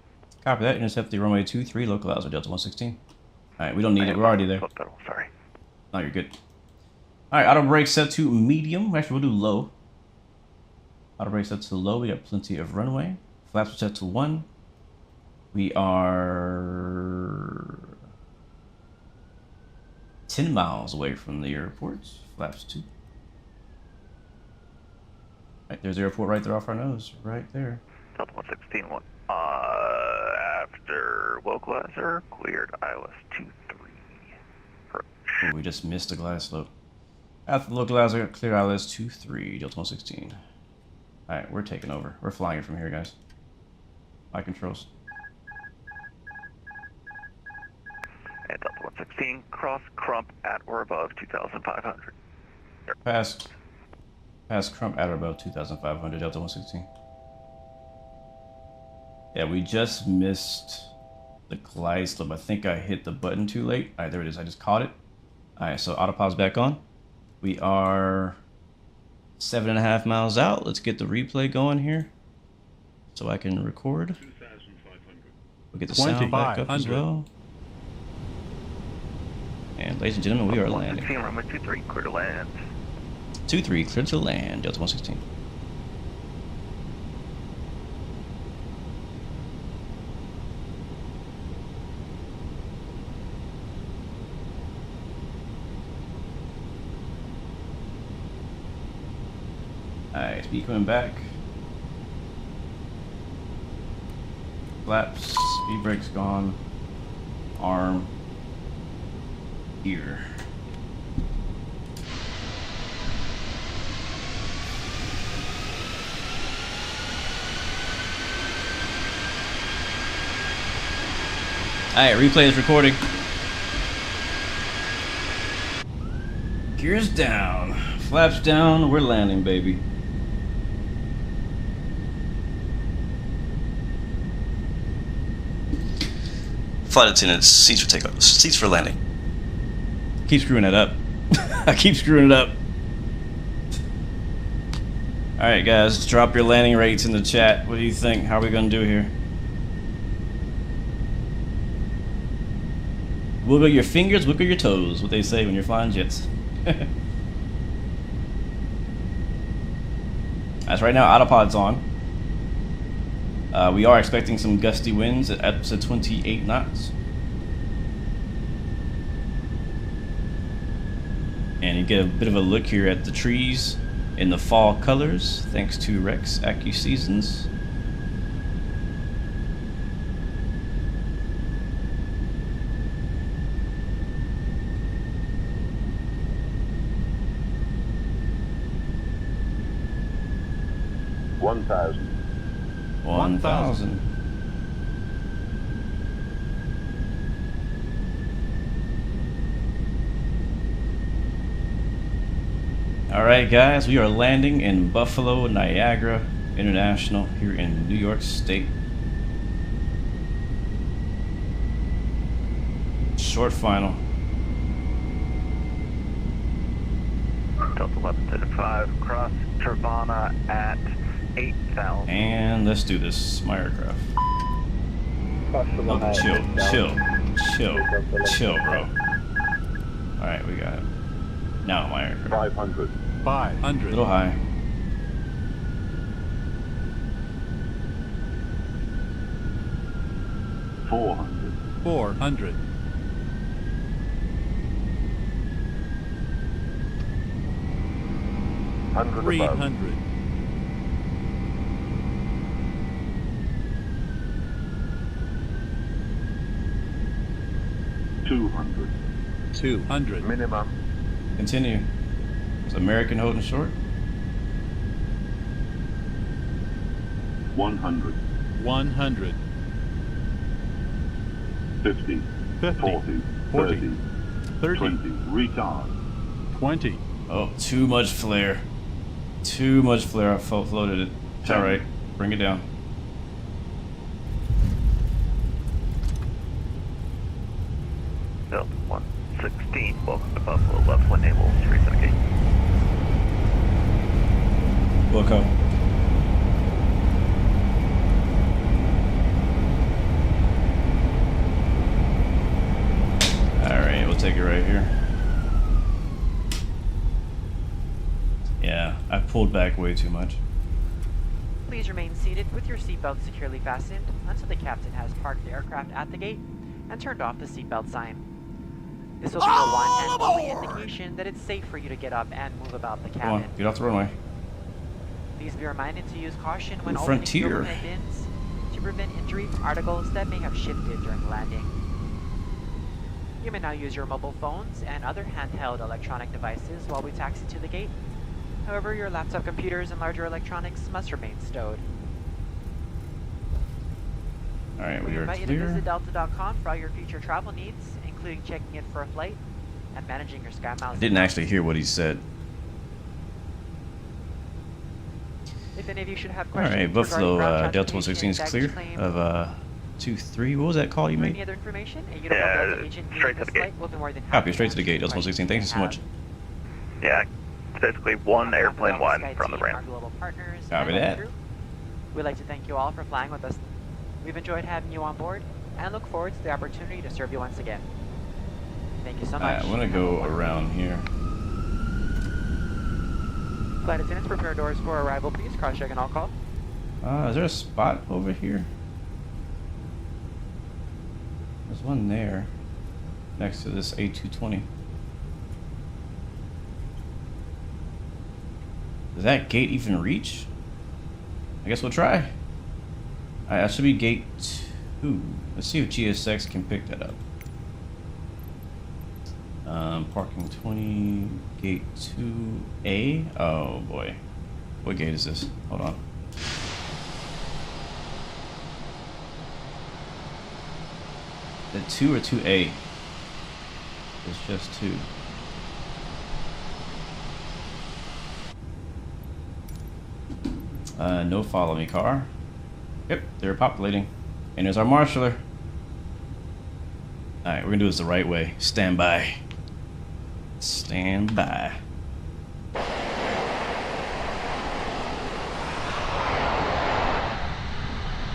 Copy that, intercept the runway 23 localizer, Delta 116. Alright, we don't need it, we're already there. Sorry. No, you're good. Alright, auto brake set to medium. Actually, we'll do low. Auto brake set to low, we got plenty of runway. Flaps are set to 1. We are 10 miles away from the airport. Flaps 2. Right, there's the airport right there off our nose. Right there. Delta 116, after localizer, cleared ILS 23. Oh, we just missed the glide slope. After the localizer, clear ILS 23, Delta 116. Alright, we're taking over. We're flying it from here, guys. My controls. And Delta 116, cross Crump at or above 2,500. Pass Crump at or above 2,500, Delta 116. Yeah, we just missed the glide slope. I think I hit the button too late. Alright, there it is. I just caught it. Alright, so autopause back on. We are 7.5 miles out. Let's get the replay going here so I can record. We'll get the sound back up as well. And ladies and gentlemen, we are landing. 116, runway 23, clear to land. 23, clear to land, Delta 116. Alright, speed coming back. Flaps, speed brake's gone. Arm. Here. Alright, replay is recording. Gears down. Flaps down. We're landing, baby. Flight attendants, seats for takeoff. Seats for landing. Keep screwing it up. I keep screwing it up. Alright guys, drop your landing rates in the chat. What do you think? How are we gonna do here? Wiggle your fingers, wiggle your toes, what they say when you're flying jets. As right now, autopod's on. We are expecting some gusty winds at up to 28 knots. And you get a bit of a look here at the trees in the fall colors, thanks to Rex AccuSeasons. $1,000. Alright guys, we are landing in Buffalo, Niagara International here in New York State. Short final. Delta 1135, cross Trevana at 8,000. And let's do this, my aircraft. Oh, chill, bro. Alright, we got it. Now my aircraft. 500. A little high. $400. 300. 200. Minimum. Continue. Is American holding short? 100. 50. 40. 30. 20. Retard. 20. Oh, too much flare. Too much flare. I floated it. Alright, bring it down. Delta 116, welcome to Buffalo, left one naval, 378. Wilco. Alright, we'll take it right here. Yeah, I pulled back way too much. Please remain seated with your seatbelt securely fastened until the captain has parked the aircraft at the gate and turned off the seatbelt sign. This will be your one and only indication that it's safe for you to get up and move about the cabin. Come on, get off the runway. Please be reminded to use caution when Frontier. opening overhead bins to prevent injury from articles that may have shifted during landing. You may now use your mobile phones and other handheld electronic devices while we taxi to the gate. However, your laptop computers and larger electronics must remain stowed. Alright, we We are invite you to clear. visit delta.com for all your future travel needs, including checking in for a flight and managing your Sky Miles. I didn't actually hear what he said. If any of you should have questions Alright, Buffalo, regarding ground Delta transportation, 116 is baggage clear claim, of 23. What was that call you or made? any other information, a uniformed Delta agent straight needing to this the gate. flight will be more than Copy, happy straight to the answer gate, any Delta 116. Thank you so questions much. Yeah, it's basically one airplane wide Sky from the team, our ramp. global partners, Copy and that. crew. We'd like to thank you all for flying with us. We've enjoyed having you on board and look forward to the opportunity to serve you once again. Thank you so much. Alright, I'm gonna go around here. Flight attendants, prepare doors for arrival, please. Cross-check and all call. Is there a spot over here? There's one there, next to this A220. Does that gate even reach? I guess we'll try. Alright, that should be gate 2. Let's see if GSX can pick that up. Parking 20, gate 2A. Oh boy. What gate is this? Hold on. The 2 or 2A? It's just 2. No follow me car. Yep, they're populating. And there's our marshaller. Alright, we're gonna do this the right way. Stand by. Stand by.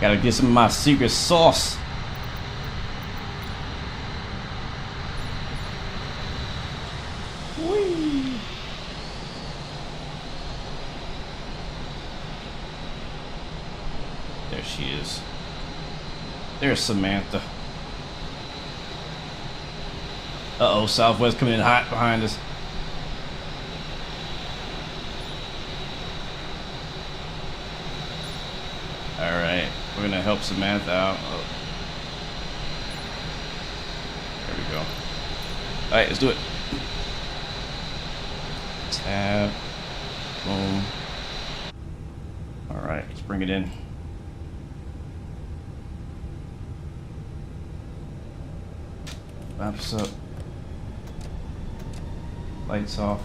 Gotta get some of my secret sauce. Whee! There she is. There's Samantha. Uh-oh, Southwest coming in hot behind us. Alright, we're gonna help Samantha out. Oh. There we go. Alright, let's do it. Tab. Boom. Alright, let's bring it in. Maps up. Lights off.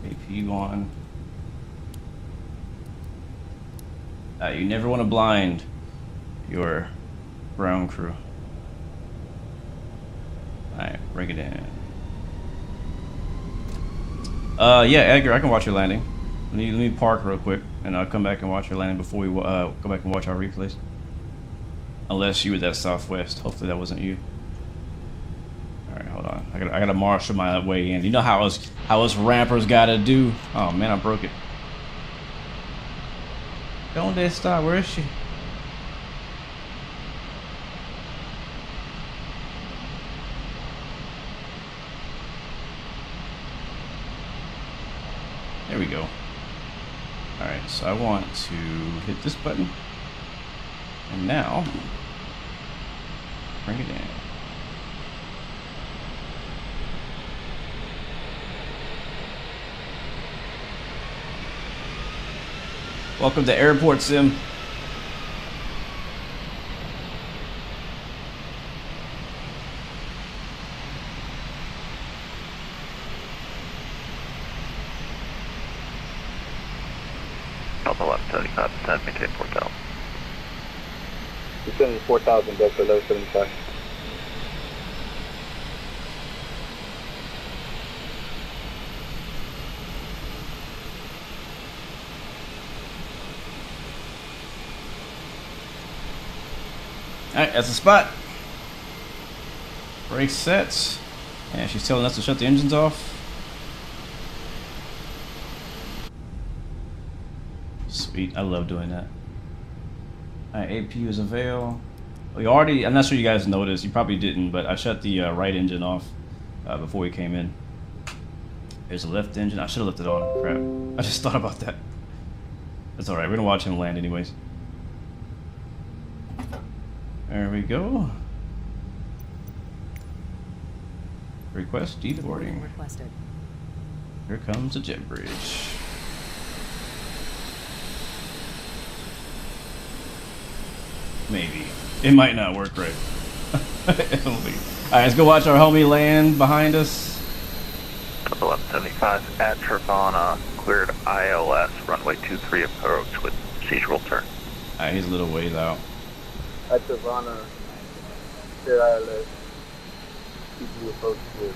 AP on. You never want to blind your ground crew. Alright, bring it in. Yeah, Edgar, I can watch your landing. Let me park real quick, and I'll come back and watch your landing before we go back and watch our replays. Unless you were that Southwest. Hopefully that wasn't you. Alright, hold on. I gotta marshal my way in. You know how us rampers gotta do. Oh man, I broke it. Don't they stop? Where is she? There we go. Alright, so I want to hit this button. And now, bring it in. Welcome to Airport Sim. Delta left 75%, maintain 4,000. Descending 4,000, Delta 1175. Alright, that's the spot. Brake sets. And she's telling us to shut the engines off. Sweet, I love doing that. Alright, APU is avail. We already, I'm not sure you guys noticed, you probably didn't, but I shut the right engine off before we came in. There's the left engine. I should have left it on. Crap. I just thought about that. That's alright, we're gonna watch him land anyways. There we go. Request deboarding. Requested. Here comes the jet bridge. Maybe. It might not work right. Alright, let's go watch our homie land behind us. 1175 at Trevana, cleared ILS, runway 23 approach with procedural turn. Alright, he's a little ways out. At Trevana, cleared ILS, people approach with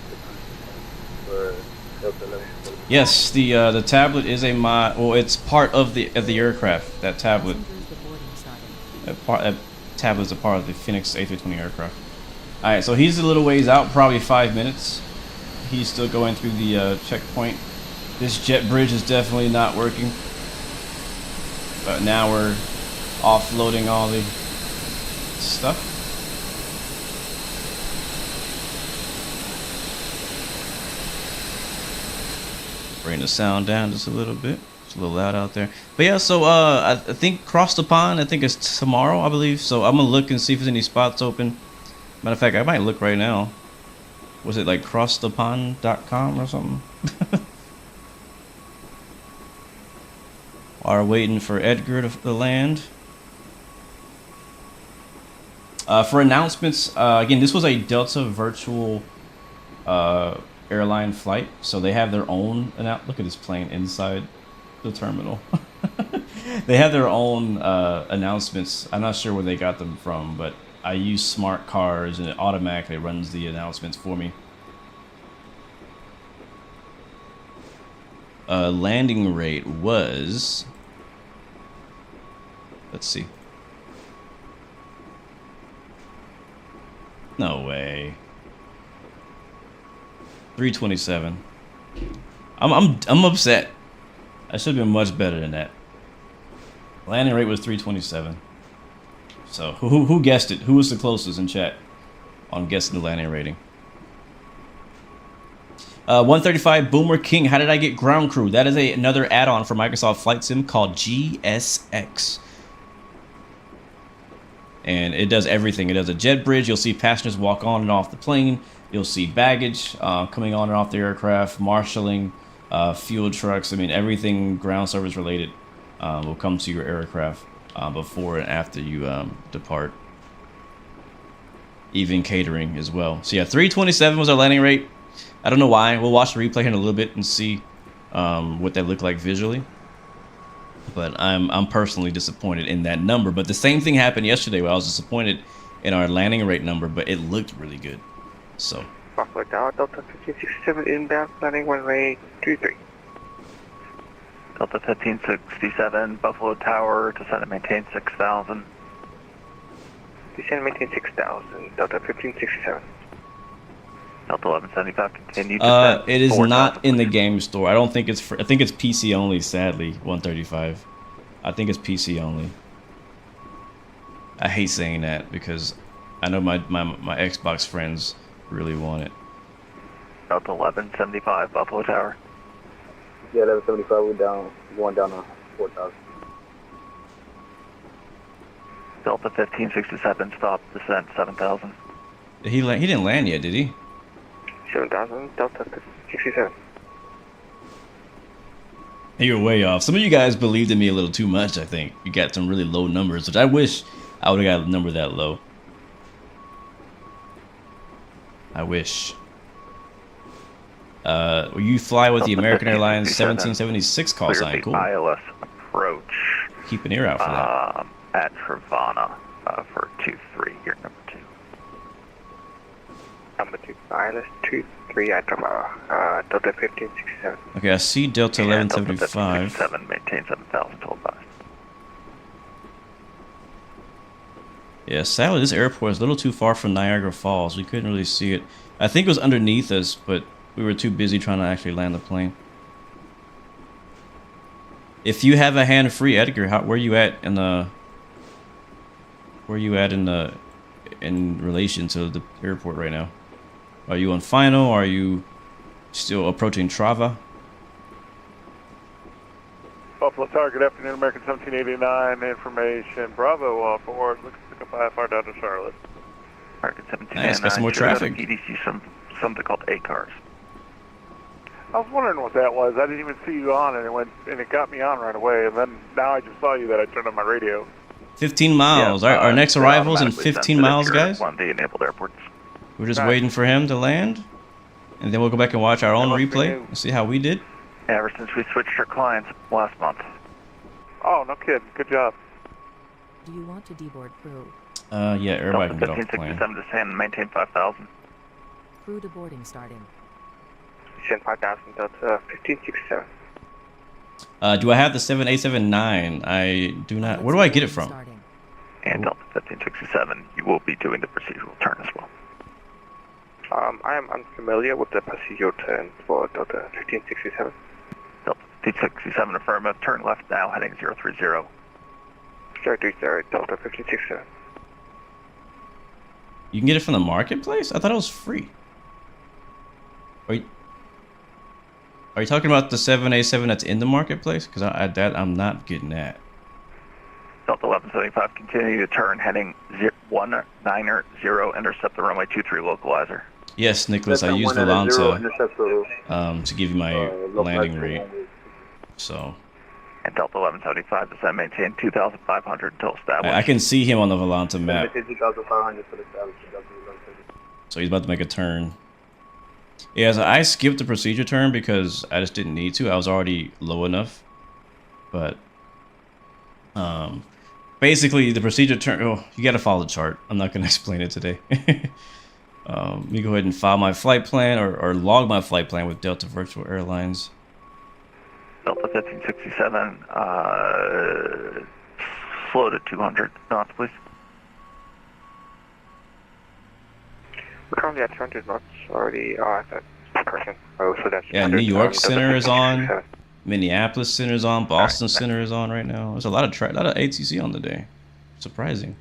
for Delta 11. Yes, the tablet is a mod. Well, it's part of the aircraft. That tablet. That tablet is a part of the Fenix A320 aircraft. All right, so he's a little ways out, probably 5 minutes. He's still going through the checkpoint. This jet bridge is definitely not working. But now we're offloading all the stuff. Bring the sound down just a little bit. It's a little loud out there. But yeah, so I think cross the pond, I think it's tomorrow, I believe. So I'm gonna look and see if there's any spots open. Matter of fact, I might look right now. Was it like crossthepond.com or something? While we're waiting for Edgar to land. For announcements, again, this was a Delta virtual airline flight, so they have their own. Look at this plane inside the terminal. They have their own announcements. I'm not sure where they got them from, but I use smart cars and it automatically runs the announcements for me. Landing rate was, let's see. No way. 327. I'm upset. I should have been much better than that. Landing rate was 327. So who guessed it? Who was the closest in chat on guessing the landing rating? 135 Boomer King. How did I get ground crew? That is another add-on for Microsoft Flight Sim called GSX. And it does everything. It does a jet bridge. You'll see passengers walk on and off the plane. You'll see baggage coming on and off the aircraft, marshalling, fuel trucks. I mean, everything ground service related will come to your aircraft before and after you depart. Even catering as well. So yeah, 327 was our landing rate. I don't know why. We'll watch the replay here in a little bit and see what that looked like visually. But I'm personally disappointed in that number. But the same thing happened yesterday where I was disappointed in our landing rate number, but it looked really good. So. Buffalo Tower, Delta 1567 inbound, landing runway 23. Delta 1567, Buffalo Tower, descend and maintain 6,000. Descend and maintain 6,000, Delta 1567. Delta 1175, continue. It is not in the game store. I don't think it's for, I think it's PC only, sadly, 135. I think it's PC only. I hate saying that because I know my Xbox friends really want it. Delta 1175, Buffalo Tower. Yeah, 1175, we're going down to 4,000. Delta 1567, stop, descent 7,000. He didn't land yet, did he? 7,000, Delta 67. You're way off. Some of you guys believed in me a little too much, I think. You got some really low numbers, which I wish I would have got a number that low. I wish. You fly with the American Airlines 1776 call sign. Cool. ILS approach. Keep an ear out for that. At Trevana for 23, you're number 2. Number 2, ILS 23 at Trevana, Delta 1567. Okay, I see Delta 1175. Delta 1567, maintain 7,000 told by. Yeah, sadly, this airport is a little too far from Niagara Falls. We couldn't really see it. I think it was underneath us, but we were too busy trying to actually land the plane. If you have a hand free, Edgar, where you at in the? Where you at in relation to the airport right now? Are you on final? Or are you still approaching Trava? Buffalo Tower, good afternoon, American 1789, information, Bravo off board, looks like a IFR down to Charlotte. American 1789, nice, got some more traffic. PDC, something called A-cars. I was wondering what that was, I didn't even see you on, and it got me on right away, and then now I just saw you that I turned on my radio. 15 miles, yeah, our next arrival is in 15 miles, guys. One of the enabled airports. We're just waiting for him to land, and then we'll go back and watch our own replay and see how we did. Ever since we switched our clients last month. Oh, no kidding. Good job. Do you want to deboard crew? Yeah, everybody can get off the plane. 1567 descend and maintain 5,000. Crew deboarding starting. Descend 5,000, Delta 1567. Do I have the 7879? I do not. Where do I get it from? And Delta 1567, you will be doing the procedural turn as well. I am unfamiliar with the procedural turn for Delta 1567. Delta 1567, affirmative, turn left now, heading 030. 030, Delta 1567. You can get it from the marketplace? I thought it was free. Are you talking about the 787 that's in the marketplace? Because I'm not getting that. Delta 1175, continue to turn, heading 190, intercept the runway 23 localizer. Yes, Nicholas, I used Volanta to give you my landing rate. So, And Delta 1175, descend, maintain 2,500 until established. I can see him on the Volanta map. 2,500 for the establishment. So he's about to make a turn. Yeah, so I skipped the procedure turn because I just didn't need to. I was already low enough. But basically the procedure turn, oh, you gotta follow the chart. I'm not gonna explain it today. Let me go ahead and file my flight plan or log my flight plan with Delta Virtual Airlines. Delta 1567, slow to 200 knots, please. We're currently at 200 knots already. Oh, that's correction. Oh, so that's yeah, New York Center is on. Minneapolis Center is on. Boston Center is on right now. There's a lot of ATC on the day. Surprising.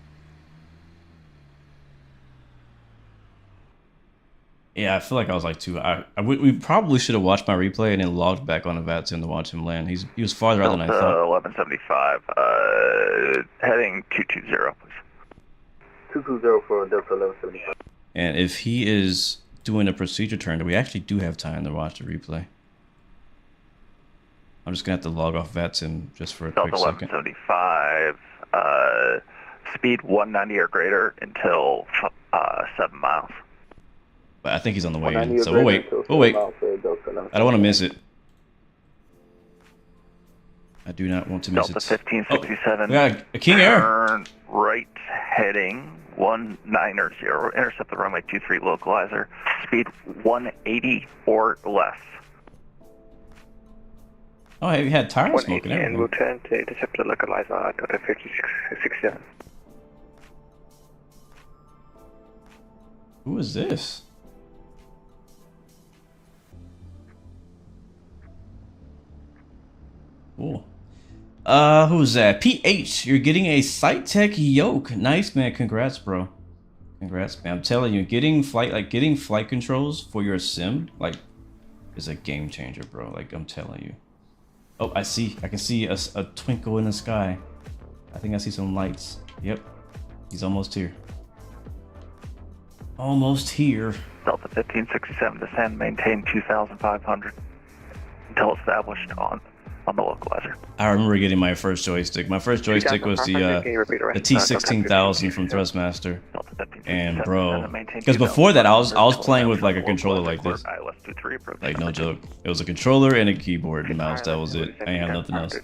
Yeah, I feel like I was like we probably should have watched my replay and then logged back on the Vatsim to watch him land. He was farther out than I thought. 1175, heading 220, please. 220 for Delta 1175. And if he is doing a procedure turn, we actually do have time to watch the replay. I'm just gonna have to log off Vatsim just for a quick second. Delta 1175, speed 190 or greater until 7 miles. But I think he's on the way in, so we'll wait. We'll wait. I don't want to miss it. I do not want to miss Delta it. 1567. We got a King Air. Turn right, heading 190. Intercept the runway 23 localizer. Speed 180 or less. Oh, hey, we had tire smoke and everything. We'll turn to intercept the localizer Delta 1567. Who is this? Cool. Who's that? PH, you're getting a SiteTech yoke. Nice, man. Congrats, bro. Congrats, man. I'm telling you, getting flight controls for your sim, like, is a game changer, bro. Like, I'm telling you. Oh, I can see a twinkle in the sky. I think I see some lights. Yep. He's almost here. Almost here. Delta 1567, descend, maintain 2,500 until established on the localizer. I remember getting my first joystick. My first joystick was the T16000 from Thrustmaster. And bro, because before that I was playing with like a controller like this. Like no joke. It was a controller and a keyboard and mouse. That was it. I didn't have nothing else.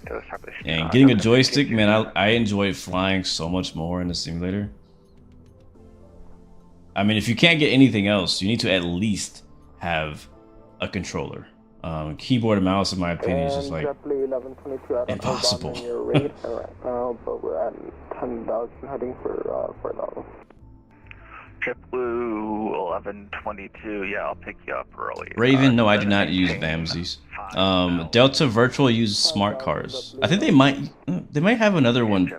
And getting a joystick, man, I enjoyed flying so much more in the simulator. I mean, if you can't get anything else, you need to at least have a controller. Keyboard and mouse, in my opinion, is just like impossible. But we're at 10,000 heading for level. JetBlue 1122. Yeah, I'll pick you up early. Raven, no, I do not use BAMSIs. Delta Virtual uses smart cars. I think they might have another one,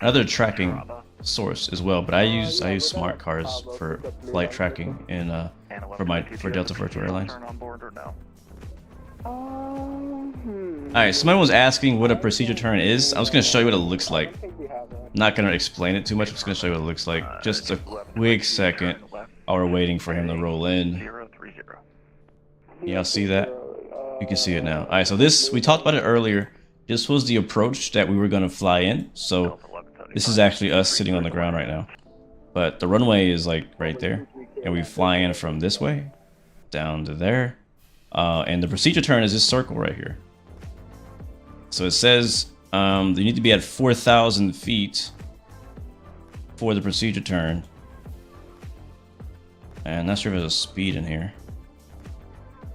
another tracking source as well. But I use smart cars for flight tracking and for Delta Virtual Airlines. Alright, somebody was asking what a procedure turn is. I'm just going to show you what it looks like. I'm not going to explain it too much. I'm just going to show you what it looks like. Just a quick second while we're waiting for him to roll in. Y'all see that? You can see it now. Alright, so this, we talked about it earlier. This was the approach that we were going to fly in. So this is actually us sitting on the ground right now. But the runway is like right there. And we fly in from this way down to there. And the procedure turn is this circle right here. So it says you need to be at 4,000 feet for the procedure turn. And I'm not sure if there's a speed in here.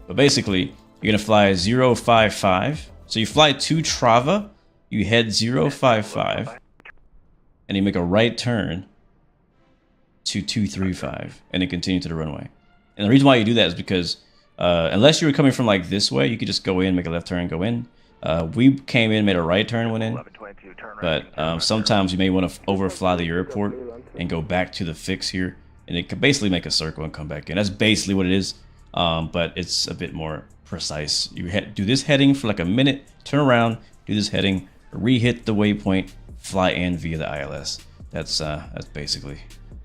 But basically, you're going to fly 055. So you fly to Trava, you head 055, and you make a right turn to 235, and then continue to the runway. And the reason why you do that is because unless you were coming from like this way, you could just go in, make a left turn, go in. We came in, made a right turn, went in. But sometimes you may want to overfly the airport and go back to the fix here. And it can basically make a circle and come back in. That's basically what it is. But it's a bit more precise. You do this heading for like a minute, turn around, do this heading, re-hit the waypoint, fly in via the ILS. That's basically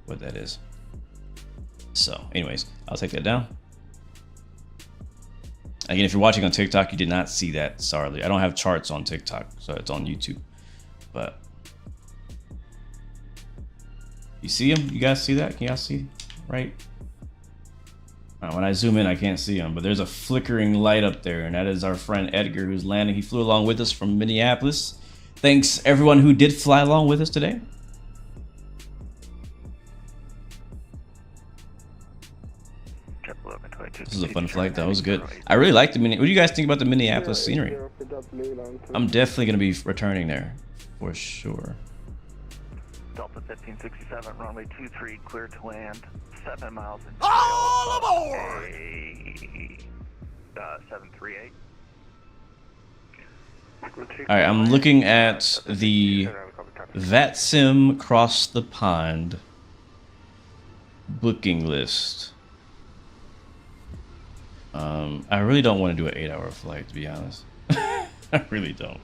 what that is. So anyways, I'll take that down. Again, if you're watching on TikTok, you did not see that. Sorry, I don't have charts on TikTok, so it's on YouTube. But you see him? You guys see that? Can y'all see? Right? When I zoom in, I can't see him, but there's a flickering light up there, and that is our friend Edgar, who's landing. He flew along with us from Minneapolis. Thanks everyone who did fly along with us today. This is a fun flight. That was good. I really like the What do you guys think about the Minneapolis scenery? I'm definitely going to be returning there for sure. Delta 1567, runway 23, clear to land, 7 miles. All aboard! 738. All right, I'm looking at the Vatsim Cross the Pond booking list. I really don't want to do an 8-hour flight, to be honest. I really don't.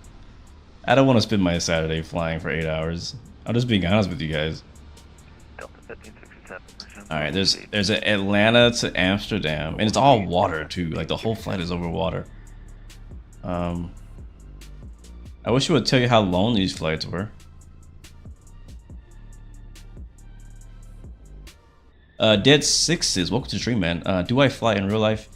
I don't want to spend my Saturday flying for 8 hours. I'm just being honest with you guys. All right, there's an Atlanta to Amsterdam, and it's all water too. Like the whole flight is over water. I wish it would tell you how long these flights were. Dead Sixes, welcome to the stream, man. Do I fly in real life?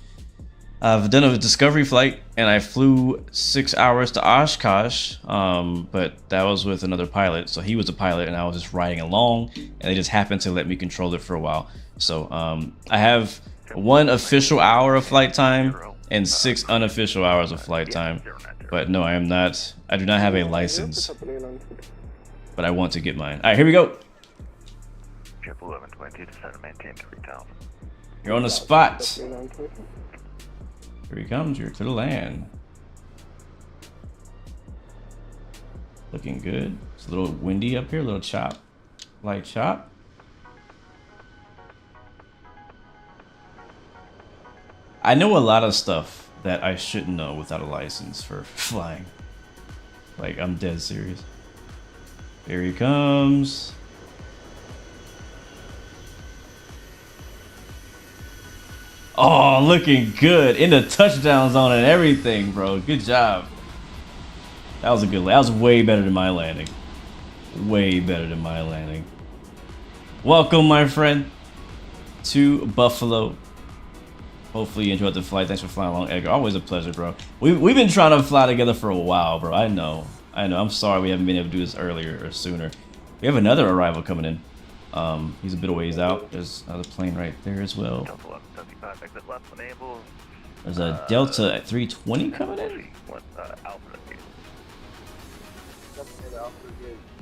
I've done a discovery flight, and I flew 6 hours to Oshkosh, but that was with another pilot. So he was a pilot, and I was just riding along, and they just happened to let me control it for a while. So I have 1 official hour of flight time and 6 unofficial hours of flight time. But no, I do not have a license, but I want to get mine. All right, here we go. You're on the spot. Here he comes. You're to the land. Looking good. It's a little windy up here. A little chop. Light chop. I know a lot of stuff that I shouldn't know without a license for flying. Like, I'm dead serious. Here he comes. Oh, looking good in the touchdown zone and everything, bro. Good job. That was a good. That was way better than my landing. Way better than my landing. Welcome, my friend, to Buffalo. Hopefully you enjoyed the flight. Thanks for flying along, Edgar. Always a pleasure, bro. We've been trying to fly together for a while, bro. I know. I'm sorry we haven't been able to do this earlier or sooner. We have another arrival coming in. He's a bit of ways out. There's another plane right there as well. There's a Delta at 320 coming in.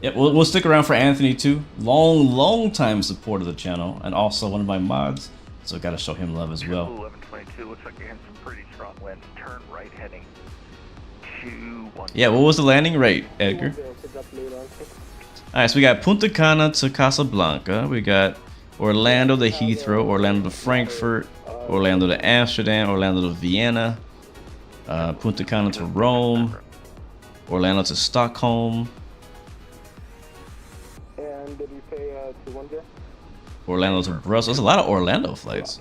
Yep, we'll stick around for Anthony too. Long time supporter of the channel, and also one of my mods. So gotta show him love as well. 1122 looks like you're getting some pretty strong winds. Turn right heading 2-1. Yeah, what was the landing rate, Edgar? Alright, so we got Punta Cana to Casablanca. We got Orlando to Heathrow, Orlando to Frankfurt, Orlando to Amsterdam, Orlando to Vienna, Punta Cana to Rome, Orlando to Stockholm. And did you pay to one jet? Orlando to Brussels. There's a lot of Orlando flights.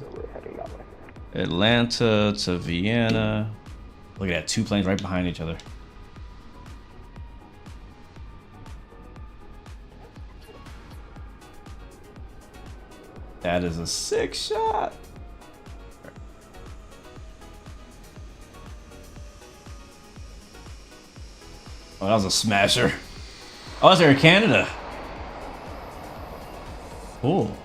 Atlanta to Vienna. Look at that, 2 planes right behind each other. That is a sick shot. Oh, that was a smasher. Oh, that's Air Canada. Cool.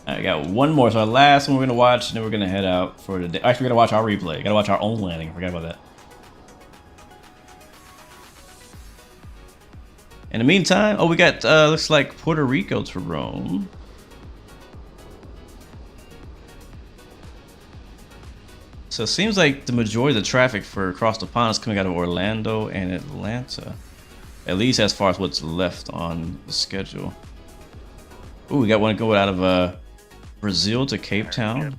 I got one more, so our last one we're gonna watch, and then we're gonna head out for the day. Actually, we're gonna watch our replay. Gotta watch our own landing. Forgot about that. In the meantime, oh, we got looks like Puerto Rico to Rome. So it seems like the majority of the traffic for across the pond is coming out of Orlando and Atlanta, at least as far as what's left on the schedule. Ooh, we got one going out of Brazil to Cape Town.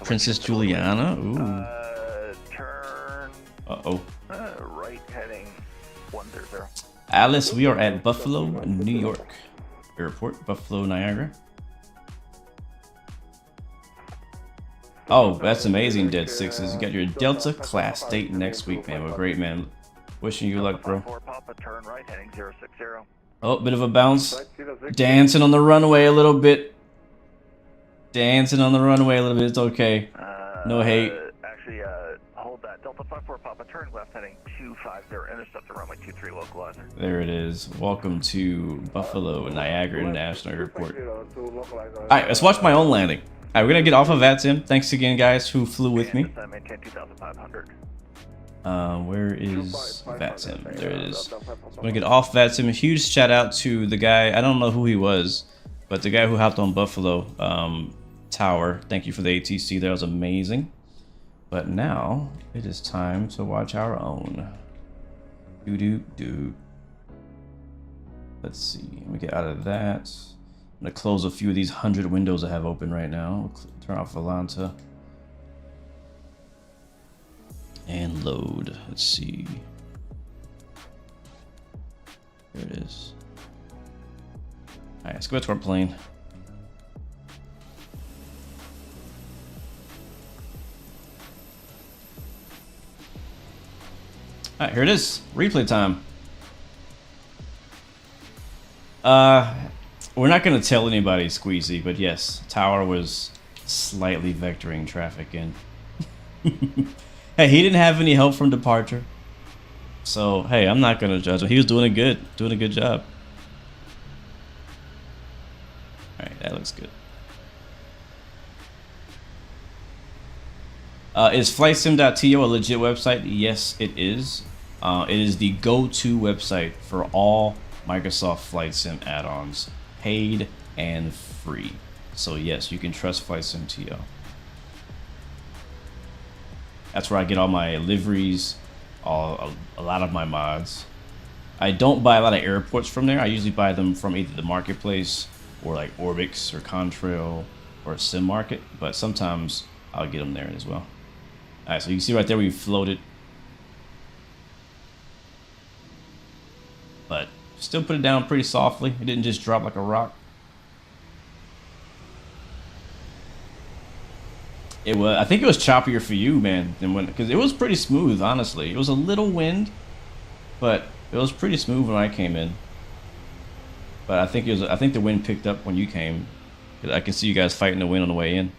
Princess Juliana. Ooh. Turn. Uh-oh. Right heading 100. Alice, we are at Buffalo, New York. Airport, Buffalo, Niagara. Oh, that's amazing, Dead Sixes. You got your Delta class date next week, man. Well, great, man. Wishing you luck, bro. Turn right, heading 060. Oh, bit of a bounce. Dancing on the runway a little bit. Dancing on the runway a little bit. It's okay. No hate. Actually, hold that. Delta 54 Papa, turn left, heading 250. Intercept the runway 23 localizer. There it is. Welcome to Buffalo, Niagara International Airport. Alright, let's watch my own landing. Alright, we're gonna get off of Vatsim. Thanks again, guys, who flew with me. Where is Vatsim? There it is. I'm gonna get off Vatsim. A huge shout out to the guy, I don't know who he was, but the guy who hopped on Buffalo Tower. Thank you for the ATC, that was amazing. But now it is time to watch our own. Let's see, let me get out of that. I'm gonna close a few of these 100 windows I have open right now. Turn off Volanta. And load. Let's see. There it is. Alright, let's go back to our plane. Alright, here it is. Replay time. We're not gonna tell anybody, Squeezy, but yes, Tower was slightly vectoring traffic in. Hey, he didn't have any help from departure. So, hey, I'm not gonna judge him. He was doing a good job. Alright, that looks good. Is flightsim.to a legit website? Yes, it is. It is the go-to website for all Microsoft Flight Sim add-ons, paid and free. So yes, you can trust flightsim.to. That's where I get all my liveries, a lot of my mods. I don't buy a lot of airports from there. I usually buy them from either the marketplace or like Orbix or Contrail or Sim Market, but sometimes I'll get them there as well. Alright, so you can see right there we floated. But still put it down pretty softly. It didn't just drop like a rock. It was, I think it was choppier for you, man, than when, because it was pretty smooth, honestly. It was a little wind, but it was pretty smooth when I came in. But I think the wind picked up when you came. I can see you guys fighting the wind on the way in.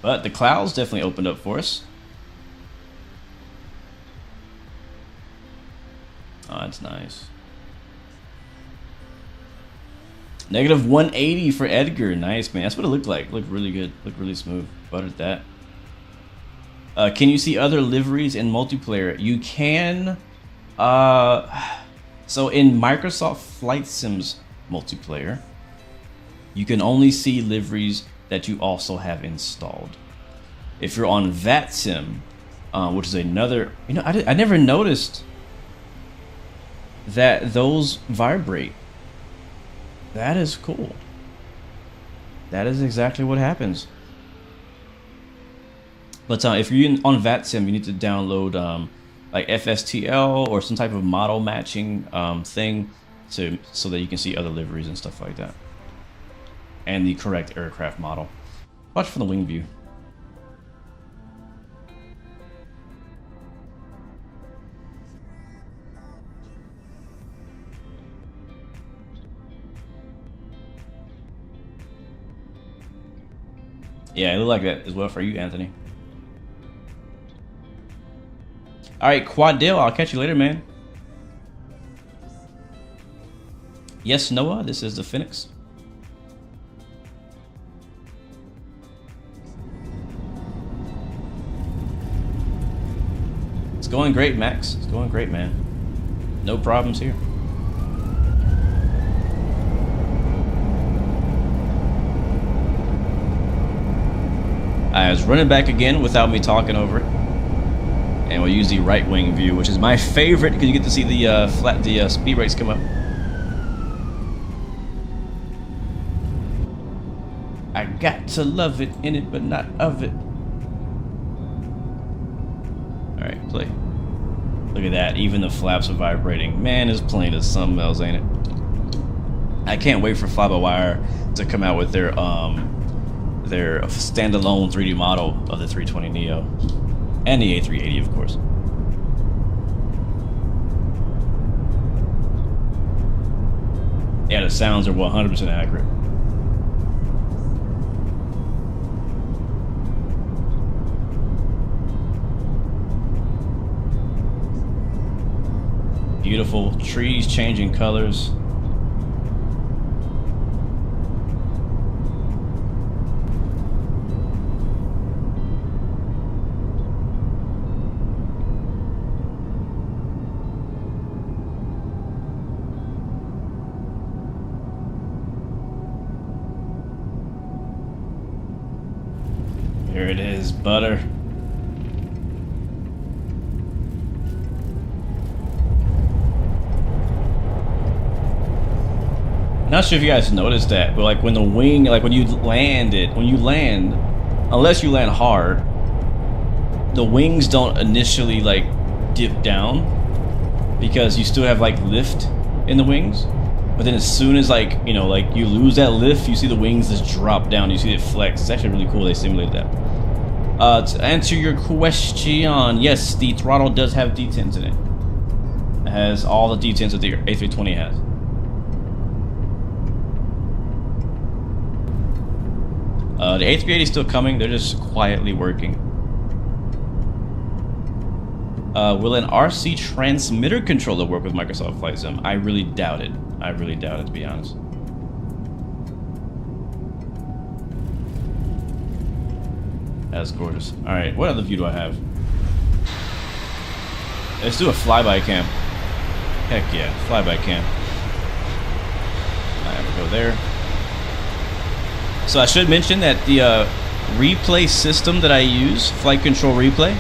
But the clouds definitely opened up for us. Oh, that's nice. Negative 180 for Edgar. Nice, man. That's what it looked like. Looked really good. Looked really smooth. Buttered that. Can you see other liveries in multiplayer? You can. So in Microsoft Flight Sims multiplayer, you can only see liveries that you also have installed. If you're on Vatsim, which is another, you know, I never noticed that those vibrate. That is cool. That is exactly what happens. But if you're on Vatsim, you need to download like FSTL or some type of model matching thing so that you can see other liveries and stuff like that. And the correct aircraft model. Watch from the wing view. Yeah, it looked like that as well for you, Anthony. Alright, Quadale, I'll catch you later, man. Yes, Noah, this is the Fenix. It's going great, Max. It's going great, man. No problems here. I was running back again without me talking over it. And we'll use the right wing view, which is my favorite because you get to see the speed brakes come up. I got to love it, in it, but not of it. Alright, play. Look at that, even the flaps are vibrating. Man, this plane is something else, ain't it? I can't wait for Fly-by-Wire to come out with their standalone 3D model of the 320neo. And the A380, of course. Yeah, the sounds are 100% accurate. Beautiful trees changing colors. Here it is, butter. Not sure if you guys noticed that, but like when the wing, like when you land, unless you land hard, the wings don't initially like dip down because you still have like lift in the wings. But then as soon as like, you know, like you lose that lift, you see the wings just drop down, you see it flex. It's actually really cool they simulated that. To answer your question, yes, the throttle does have detents in it. It has all the detents that the A320 has. The A380 is still coming, they're just quietly working. Will an RC transmitter controller work with Microsoft Flight Sim? I really doubt it. I really doubt it, to be honest. That's gorgeous. Alright, what other view do I have? Let's do a flyby cam. Heck yeah, flyby cam. Alright, we'll go there. So I should mention that the replay system that I use, Flight Control Replay,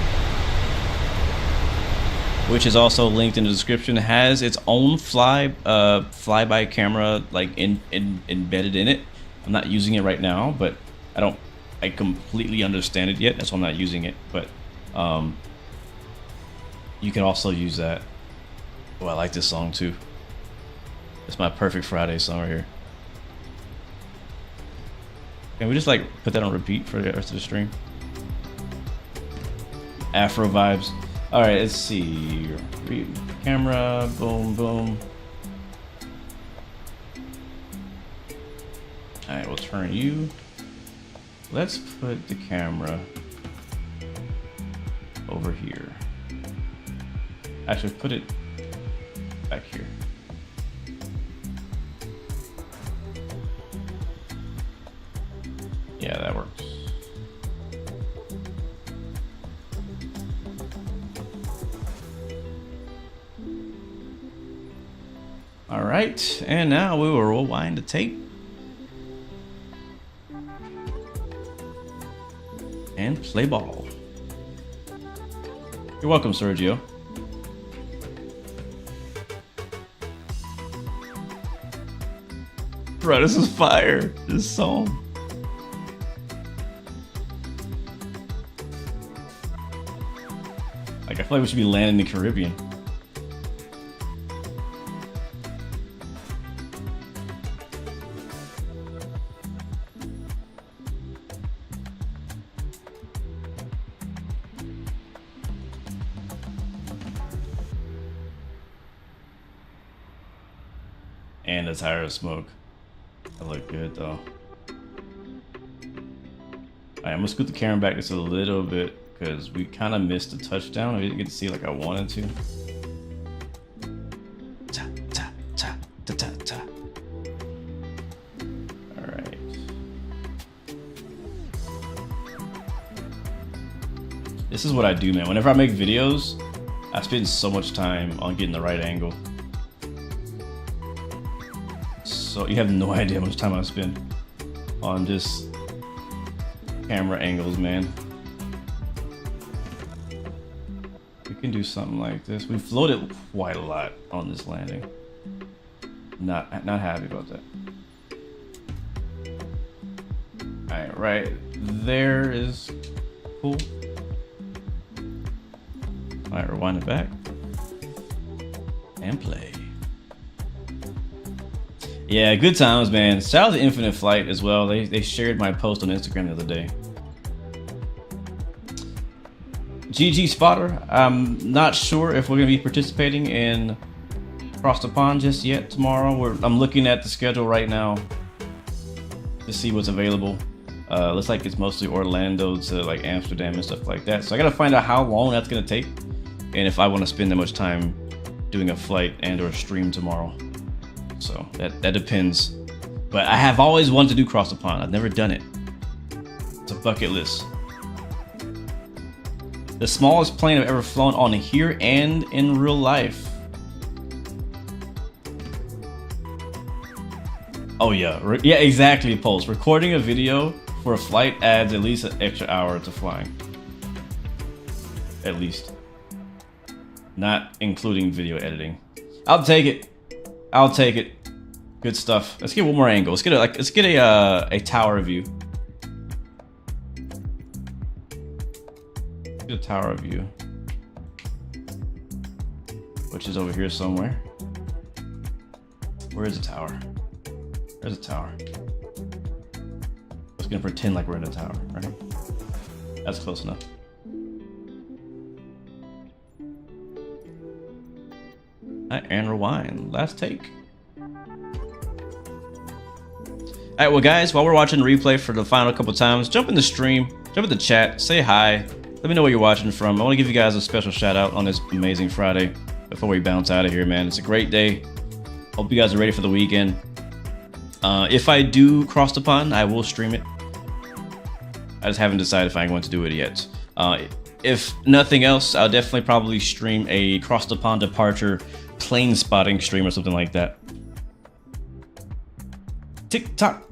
which is also linked in the description, has its own flyby camera like embedded in it. I'm not using it right now, but I completely understand it yet. That's why I'm not using it. But you can also use that. Oh, I like this song too. It's my perfect Friday song right here. Can we just like put that on repeat for the rest of the stream? Afro vibes. All right, let's see. Camera, boom, boom. All right, we'll turn you. Let's put the camera over here. Actually, put it back here. Yeah, that works. All right, and now we will rewind the tape and play ball. You're welcome, Sergio. Bro, this is fire. This song. Like, I feel like we should be landing in the Caribbean. And a tire of smoke. That look good though. Alright, I'm gonna scoot the camera back just a little bit because we kind of missed the touchdown. I didn't get to see like I wanted to. Ta ta ta ta ta ta. Alright. This is what I do, man. Whenever I make videos, I spend so much time on getting the right angle. So you have no idea how much time I spend on just camera angles, man. We can do something like this. We floated quite a lot on this landing. Not happy about that. Alright, right there is cool. Might rewind it back and play. Yeah, good times, man. Shout out to Infinite Flight as well. They shared my post on Instagram the other day. GG Spotter, I'm not sure if we're gonna be participating in Across the Pond just yet tomorrow. I'm looking at the schedule right now to see what's available. Looks like it's mostly Orlando to like Amsterdam and stuff like that. So I gotta find out how long that's gonna take and if I want to spend that much time doing a flight and or stream tomorrow. So that depends. But I have always wanted to do Cross the Pond. I've never done it. It's a bucket list. The smallest plane I've ever flown on here and in real life. Oh yeah, yeah, exactly, Pulse. Recording a video for a flight adds at least an extra hour to flying. At least. Not including video editing. I'll take it. I'll take it. Good stuff. Let's get one more angle. Let's get a tower view. Let's get a tower view. Which is over here somewhere. Where is the tower? There's a tower. I was gonna pretend like we're in a tower, right? That's close enough. And rewind. Last take. Alright, well guys, while we're watching the replay for the final couple times, jump in the stream, jump in the chat, say hi. Let me know where you're watching from. I want to give you guys a special shout out on this amazing Friday before we bounce out of here, man. It's a great day. Hope you guys are ready for the weekend. If I do Cross the Pond, I will stream it. I just haven't decided if I'm going to do it yet. If nothing else, I'll definitely probably stream a Cross the Pond departure plane spotting stream or something like that. Tick tock.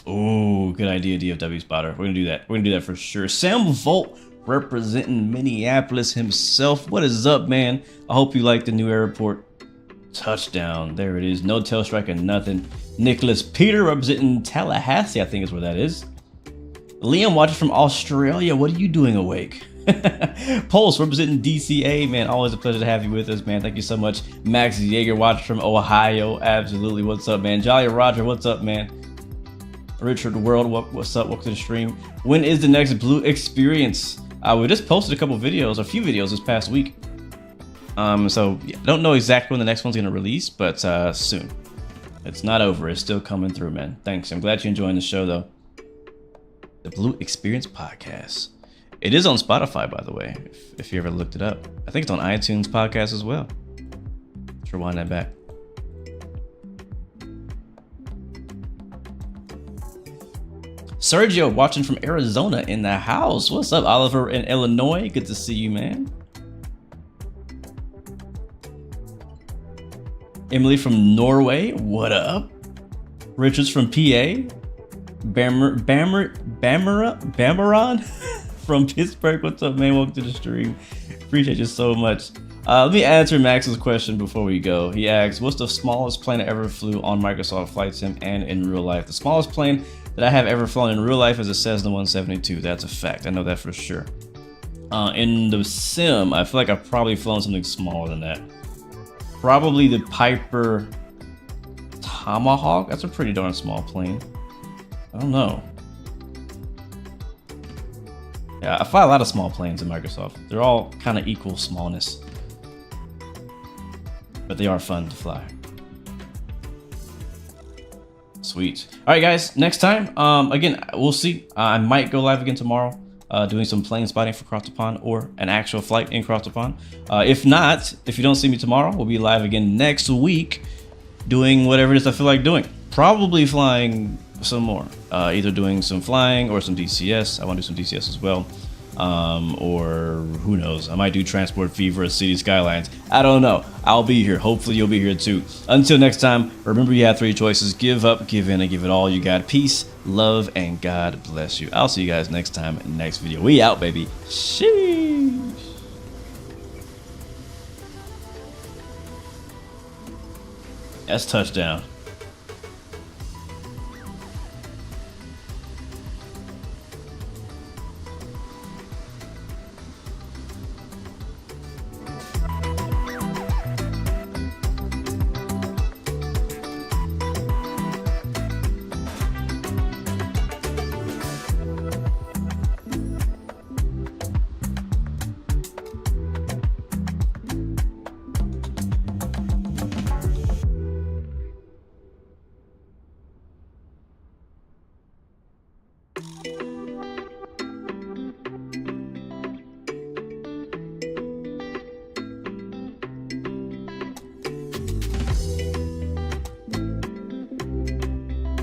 Oh, good idea, DFW spotter. We're gonna do that. We're gonna do that for sure. Sam Volt representing Minneapolis himself. What is up, man? I hope you like the new airport. Touchdown. There it is. No tail strike and nothing. Nicholas Peter representing Tallahassee, I think is where that is. Liam watching from Australia. What are you doing awake? Pulse representing DCA, man. Always a pleasure to have you with us, man. Thank you so much. Max Yeager watching from Ohio. Absolutely. What's up, man? Jolly Roger, what's up, man? Richard World, what's up? Welcome to the stream. When is the next Blue Experience? We just posted a couple videos, a few videos this past week. So yeah, I don't know exactly when the next one's gonna release, but soon. It's not over. It's still coming through, man. Thanks. I'm glad you're enjoying the show, though. The Blue Experience Podcast. It is on Spotify, by the way, if you ever looked it up. I think it's on iTunes Podcast as well. Let's rewind that back. Sergio watching from Arizona in the house. What's up, Oliver in Illinois? Good to see you, man. Emily from Norway. What up? Richards from PA. Bamaron from Pittsburgh. What's up, man? Welcome to the stream. Appreciate you so much. Let me answer Max's question before we go. He asks, what's the smallest plane I ever flew on Microsoft Flight Sim and in real life? The smallest plane that I have ever flown in real life is a Cessna 172. That's a fact. I know that for sure. In the sim, I feel like I've probably flown something smaller than that. Probably the Piper Tomahawk. That's a pretty darn small plane. I don't know. Yeah, I fly a lot of small planes in Microsoft. They're all kind of equal smallness. But they are fun to fly. Sweet. All right, guys. Next time, again, we'll see. I might go live again tomorrow, doing some plane spotting for Cross the Pond or an actual flight in Cross the Pond. If not, if you don't see me tomorrow, we'll be live again next week, doing whatever it is I feel like doing. Probably flying some more. Either doing some flying or some DCS. I want to do some DCS as well. Or who knows, I might do Transport Fever or City Skylines. I don't know. I'll be here. Hopefully you'll be here too. Until next time, remember you have 3 choices: give up, give in, and give it all you got. Peace, love, and God bless you. I'll see you guys next time in the next video. We out, baby. Sheesh. That's touchdown.